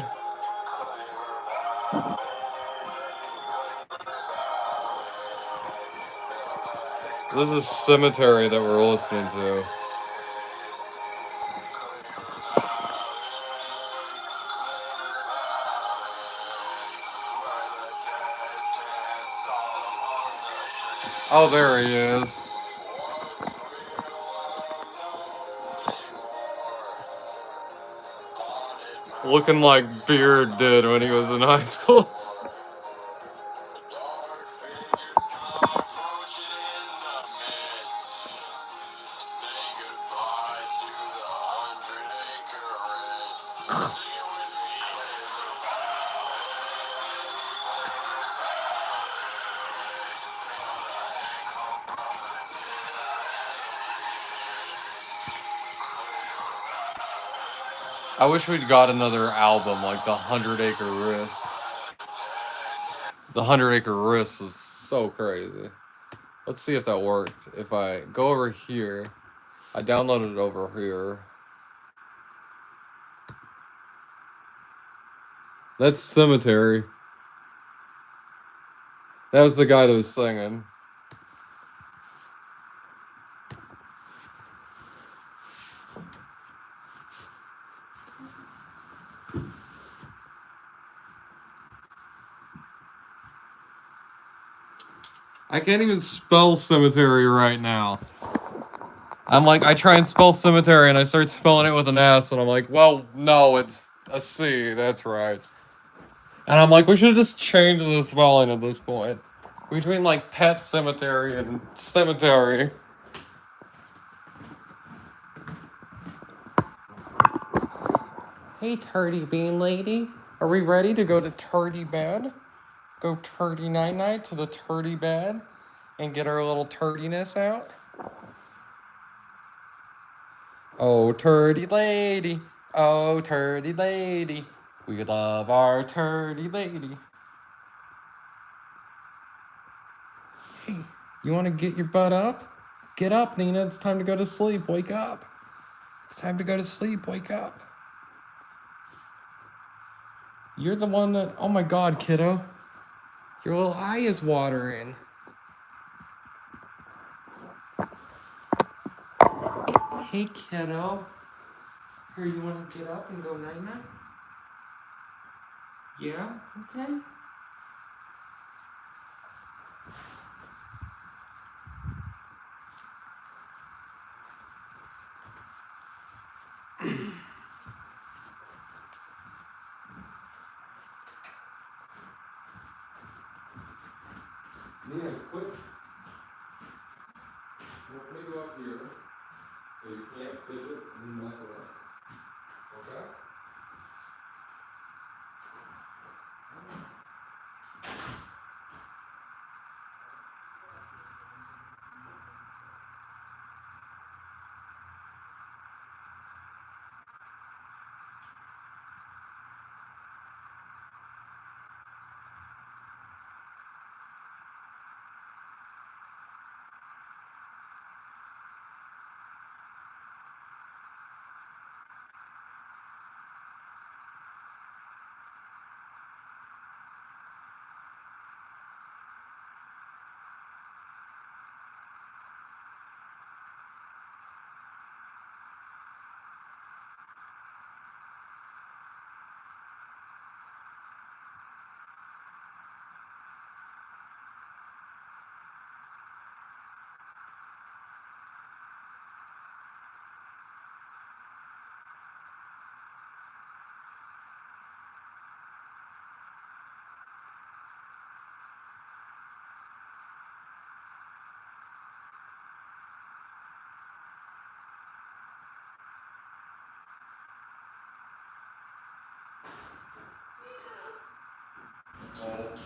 This is Cemetery that we're listening to. Oh, there he is. Looking like Beard did when he was in high school. I wish we'd got another album like the 100 Acre Wrist. The 100 Acre Wrist was so crazy. Let's see if that worked. If I go over here, I downloaded it over here. That's Cemetery. That was the guy that was singing. I can't even spell cemetery right now. I'm like, I try and spell cemetery and I start spelling it with an S and I'm like, well, no, it's a C, that's right. And I'm like, we should have just changed the spelling at this point. Between like Pet Cemetery and Cemetery. Hey, Tardy Bean Lady. Are we ready to go to Tardy Bed? Go turdy night to the turdy bed and get our little turdiness out. Oh, turdy lady. Oh, turdy lady. We love our turdy lady. Hey, you want to get your butt up? Get up, Nina. It's time to go to sleep. Wake up. It's time to go to sleep. Wake up. You're the one that... Oh my God, kiddo. Your little eye is watering. Hey, kiddo. Here, you want to get up and go night-night? Yeah? Okay. Nina, quit. We'll put you up here so you can't fidget and mess it up. Okay?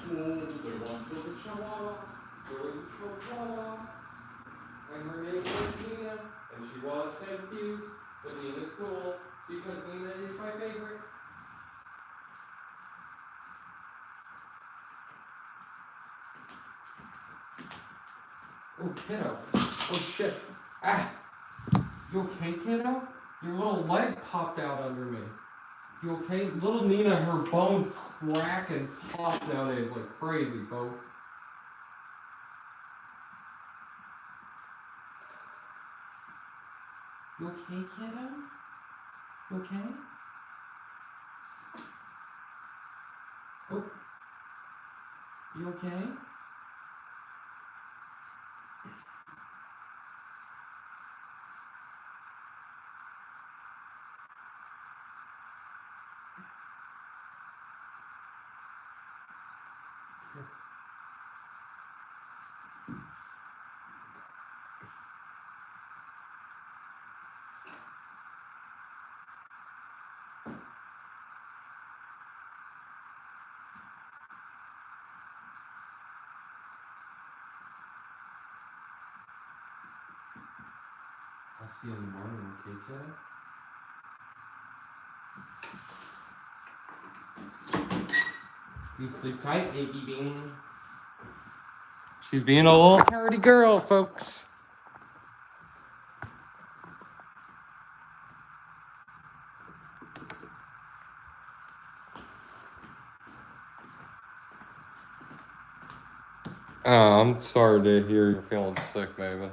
There once was a chihuahua. There was a chihuahua. And her name was Nina. And she was confused with Nina's school because Nina is my favorite. Oh, kiddo. Oh, shit. Ah. You okay, kiddo? Your little leg popped out under me. You okay? Little Nina, her bones crack and pop nowadays like crazy, folks. You okay, kiddo? You okay? Oh. You okay? I'll see you in the morning, okay, kiddo? You sleep tight, baby bean. She's being a little tardy girl, folks. Oh, I'm sorry to hear you're feeling sick, Maven.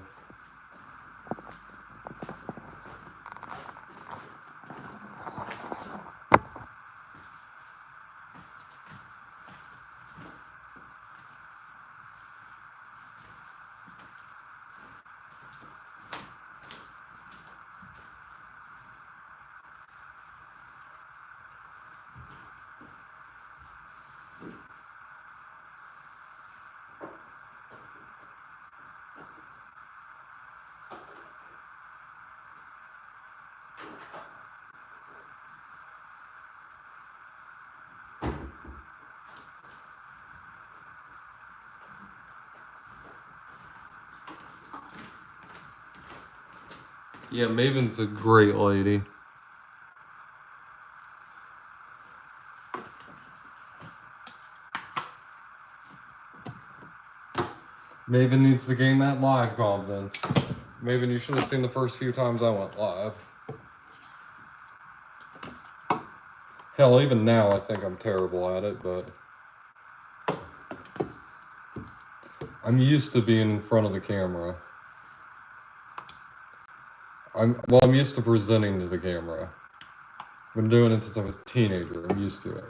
Yeah, Maven's a great lady. Maven needs to gain that live confidence. Maven, you should have seen the first few times I went live. Hell, even now I think I'm terrible at it, but I'm used to being in front of the camera. I'm used to presenting to the camera. I've been doing it since I was a teenager. I'm used to it.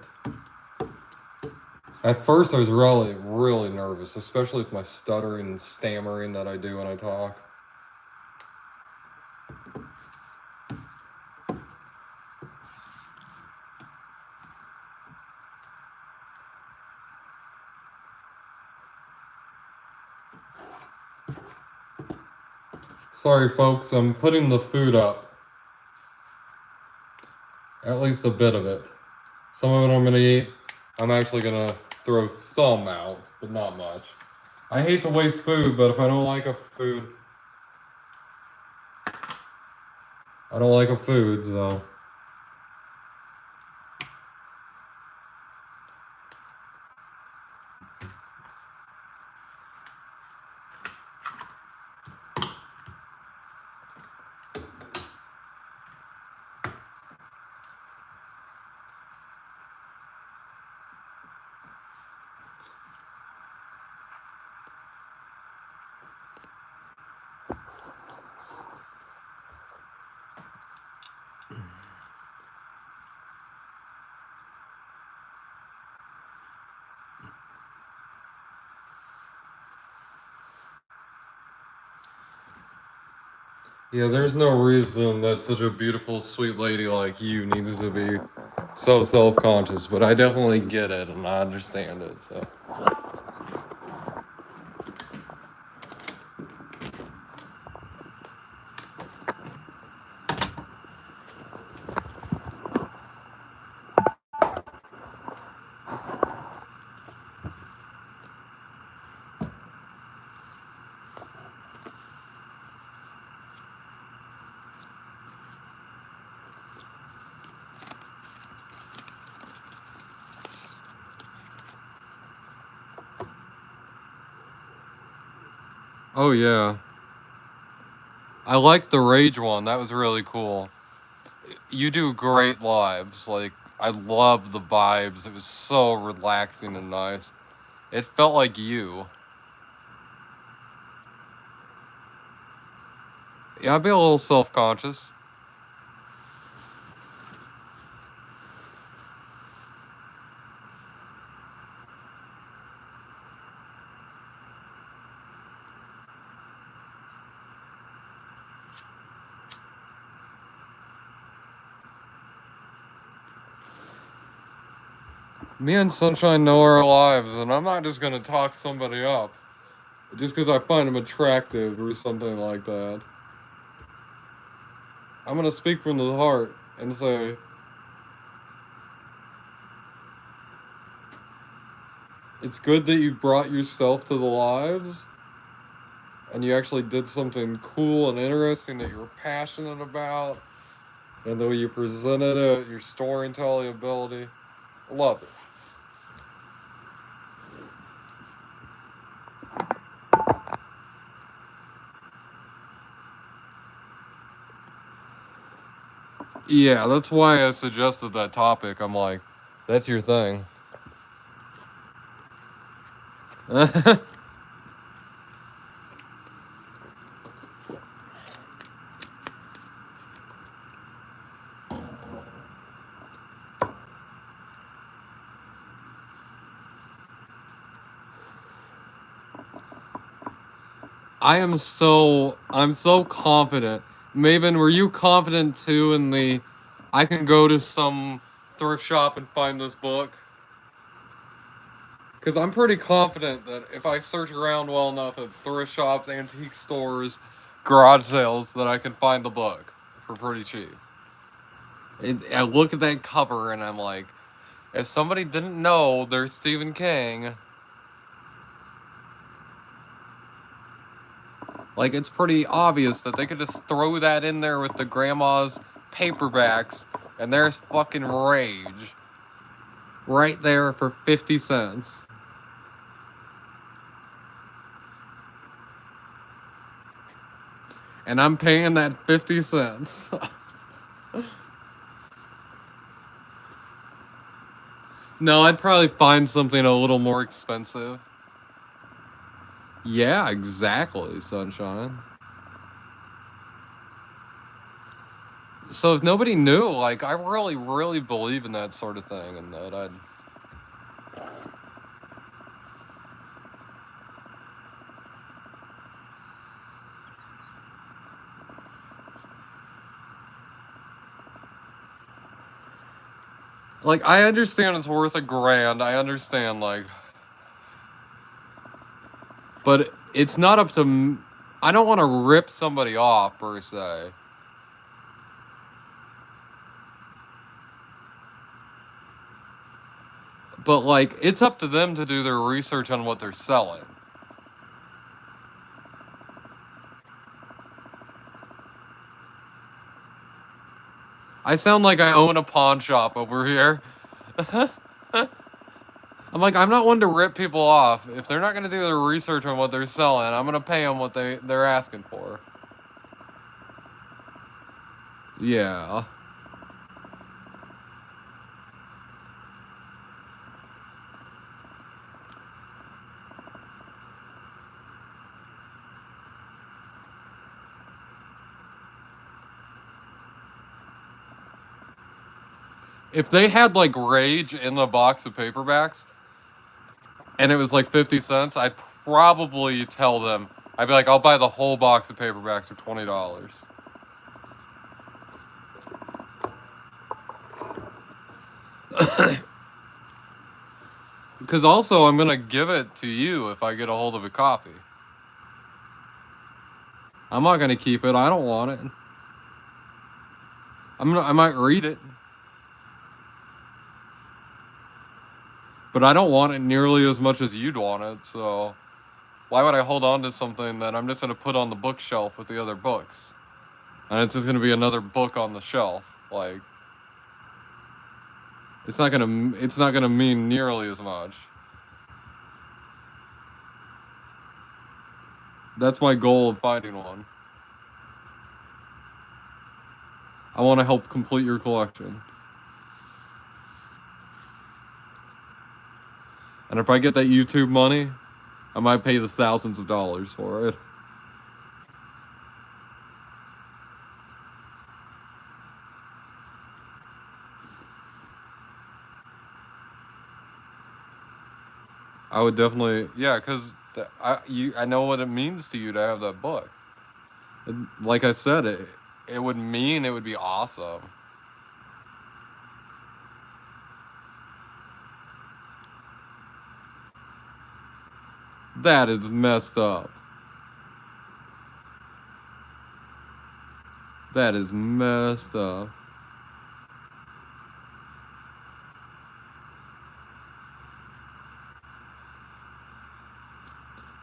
At first I was really nervous, especially with my stuttering and stammering that I do when I talk. Sorry folks, I'm putting the food up. At least a bit of it. Some of it I'm gonna eat. I'm actually gonna throw some out, but not much. I hate to waste food, but if I don't like a food, I don't like a food, so. Yeah, there's no reason that such a beautiful, sweet lady like you needs to be so self-conscious, but I definitely get it and I understand it, so. Oh yeah. I liked the Rage one, that was really cool. You do great lives, like, I love the vibes, it was so relaxing and nice. It felt like you. Yeah, I'd be a little self-conscious. Me and Sunshine know our lives, and I'm not just gonna talk somebody up just because I find them attractive or something like that. I'm gonna speak from the heart and say, it's good that you brought yourself to the lives, and you actually did something cool and interesting that you're passionate about, and the way you presented it, your storytelling ability. I love it. Yeah, that's why I suggested that topic. I'm like, that's your thing. I'm so confident. Maven, were you confident too in the, I can go to some thrift shop and find this book? Because I'm pretty confident that if I search around well enough at thrift shops, antique stores, garage sales, that I can find the book for pretty cheap. I look at that cover and I'm like, if somebody didn't know there's Stephen King, like, it's pretty obvious that they could just throw that in there with the grandma's paperbacks, and there's fucking Rage. Right there for 50 cents. And I'm paying that 50 cents. No, I'd probably find something a little more expensive. Yeah, exactly, Sunshine. So if nobody knew, like, I really, really believe in that sort of thing, and that I'd... Like, I understand it's worth $1,000, I understand, like... But it's not up to... I don't want to rip somebody off, per se. But, like, it's up to them to do their research on what they're selling. I sound like I own a pawn shop over here. I'm like, I'm not one to rip people off. If they're not going to do their research on what they're selling, I'm going to pay them what they're asking for. Yeah. If they had, like, Rage in the box of paperbacks, and it was, like, 50 cents, I'd probably tell them, I'd be like, I'll buy the whole box of paperbacks for $20. Because also, I'm going to give it to you if I get a hold of a copy. I'm not going to keep it. I don't want it. I might read it. But I don't want it nearly as much as you'd want it, so... Why would I hold on to something that I'm just going to put on the bookshelf with the other books? And it's just going to be another book on the shelf. Like... It's not gonna mean nearly as much. That's my goal of finding one. I want to help complete your collection. And if I get that YouTube money, I might pay the thousands of dollars for it. I would definitely, yeah, because I know what it means to you to have that book. And like I said, it would mean it would be awesome. That is messed up. That is messed up.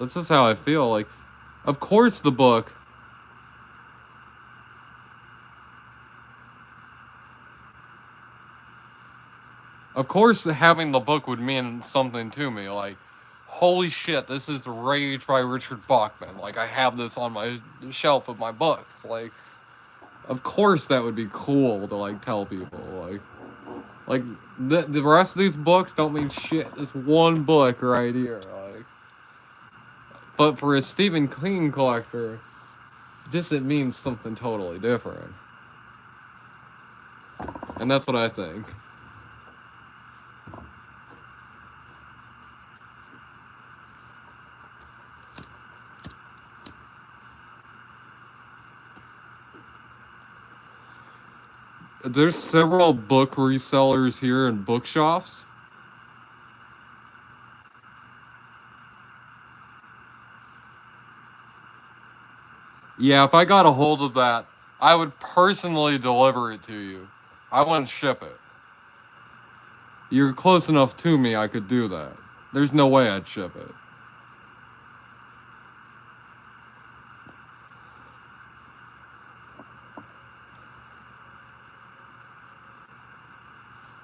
That's just how I feel. Like, of course the book. Of course having the book would mean something to me. Like, holy shit, this is Rage by Richard Bachman. Like, I have this on my shelf of my books. Like, of course that would be cool to, like, tell people. Like the rest of these books don't mean shit. This one book right here. Like, but for a Stephen King collector, it means something totally different. And that's what I think. There's several book resellers here and bookshops. Yeah, if I got a hold of that, I would personally deliver it to you. I wouldn't ship it. You're close enough to me, I could do that. There's no way I'd ship it.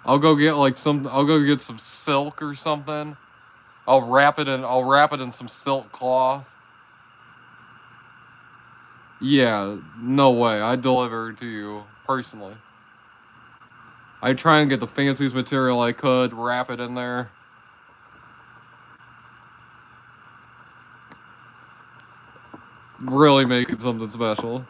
I'll go get some silk or something. I'll wrap it in some silk cloth. Yeah, no way. I deliver it to you personally. I try and get the fanciest material I could, wrap it in there. Really make it something special.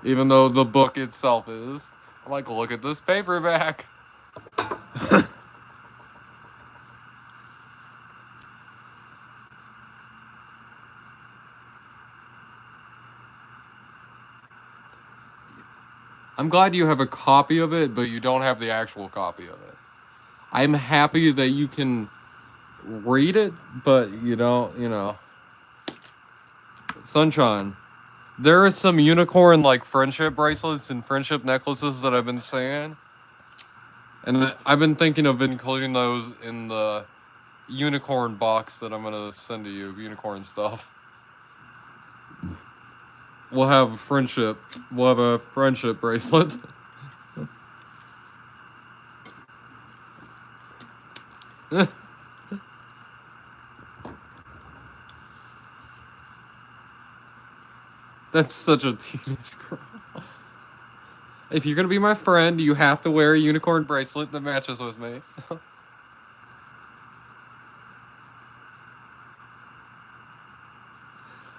Even though the book itself is. I'm like, look at this paperback. I'm glad you have a copy of it, but you don't have the actual copy of it. I'm happy that you can read it, but you know. Sunshine. There are some unicorn like friendship bracelets and friendship necklaces that I've been seeing. And I've been thinking of including those in the unicorn box that I'm gonna send to you, unicorn stuff. We'll have a friendship. We'll have a friendship bracelet. That's such a teenage girl. If you're gonna be my friend, you have to wear a unicorn bracelet that matches with me.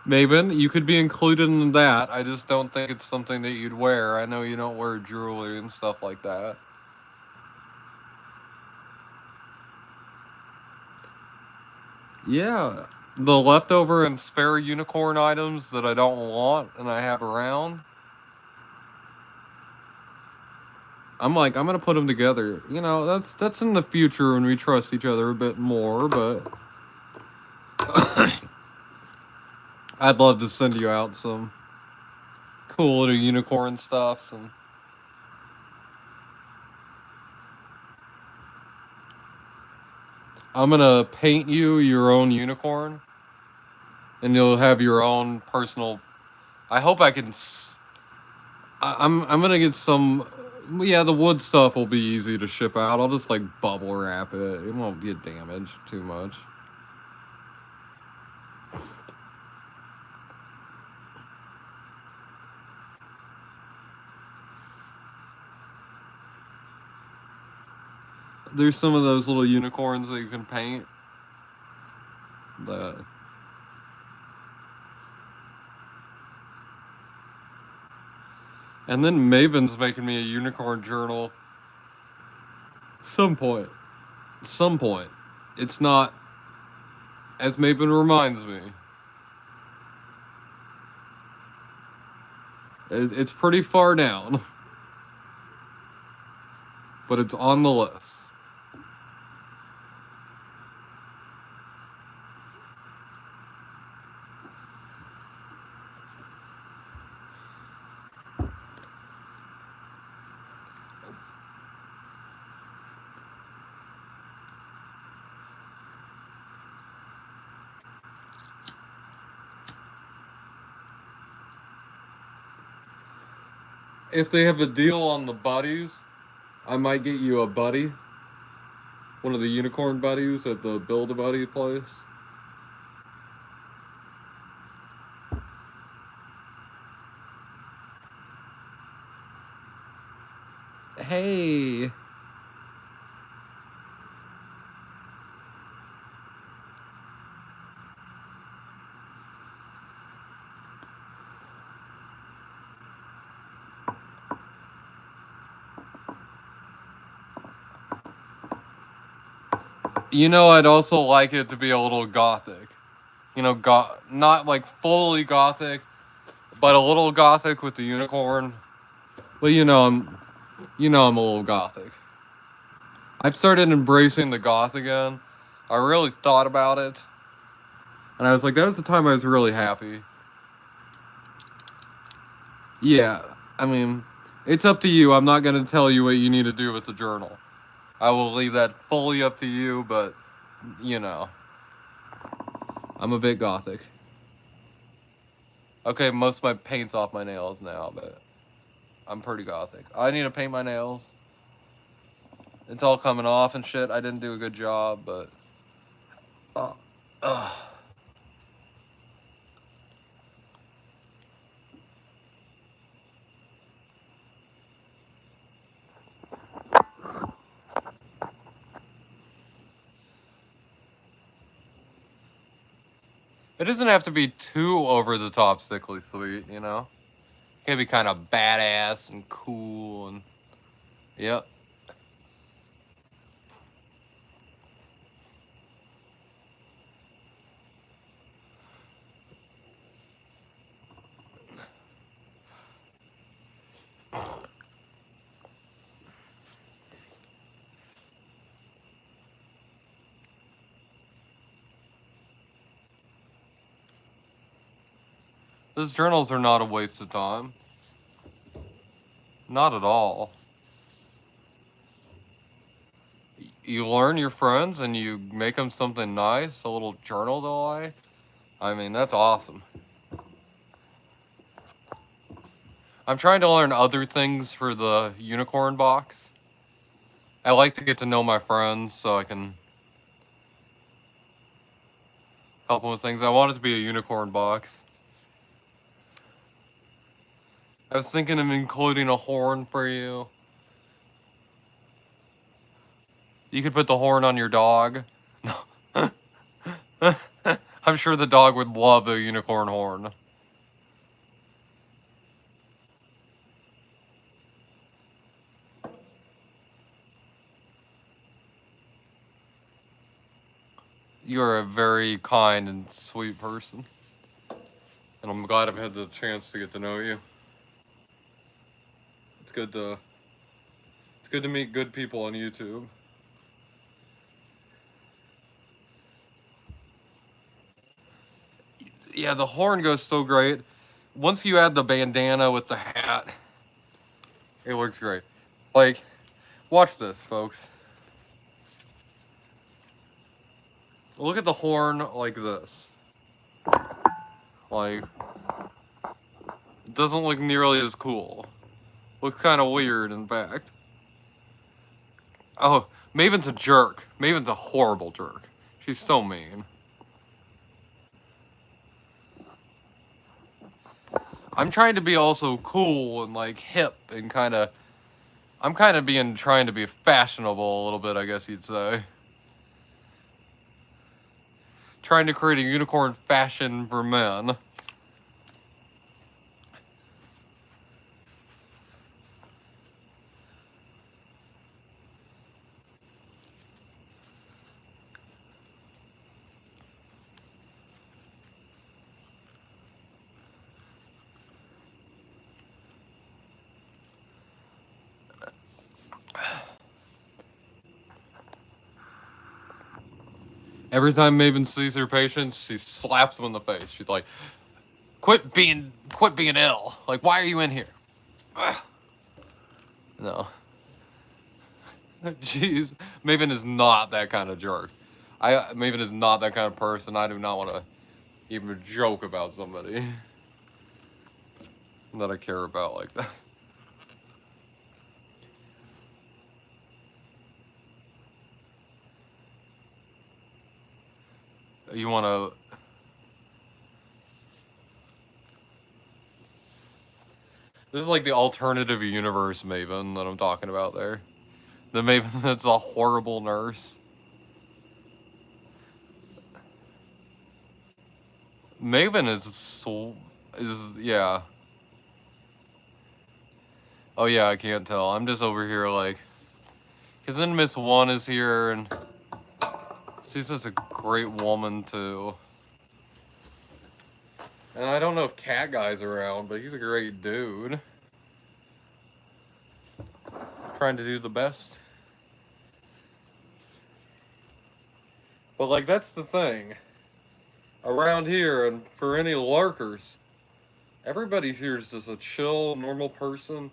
Maven, you could be included in that. I just don't think it's something that you'd wear. I know you don't wear jewelry and stuff like that. Yeah, the leftover and spare unicorn items that I don't want and I have around. I'm like, I'm gonna put them together. You know, that's in the future when we trust each other a bit more, but I'd love to send you out some cool little unicorn stuffs and I'm gonna paint you your own unicorn and you'll have your own personal. I hope I can. I'm gonna get some. Yeah, the wood stuff will be easy to ship out. I'll just like bubble wrap it. It won't get damaged too much. There's some of those little unicorns that you can paint. That. And then Maven's making me a unicorn journal. Some point. Some point. It's not. As Maven reminds me. It's pretty far down. But it's on the list. If they have a deal on the buddies, I might get you a buddy. One of the unicorn buddies at the Build-A-Buddy place. Hey. You know, I'd also like it to be a little gothic. You know, not like fully gothic, but a little gothic with the unicorn. Well, I'm a little gothic. I've started embracing the goth again. I really thought about it. And I was like, that was the time I was really happy. Yeah, I mean, it's up to you. I'm not going to tell you what you need to do with the journal. I will leave that fully up to you, but, I'm a bit gothic. Okay, most of my paint's off my nails now, but I'm pretty gothic. I need to paint my nails. It's all coming off and shit. I didn't do a good job, but... It doesn't have to be too over the top sickly sweet, you know? It can be kind of badass and cool and yep. Those journals are not a waste of time. Not at all. You learn your friends and you make them something nice, a little journal to like. I mean, that's awesome. I'm trying to learn other things for the unicorn box. I like to get to know my friends so I can help them with things. I want it to be a unicorn box. I was thinking of including a horn for you. You could put the horn on your dog. I'm sure the dog would love a unicorn horn. You're a very kind and sweet person. And I'm glad I've had the chance to get to know you. It's good to meet good people on YouTube. Yeah, the horn goes so great. Once you add the bandana with the hat, it works great. Like, watch this, folks. Look at the horn like this. Like, it doesn't look nearly as cool. Looks kind of weird, in fact. Oh, Maven's a jerk. Maven's a horrible jerk. She's so mean. I'm trying to be also cool and like hip and kind of. I'm kind of trying to be fashionable a little bit, I guess you'd say. Trying to create a unicorn fashion for men. Every time Maven sees her patients, she slaps them in the face. She's like, quit being ill. Like, why are you in here? Ugh. No. Jeez. Maven is not that kind of jerk. Maven is not that kind of person. I do not want to even joke about somebody that I care about like that. You want to... This is like the alternative universe Maven that I'm talking about there. The Maven that's a horrible nurse. Maven yeah. Oh yeah, I can't tell. I'm just over here like... Because then Miss One is here and... She's just a great woman too. And I don't know if Cat Guy's around, but he's a great dude. Trying to do the best. But like, that's the thing. Around here, and for any lurkers, everybody here is just a chill, normal person.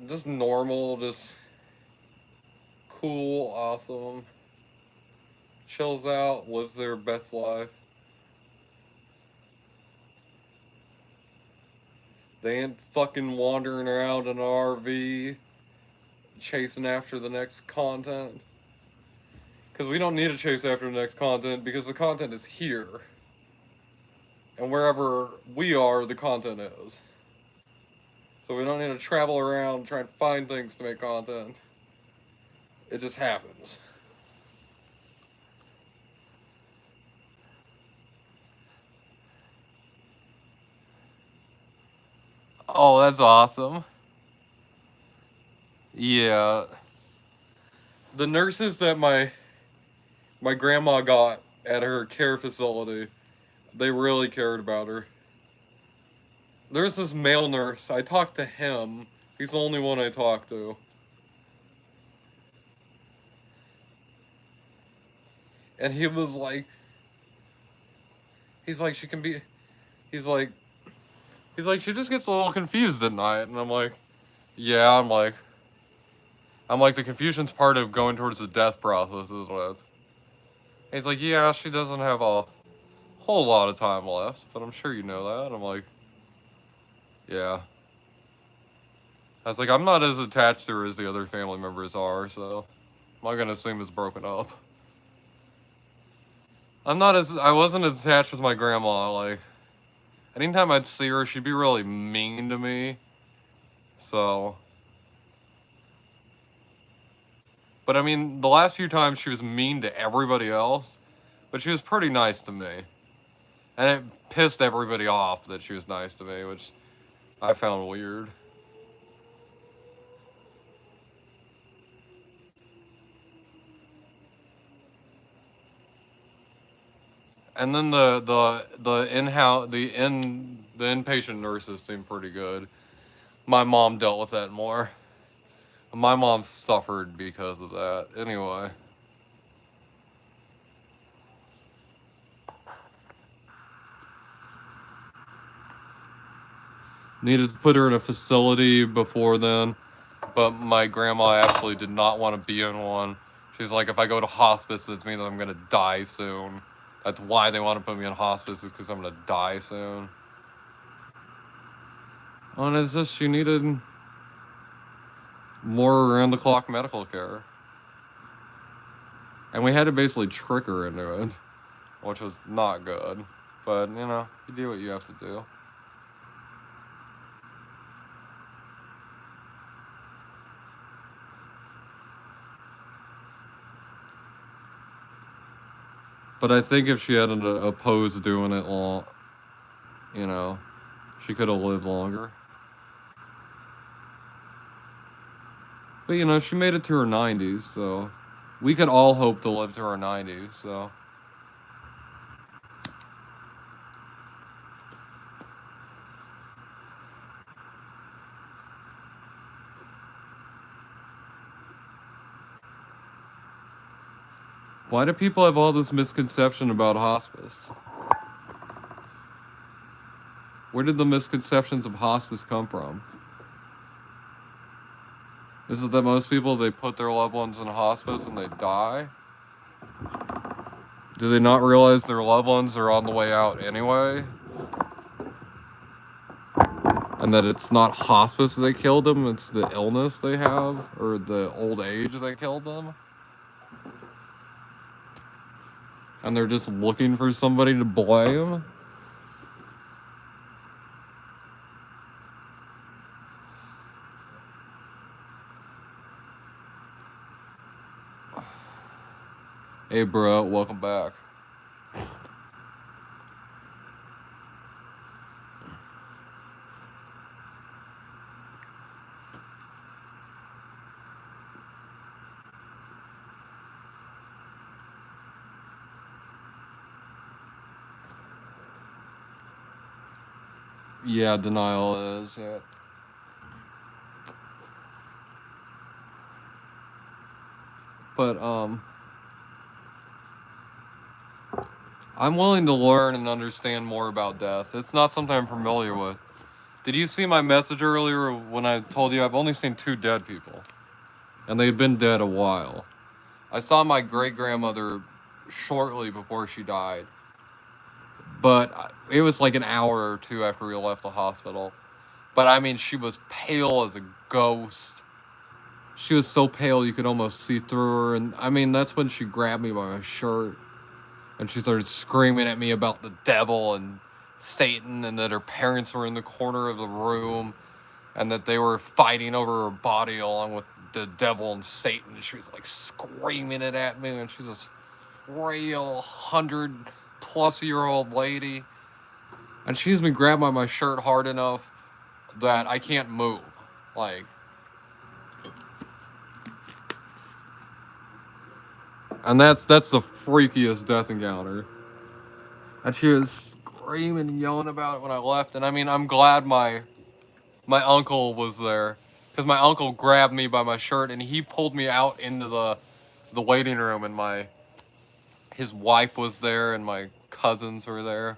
Just normal, just cool, awesome. Chills out, lives their best life. They ain't fucking wandering around in an RV, chasing after the next content. Because we don't need to chase after the next content, because the content is here. And wherever we are, the content is. So we don't need to travel around trying to find things to make content. It just happens. Oh, that's awesome. Yeah. The nurses that my grandma got at her care facility, they really cared about her. There's this male nurse. I talked to him. He's the only one I talked to. And he was like, he's like, she can be, he's like, she just gets a little confused at night. And I'm like, yeah, I'm like, the confusion's part of going towards the death process, isn't it? He's like, yeah, she doesn't have a whole lot of time left, but I'm sure you know that. I'm like, yeah. I was like, I'm not as attached to her as the other family members are, so I'm not gonna assume it's broken up. I wasn't as attached with my grandma. Like, anytime I'd see her, she'd be really mean to me. So, but I mean, the last few times she was mean to everybody else, but she was pretty nice to me. And it pissed everybody off that she was nice to me, which I found weird. And then the inpatient nurses seemed pretty good. My mom dealt with that more. My mom suffered because of that. Anyway. Needed to put her in a facility before then, but my grandma absolutely did not want to be in one. She's like, if I go to hospice, it means I'm gonna die soon. That's why they want to put me in hospice, is because I'm gonna die soon. And it's just, she needed more around-the-clock medical care. And we had to basically trick her into it, which was not good. But, you know, you do what you have to do. But I think if she hadn't opposed doing it long, you know, she could have lived longer. But, you know, she made it to her 90s, so we could all hope to live to our 90s, so. Why do people have all this misconception about hospice? Where did the misconceptions of hospice come from? Is it that most people, they put their loved ones in hospice and they die? Do they not realize their loved ones are on the way out anyway? And that it's not hospice that killed them, it's the illness they have, or the old age that killed them? And they're just looking for somebody to blame? Hey bro, welcome back. Yeah, denial is, yeah. But, I'm willing to learn and understand more about death. It's not something I'm familiar with. Did you see my message earlier when I told you I've only seen 2 dead people? And they'd been dead a while. I saw my great-grandmother shortly before she died. But it was like an hour or 2 after we left the hospital. But I mean, she was pale as a ghost. She was so pale you could almost see through her. And I mean, that's when she grabbed me by my shirt. And she started screaming at me about the devil and Satan, and that her parents were in the corner of the room, and that they were fighting over her body along with the devil and Satan. She was like screaming it at me, and she's this frail 100-plus-year-old lady. And she's been grabbed by my shirt hard enough that I can't move. Like, and that's the freakiest death encounter. And she was screaming and yelling about it when I left. And I mean, I'm glad my uncle was there, because my uncle grabbed me by my shirt and he pulled me out into the waiting room, and his wife was there and my cousins were there.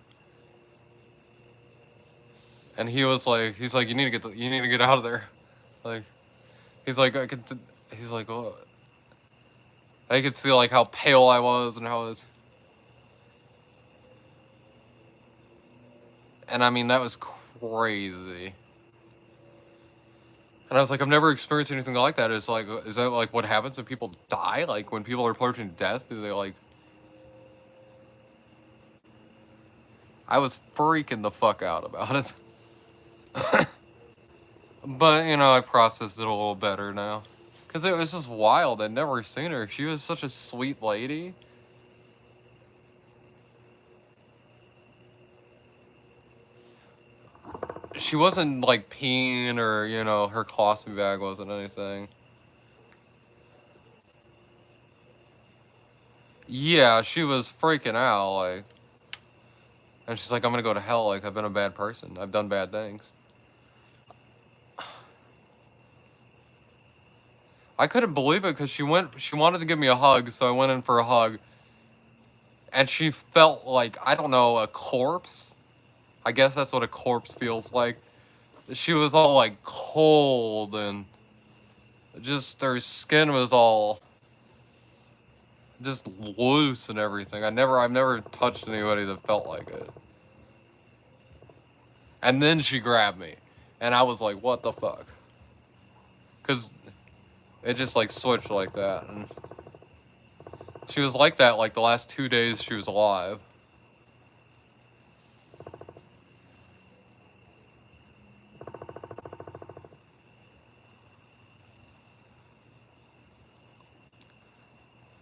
And he's like, you need to get out of there. Like, he's like, he's like, oh. I could see like how pale I was and how it was. And I mean, that was crazy. And I was like, I've never experienced anything like that. Is that like what happens when people die? Like when people are approaching death, do they like? I was freaking the fuck out about it. But, you know, I processed it a little better now. Because it was just wild. I'd never seen her. She was such a sweet lady. She wasn't, like, peeing or, you know, her colostomy bag wasn't anything. Yeah, she was freaking out, like... And she's like, I'm gonna go to hell, like, I've been a bad person. I've done bad things. I couldn't believe it because she wanted to give me a hug, so I went in for a hug. And she felt like, I don't know, a corpse? I guess that's what a corpse feels like. She was all like cold and just her skin was all just loose and everything. I've never touched anybody that felt like it. And then she grabbed me and I was like, what the fuck? Cause it just like switched like that. And she was like that like the last 2 days she was alive.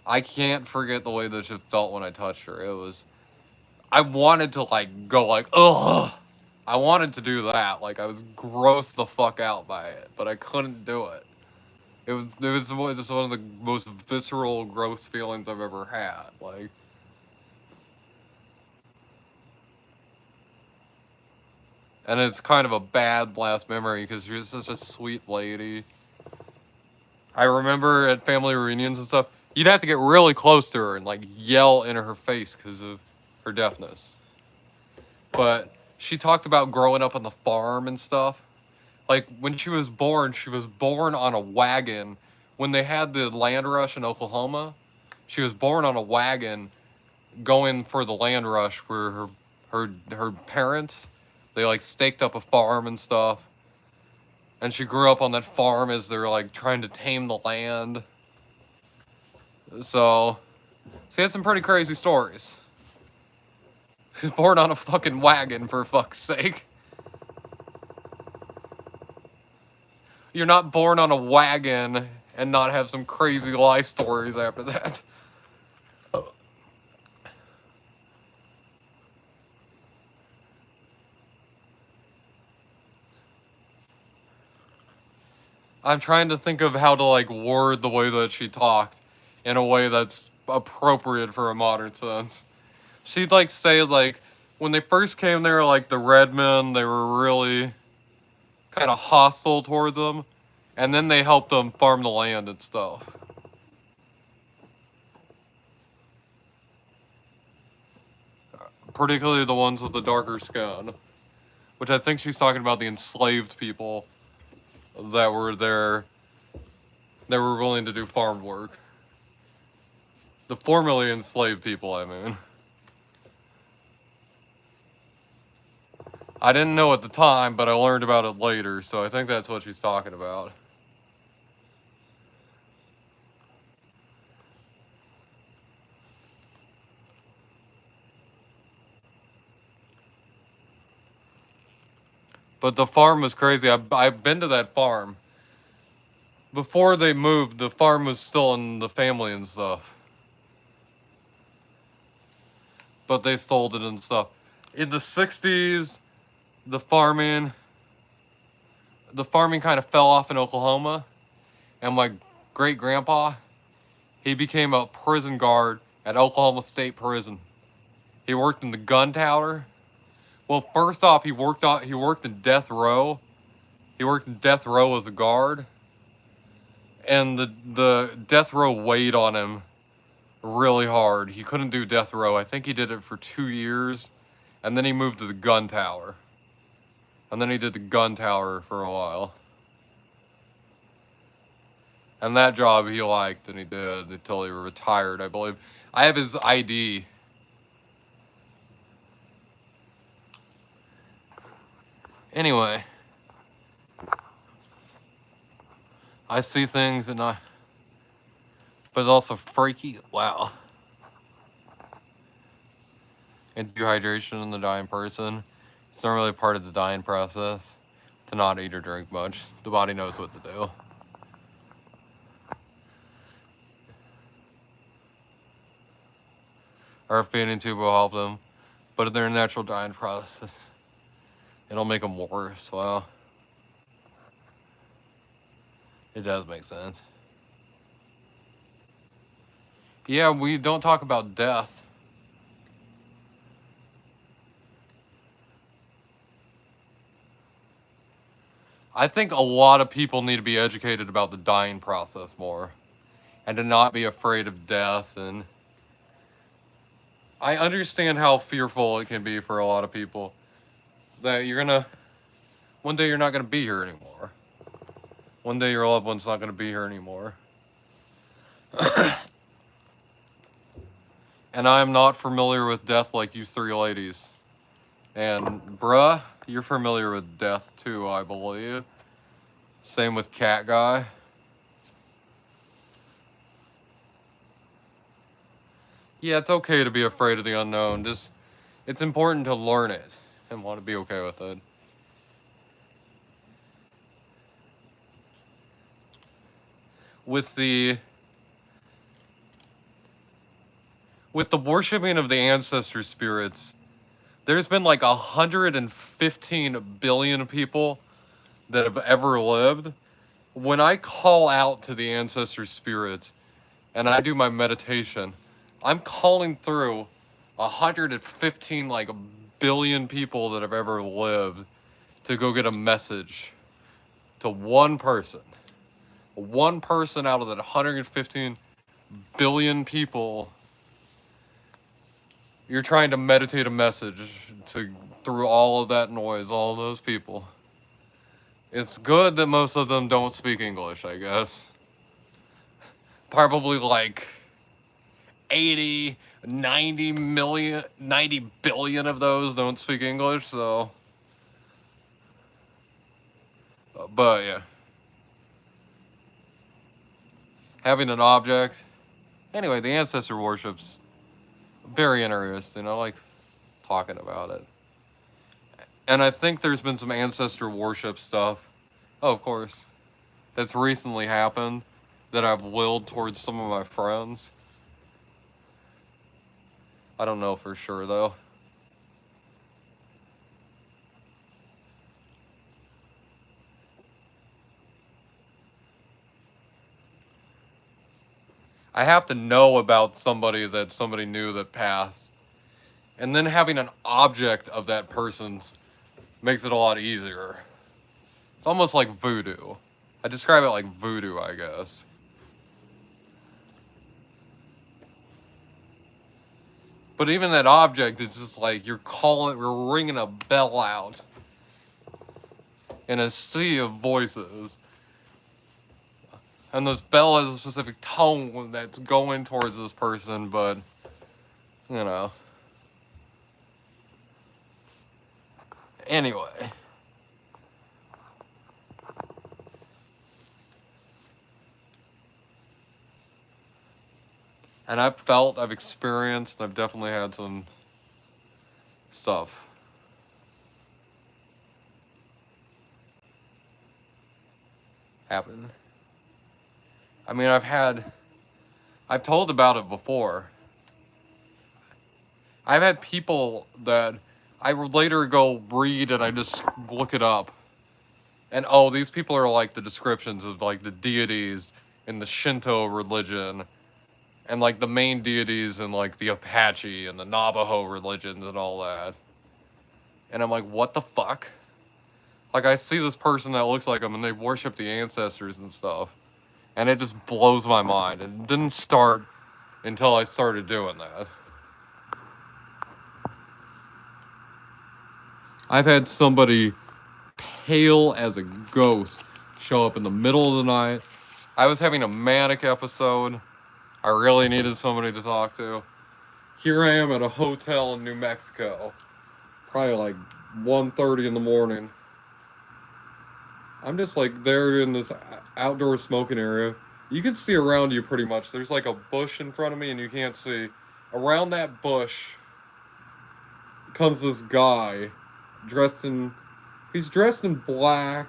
I can't forget the way that she felt when I touched her. I wanted to like go like, ugh. I wanted to do that. Like I was grossed the fuck out by it, but I couldn't do it. It was just one of the most visceral, gross feelings I've ever had. Like, and it's kind of a bad last memory because she was such a sweet lady. I remember at family reunions and stuff, you'd have to get really close to her and like yell in her face because of her deafness. But she talked about growing up on the farm and stuff. Like when she was born on a wagon. When they had the land rush in Oklahoma, she was born on a wagon going for the land rush where her parents, they like staked up a farm and stuff. And she grew up on that farm as they're like trying to tame the land. So she had some pretty crazy stories. She was born on a fucking wagon, for fuck's sake. You're not born on a wagon and not have some crazy life stories after that. I'm trying to think of how to like word the way that she talked in a way that's appropriate for a modern sense. She'd like say like when they first came there, like the red men, they were really kind of hostile towards them, and then they helped them farm the land and stuff. Particularly the ones with the darker skin, which I think she's talking about the enslaved people that were there, that were willing to do farm work. The formerly enslaved people, I mean. I didn't know at the time, but I learned about it later, so I think that's what she's talking about. But the farm was crazy. I've been to that farm. Before they moved, the farm was still in the family and stuff. But they sold it and stuff. In the 60s, the farming the farming kind of fell off in Oklahoma, and my great grandpa, he became a prison guard at Oklahoma State Prison. He worked in the gun tower. Well, first off, he worked in death row. He worked in death row as a guard, and the death row weighed on him really hard. He couldn't do death row. I think he did it for 2 years, and then he moved to the gun tower. And then he did the gun tower for a while. And that job he liked, and he did until he retired, I believe. I have his ID. Anyway, I see things and but it's also freaky. Wow. And dehydration in the dying person. It's not really part of the dying process to not eat or drink much. The body knows what to do. Our feeding tube will help them, but in their natural dying process, it'll make them worse. Well, it does make sense. Yeah, we don't talk about death. I think a lot of people need to be educated about the dying process more, and to not be afraid of death. And I understand how fearful it can be for a lot of people, that one day you're not gonna be here anymore. One day your loved one's not gonna be here anymore. And I'm not familiar with death like you three ladies. And bruh, you're familiar with death too, I believe. Same with Cat Guy. Yeah, it's okay to be afraid of the unknown. It's important to learn it and want to be okay with it. With the worshiping of the ancestor spirits, there's been like 115 billion people that have ever lived. When I call out to the ancestor spirits and I do my meditation, I'm calling through 115 like billion people that have ever lived to go get a message to one person. One person out of that 115 billion people. You're trying to meditate a message through all of that noise, all of those people. It's good that most of them don't speak English, I guess. Probably like 80, 90 million, 90 billion of those don't speak English, so. But yeah. Having an object. Anyway, the ancestor worship's very interesting. I like talking about it. And I think there's been some ancestor worship stuff. Oh, of course. That's recently happened that I've willed towards some of my friends. I don't know for sure, though. I have to know about somebody that somebody knew that passed. And then having an object of that person's makes it a lot easier. It's almost like voodoo. I describe it like voodoo, I guess. But even that object is just like you're ringing a bell out in a sea of voices. And this bell has a specific tone that's going towards this person, but, you know. Anyway. And I've experienced, I've definitely had some stuff. Happen. I mean, I've told about it before. I've had people that I would later go read and I just look it up. And oh, these people are like the descriptions of like the deities in the Shinto religion, and like the main deities in like the Apache and the Navajo religions and all that. And I'm like, what the fuck? Like, I see this person that looks like them and they worship the ancestors and stuff. And it just blows my mind. It didn't start until I started doing that. I've had somebody pale as a ghost show up in the middle of the night. I was having a manic episode. I really needed somebody to talk to. Here I am at a hotel in New Mexico. Probably like 1:30 in the morning. I'm just like there in this outdoor smoking area. You can see around you pretty much. There's like a bush in front of me and you can't see. Around that bush comes this guy he's dressed in black,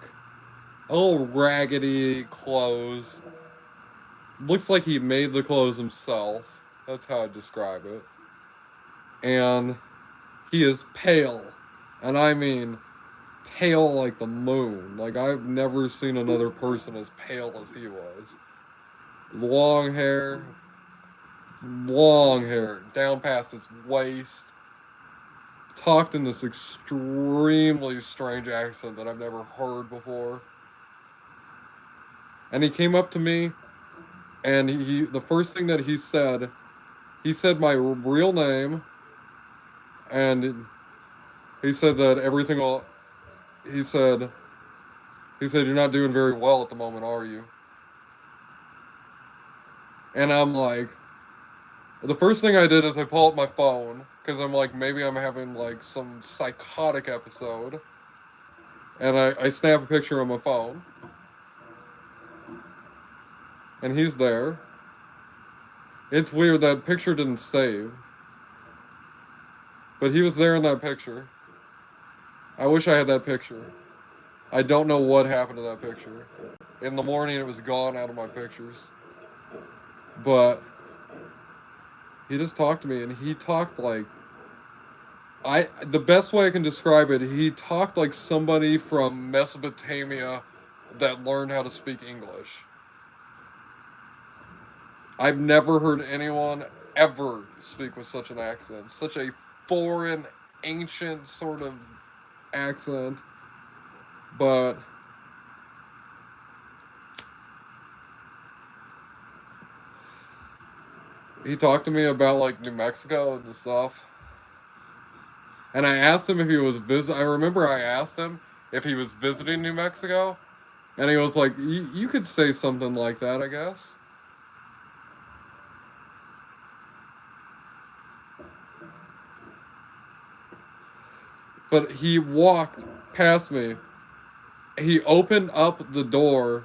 a little raggedy clothes. Looks like he made the clothes himself. That's how I describe it. And he is pale. And I mean pale like the moon. Like, I've never seen another person as pale as he was. Long hair, down past his waist. Talked in this extremely strange accent that I've never heard before. And he came up to me, and the first thing that he said my real name, and he said that everything will, he said, you're not doing very well at the moment, are you? And I'm like, the first thing I did is I pull up my phone, because I'm like, maybe I'm having like some psychotic episode. And I snap a picture on my phone. And he's there. It's weird, that picture didn't save. But he was there in that picture. I wish I had that picture. I don't know what happened to that picture. In the morning it was gone out of my pictures. But he just talked to me, and he talked like, the best way I can describe it, he talked like somebody from Mesopotamia that learned how to speak English. I've never heard anyone ever speak with such an accent. Such a foreign, ancient sort of accent. But he talked to me about like New Mexico and the stuff. And I asked him if he was I remember I asked him if he was visiting New Mexico. And he was like, you could say something like that, I guess. But he walked past me. He opened up the door.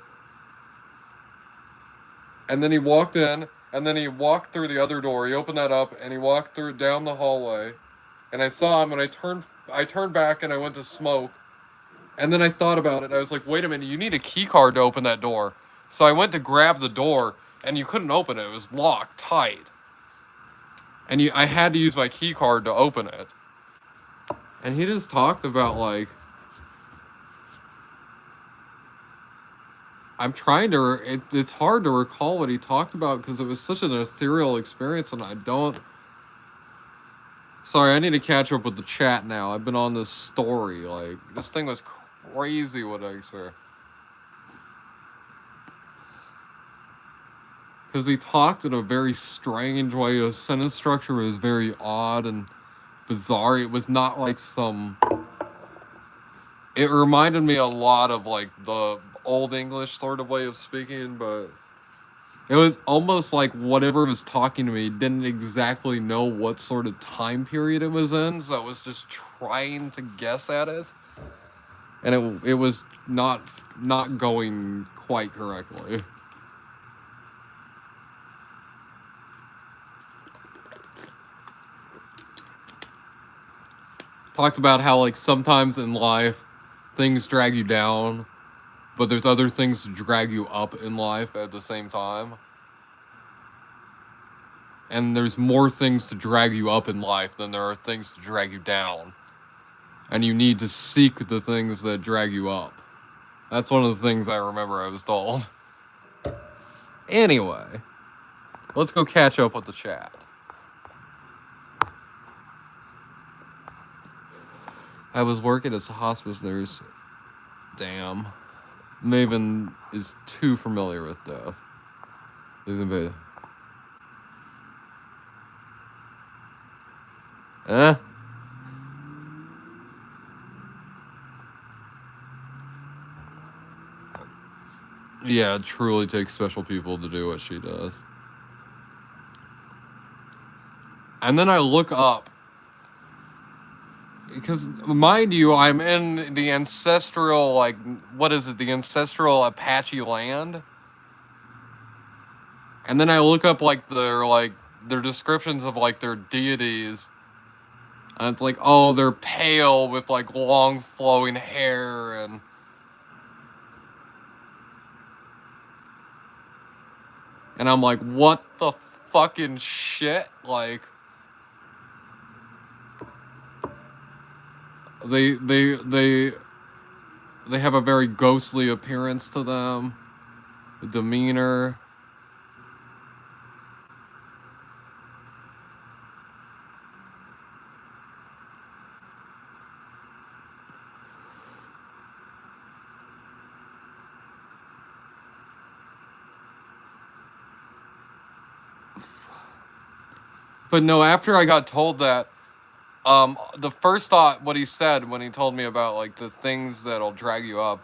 And then he walked in. And then he walked through the other door. He opened that up and he walked down the hallway. And I saw him and I turned back and I went to smoke. And then I thought about it. I was like, wait a minute, you need a key card to open that door. So I went to grab the door and you couldn't open it. It was locked tight. And I had to use my key card to open it. And he just talked about like, I'm trying to, it's hard to recall what he talked about because it was such an ethereal experience and I don't. Sorry, I need to catch up with the chat now. I've been on this story. Like, this thing was crazy what I experienced. Because he talked in a very strange way. His sentence structure was very odd and bizarre. It was not like it reminded me a lot of like the Old English sort of way of speaking, but it was almost like whatever was talking to me didn't exactly know what sort of time period it was in, so it was just trying to guess at it. And it was not going quite correctly. Talked about how like sometimes in life things drag you down, but there's other things to drag you up in life at the same time. And there's more things to drag you up in life than there are things to drag you down. And you need to seek the things that drag you up. That's one of the things I remember I was told. Anyway, let's go catch up with the chat. I was working as a hospice nurse. Damn. Maven is too familiar with death. He's invaded. Eh? Yeah, it truly takes special people to do what she does. And then I look up, because mind you, I'm in the ancestral, like, what is it, the ancestral Apache land? And then I look up, like, their descriptions of, like, their deities. And it's like, oh, they're pale with, like, long flowing hair and... And I'm like, what the fucking shit? Like... They have a very ghostly appearance to them. Demeanor. But no, after I got told that, the first thought, what he said when he told me about, like, the things that'll drag you up,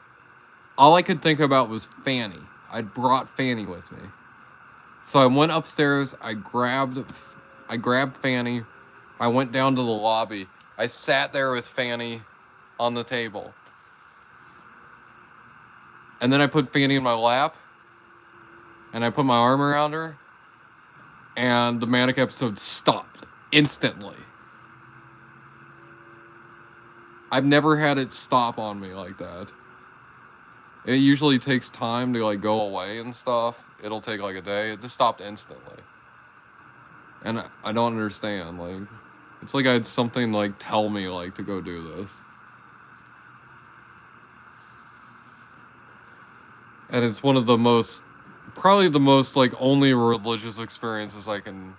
all I could think about was Fanny. I'd brought Fanny with me. So I went upstairs, I grabbed Fanny, I went down to the lobby, I sat there with Fanny on the table. And then I put Fanny in my lap, and I put my arm around her, and the manic episode stopped instantly. I've never had it stop on me like that. It usually takes time to, like, go away and stuff. It'll take, like, a day. It just stopped instantly. And I don't understand, like... It's like I had something, like, tell me, like, to go do this. And it's one of the most... Probably the most, like, only religious experiences I can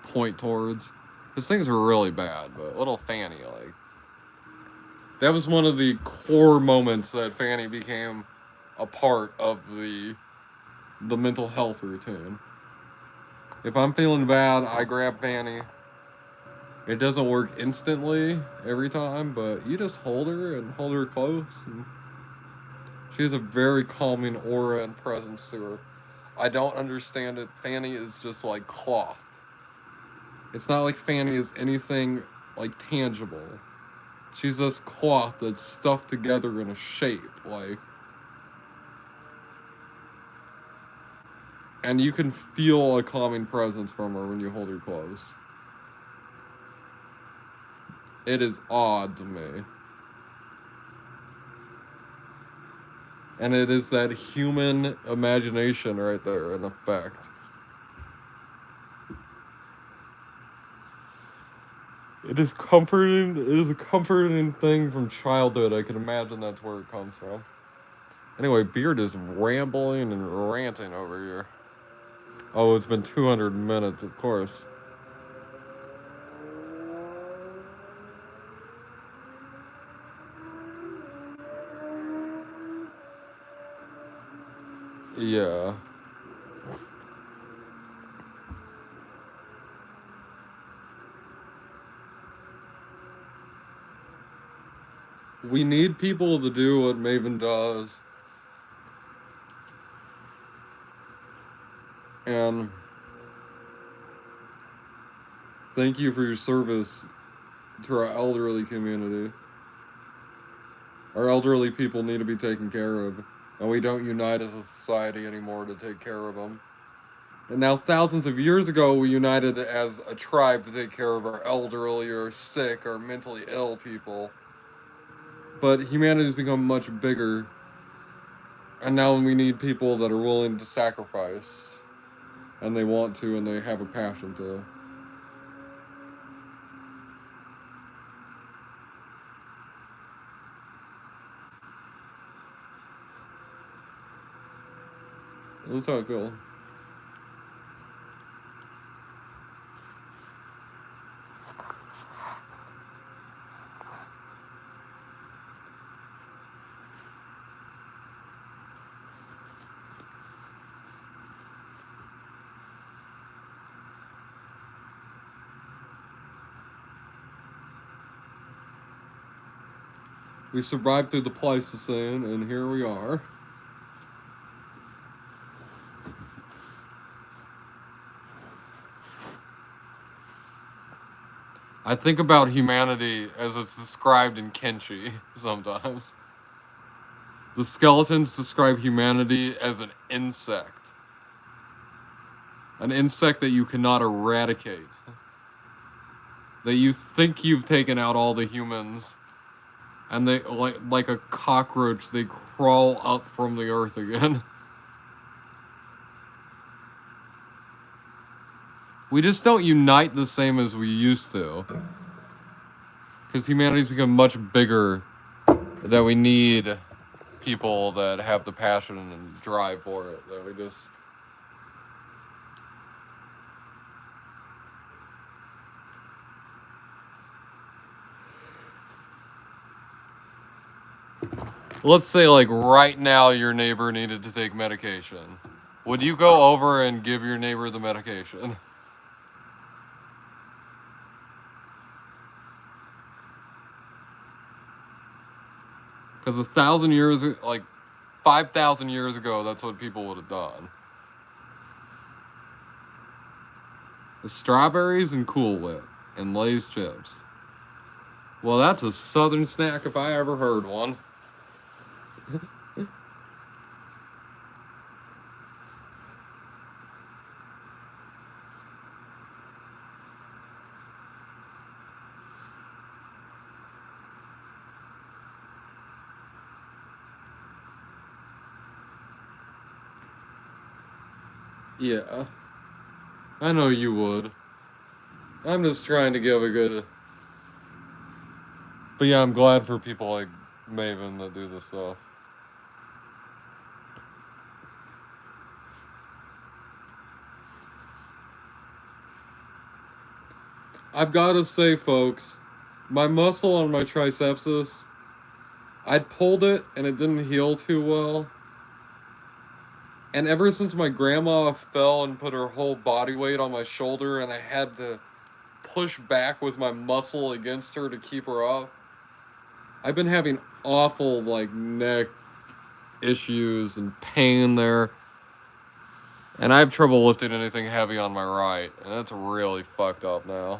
point towards. Because things were really bad, but little Fanny, like... That was one of the core moments that Fanny became a part of the mental health routine. If I'm feeling bad, I grab Fanny. It doesn't work instantly every time, but you just hold her and hold her close. And she has a very calming aura and presence to her. I don't understand it. Fanny is just like cloth. It's not like Fanny is anything, like, tangible. She's this cloth that's stuffed together in a shape, like... And you can feel a calming presence from her when you hold her close. It is odd to me. And it is that human imagination right there in effect. It is comforting. It is a comforting thing from childhood. I can imagine that's where it comes from. Anyway, Beard is rambling and ranting over here. Oh, it's been 200 minutes, of course. Yeah. We need people to do what Maven does. And thank you for your service to our elderly community. Our elderly people need to be taken care of. And we don't unite as a society anymore to take care of them. And now, thousands of years ago, we united as a tribe to take care of our elderly or sick or mentally ill people. But humanity's become much bigger. And now we need people that are willing to sacrifice. And they want to, and they have a passion to. That's how I feel. We survived through the Pleistocene, and here we are. I think about humanity as it's described in Kenshi sometimes. The skeletons describe humanity as an insect. An insect that you cannot eradicate. That you think you've taken out all the humans. And they, like a cockroach, they crawl up from the earth again. We just don't unite the same as we used to. Because humanity's become much bigger, that we need people that have the passion and drive for it. That we just... Let's say, like, right now your neighbor needed to take medication. Would you go over and give your neighbor the medication? Because 1,000 years, like 5,000 years ago, that's what people would have done. The strawberries and Cool Whip and Lay's chips. Well, that's a southern snack if I ever heard one. Yeah, I know you would. I'm just trying to give a good... But yeah, I'm glad for people like Maven that do this stuff. I've got to say, folks, my muscle on my tricepsis, I'd pulled it and it didn't heal too well. And ever since my grandma fell and put her whole body weight on my shoulder and I had to push back with my muscle against her to keep her up, I've been having awful, like, neck issues and pain there. And I have trouble lifting anything heavy on my right, and that's really fucked up now.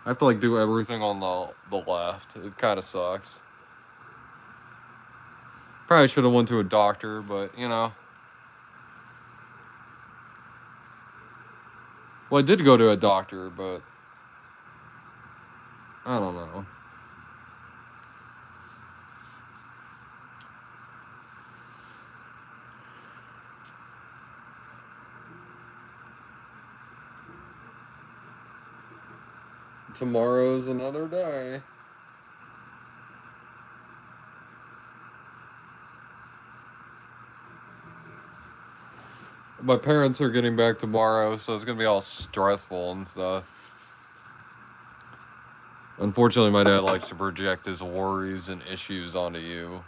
I have to, like, do everything on the left. It kind of sucks. Probably should have went to a doctor, but, you know. Well, I did go to a doctor, but I don't know. Tomorrow's another day. My parents are getting back tomorrow, so it's gonna be all stressful and stuff. Unfortunately, my dad likes to project his worries and issues onto you.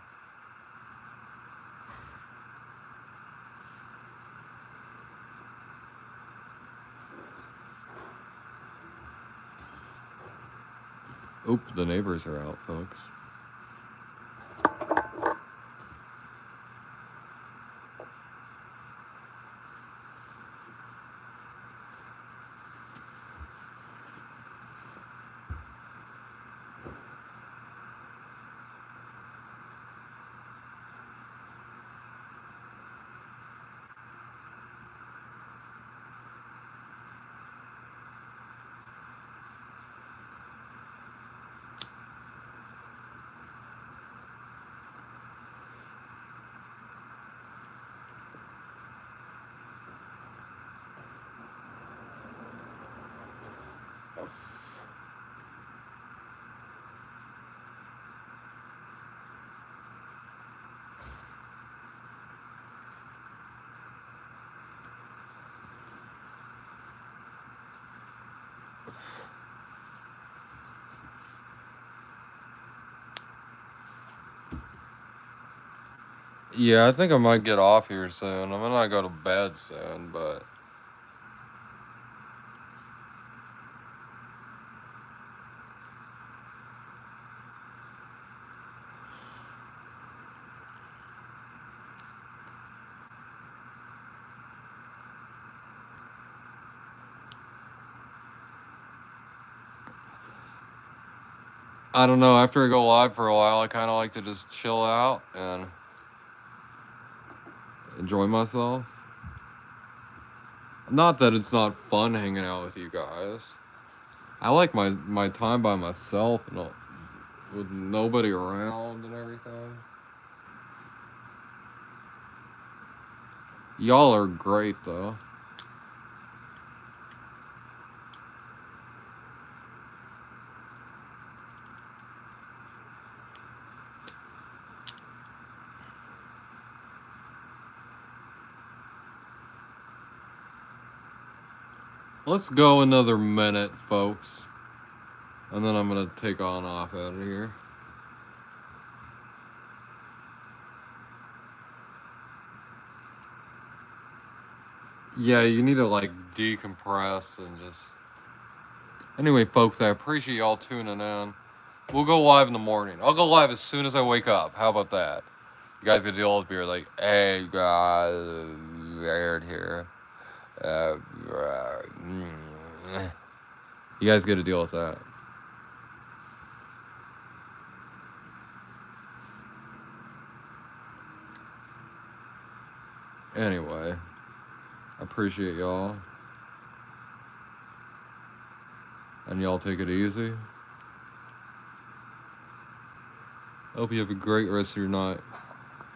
Oop, the neighbors are out, folks. Yeah, I think I might get off here soon. I'm gonna go to bed soon, but I don't know. After I go live for a while, I kind of like to just chill out and enjoy myself. Not that it's not fun hanging out with you guys. I like my time by myself and with nobody around and everything. Y'all are great though. Let's go another minute, folks. And then I'm gonna take on off out of here. Yeah, you need to like decompress and just. Anyway, folks, I appreciate y'all tuning in. We'll go live in the morning. I'll go live as soon as I wake up. How about that? You guys can deal with me like, hey guys, Aaron here. You guys get to deal with that. Anyway, I appreciate y'all. And y'all take it easy. Hope you have a great rest of your night.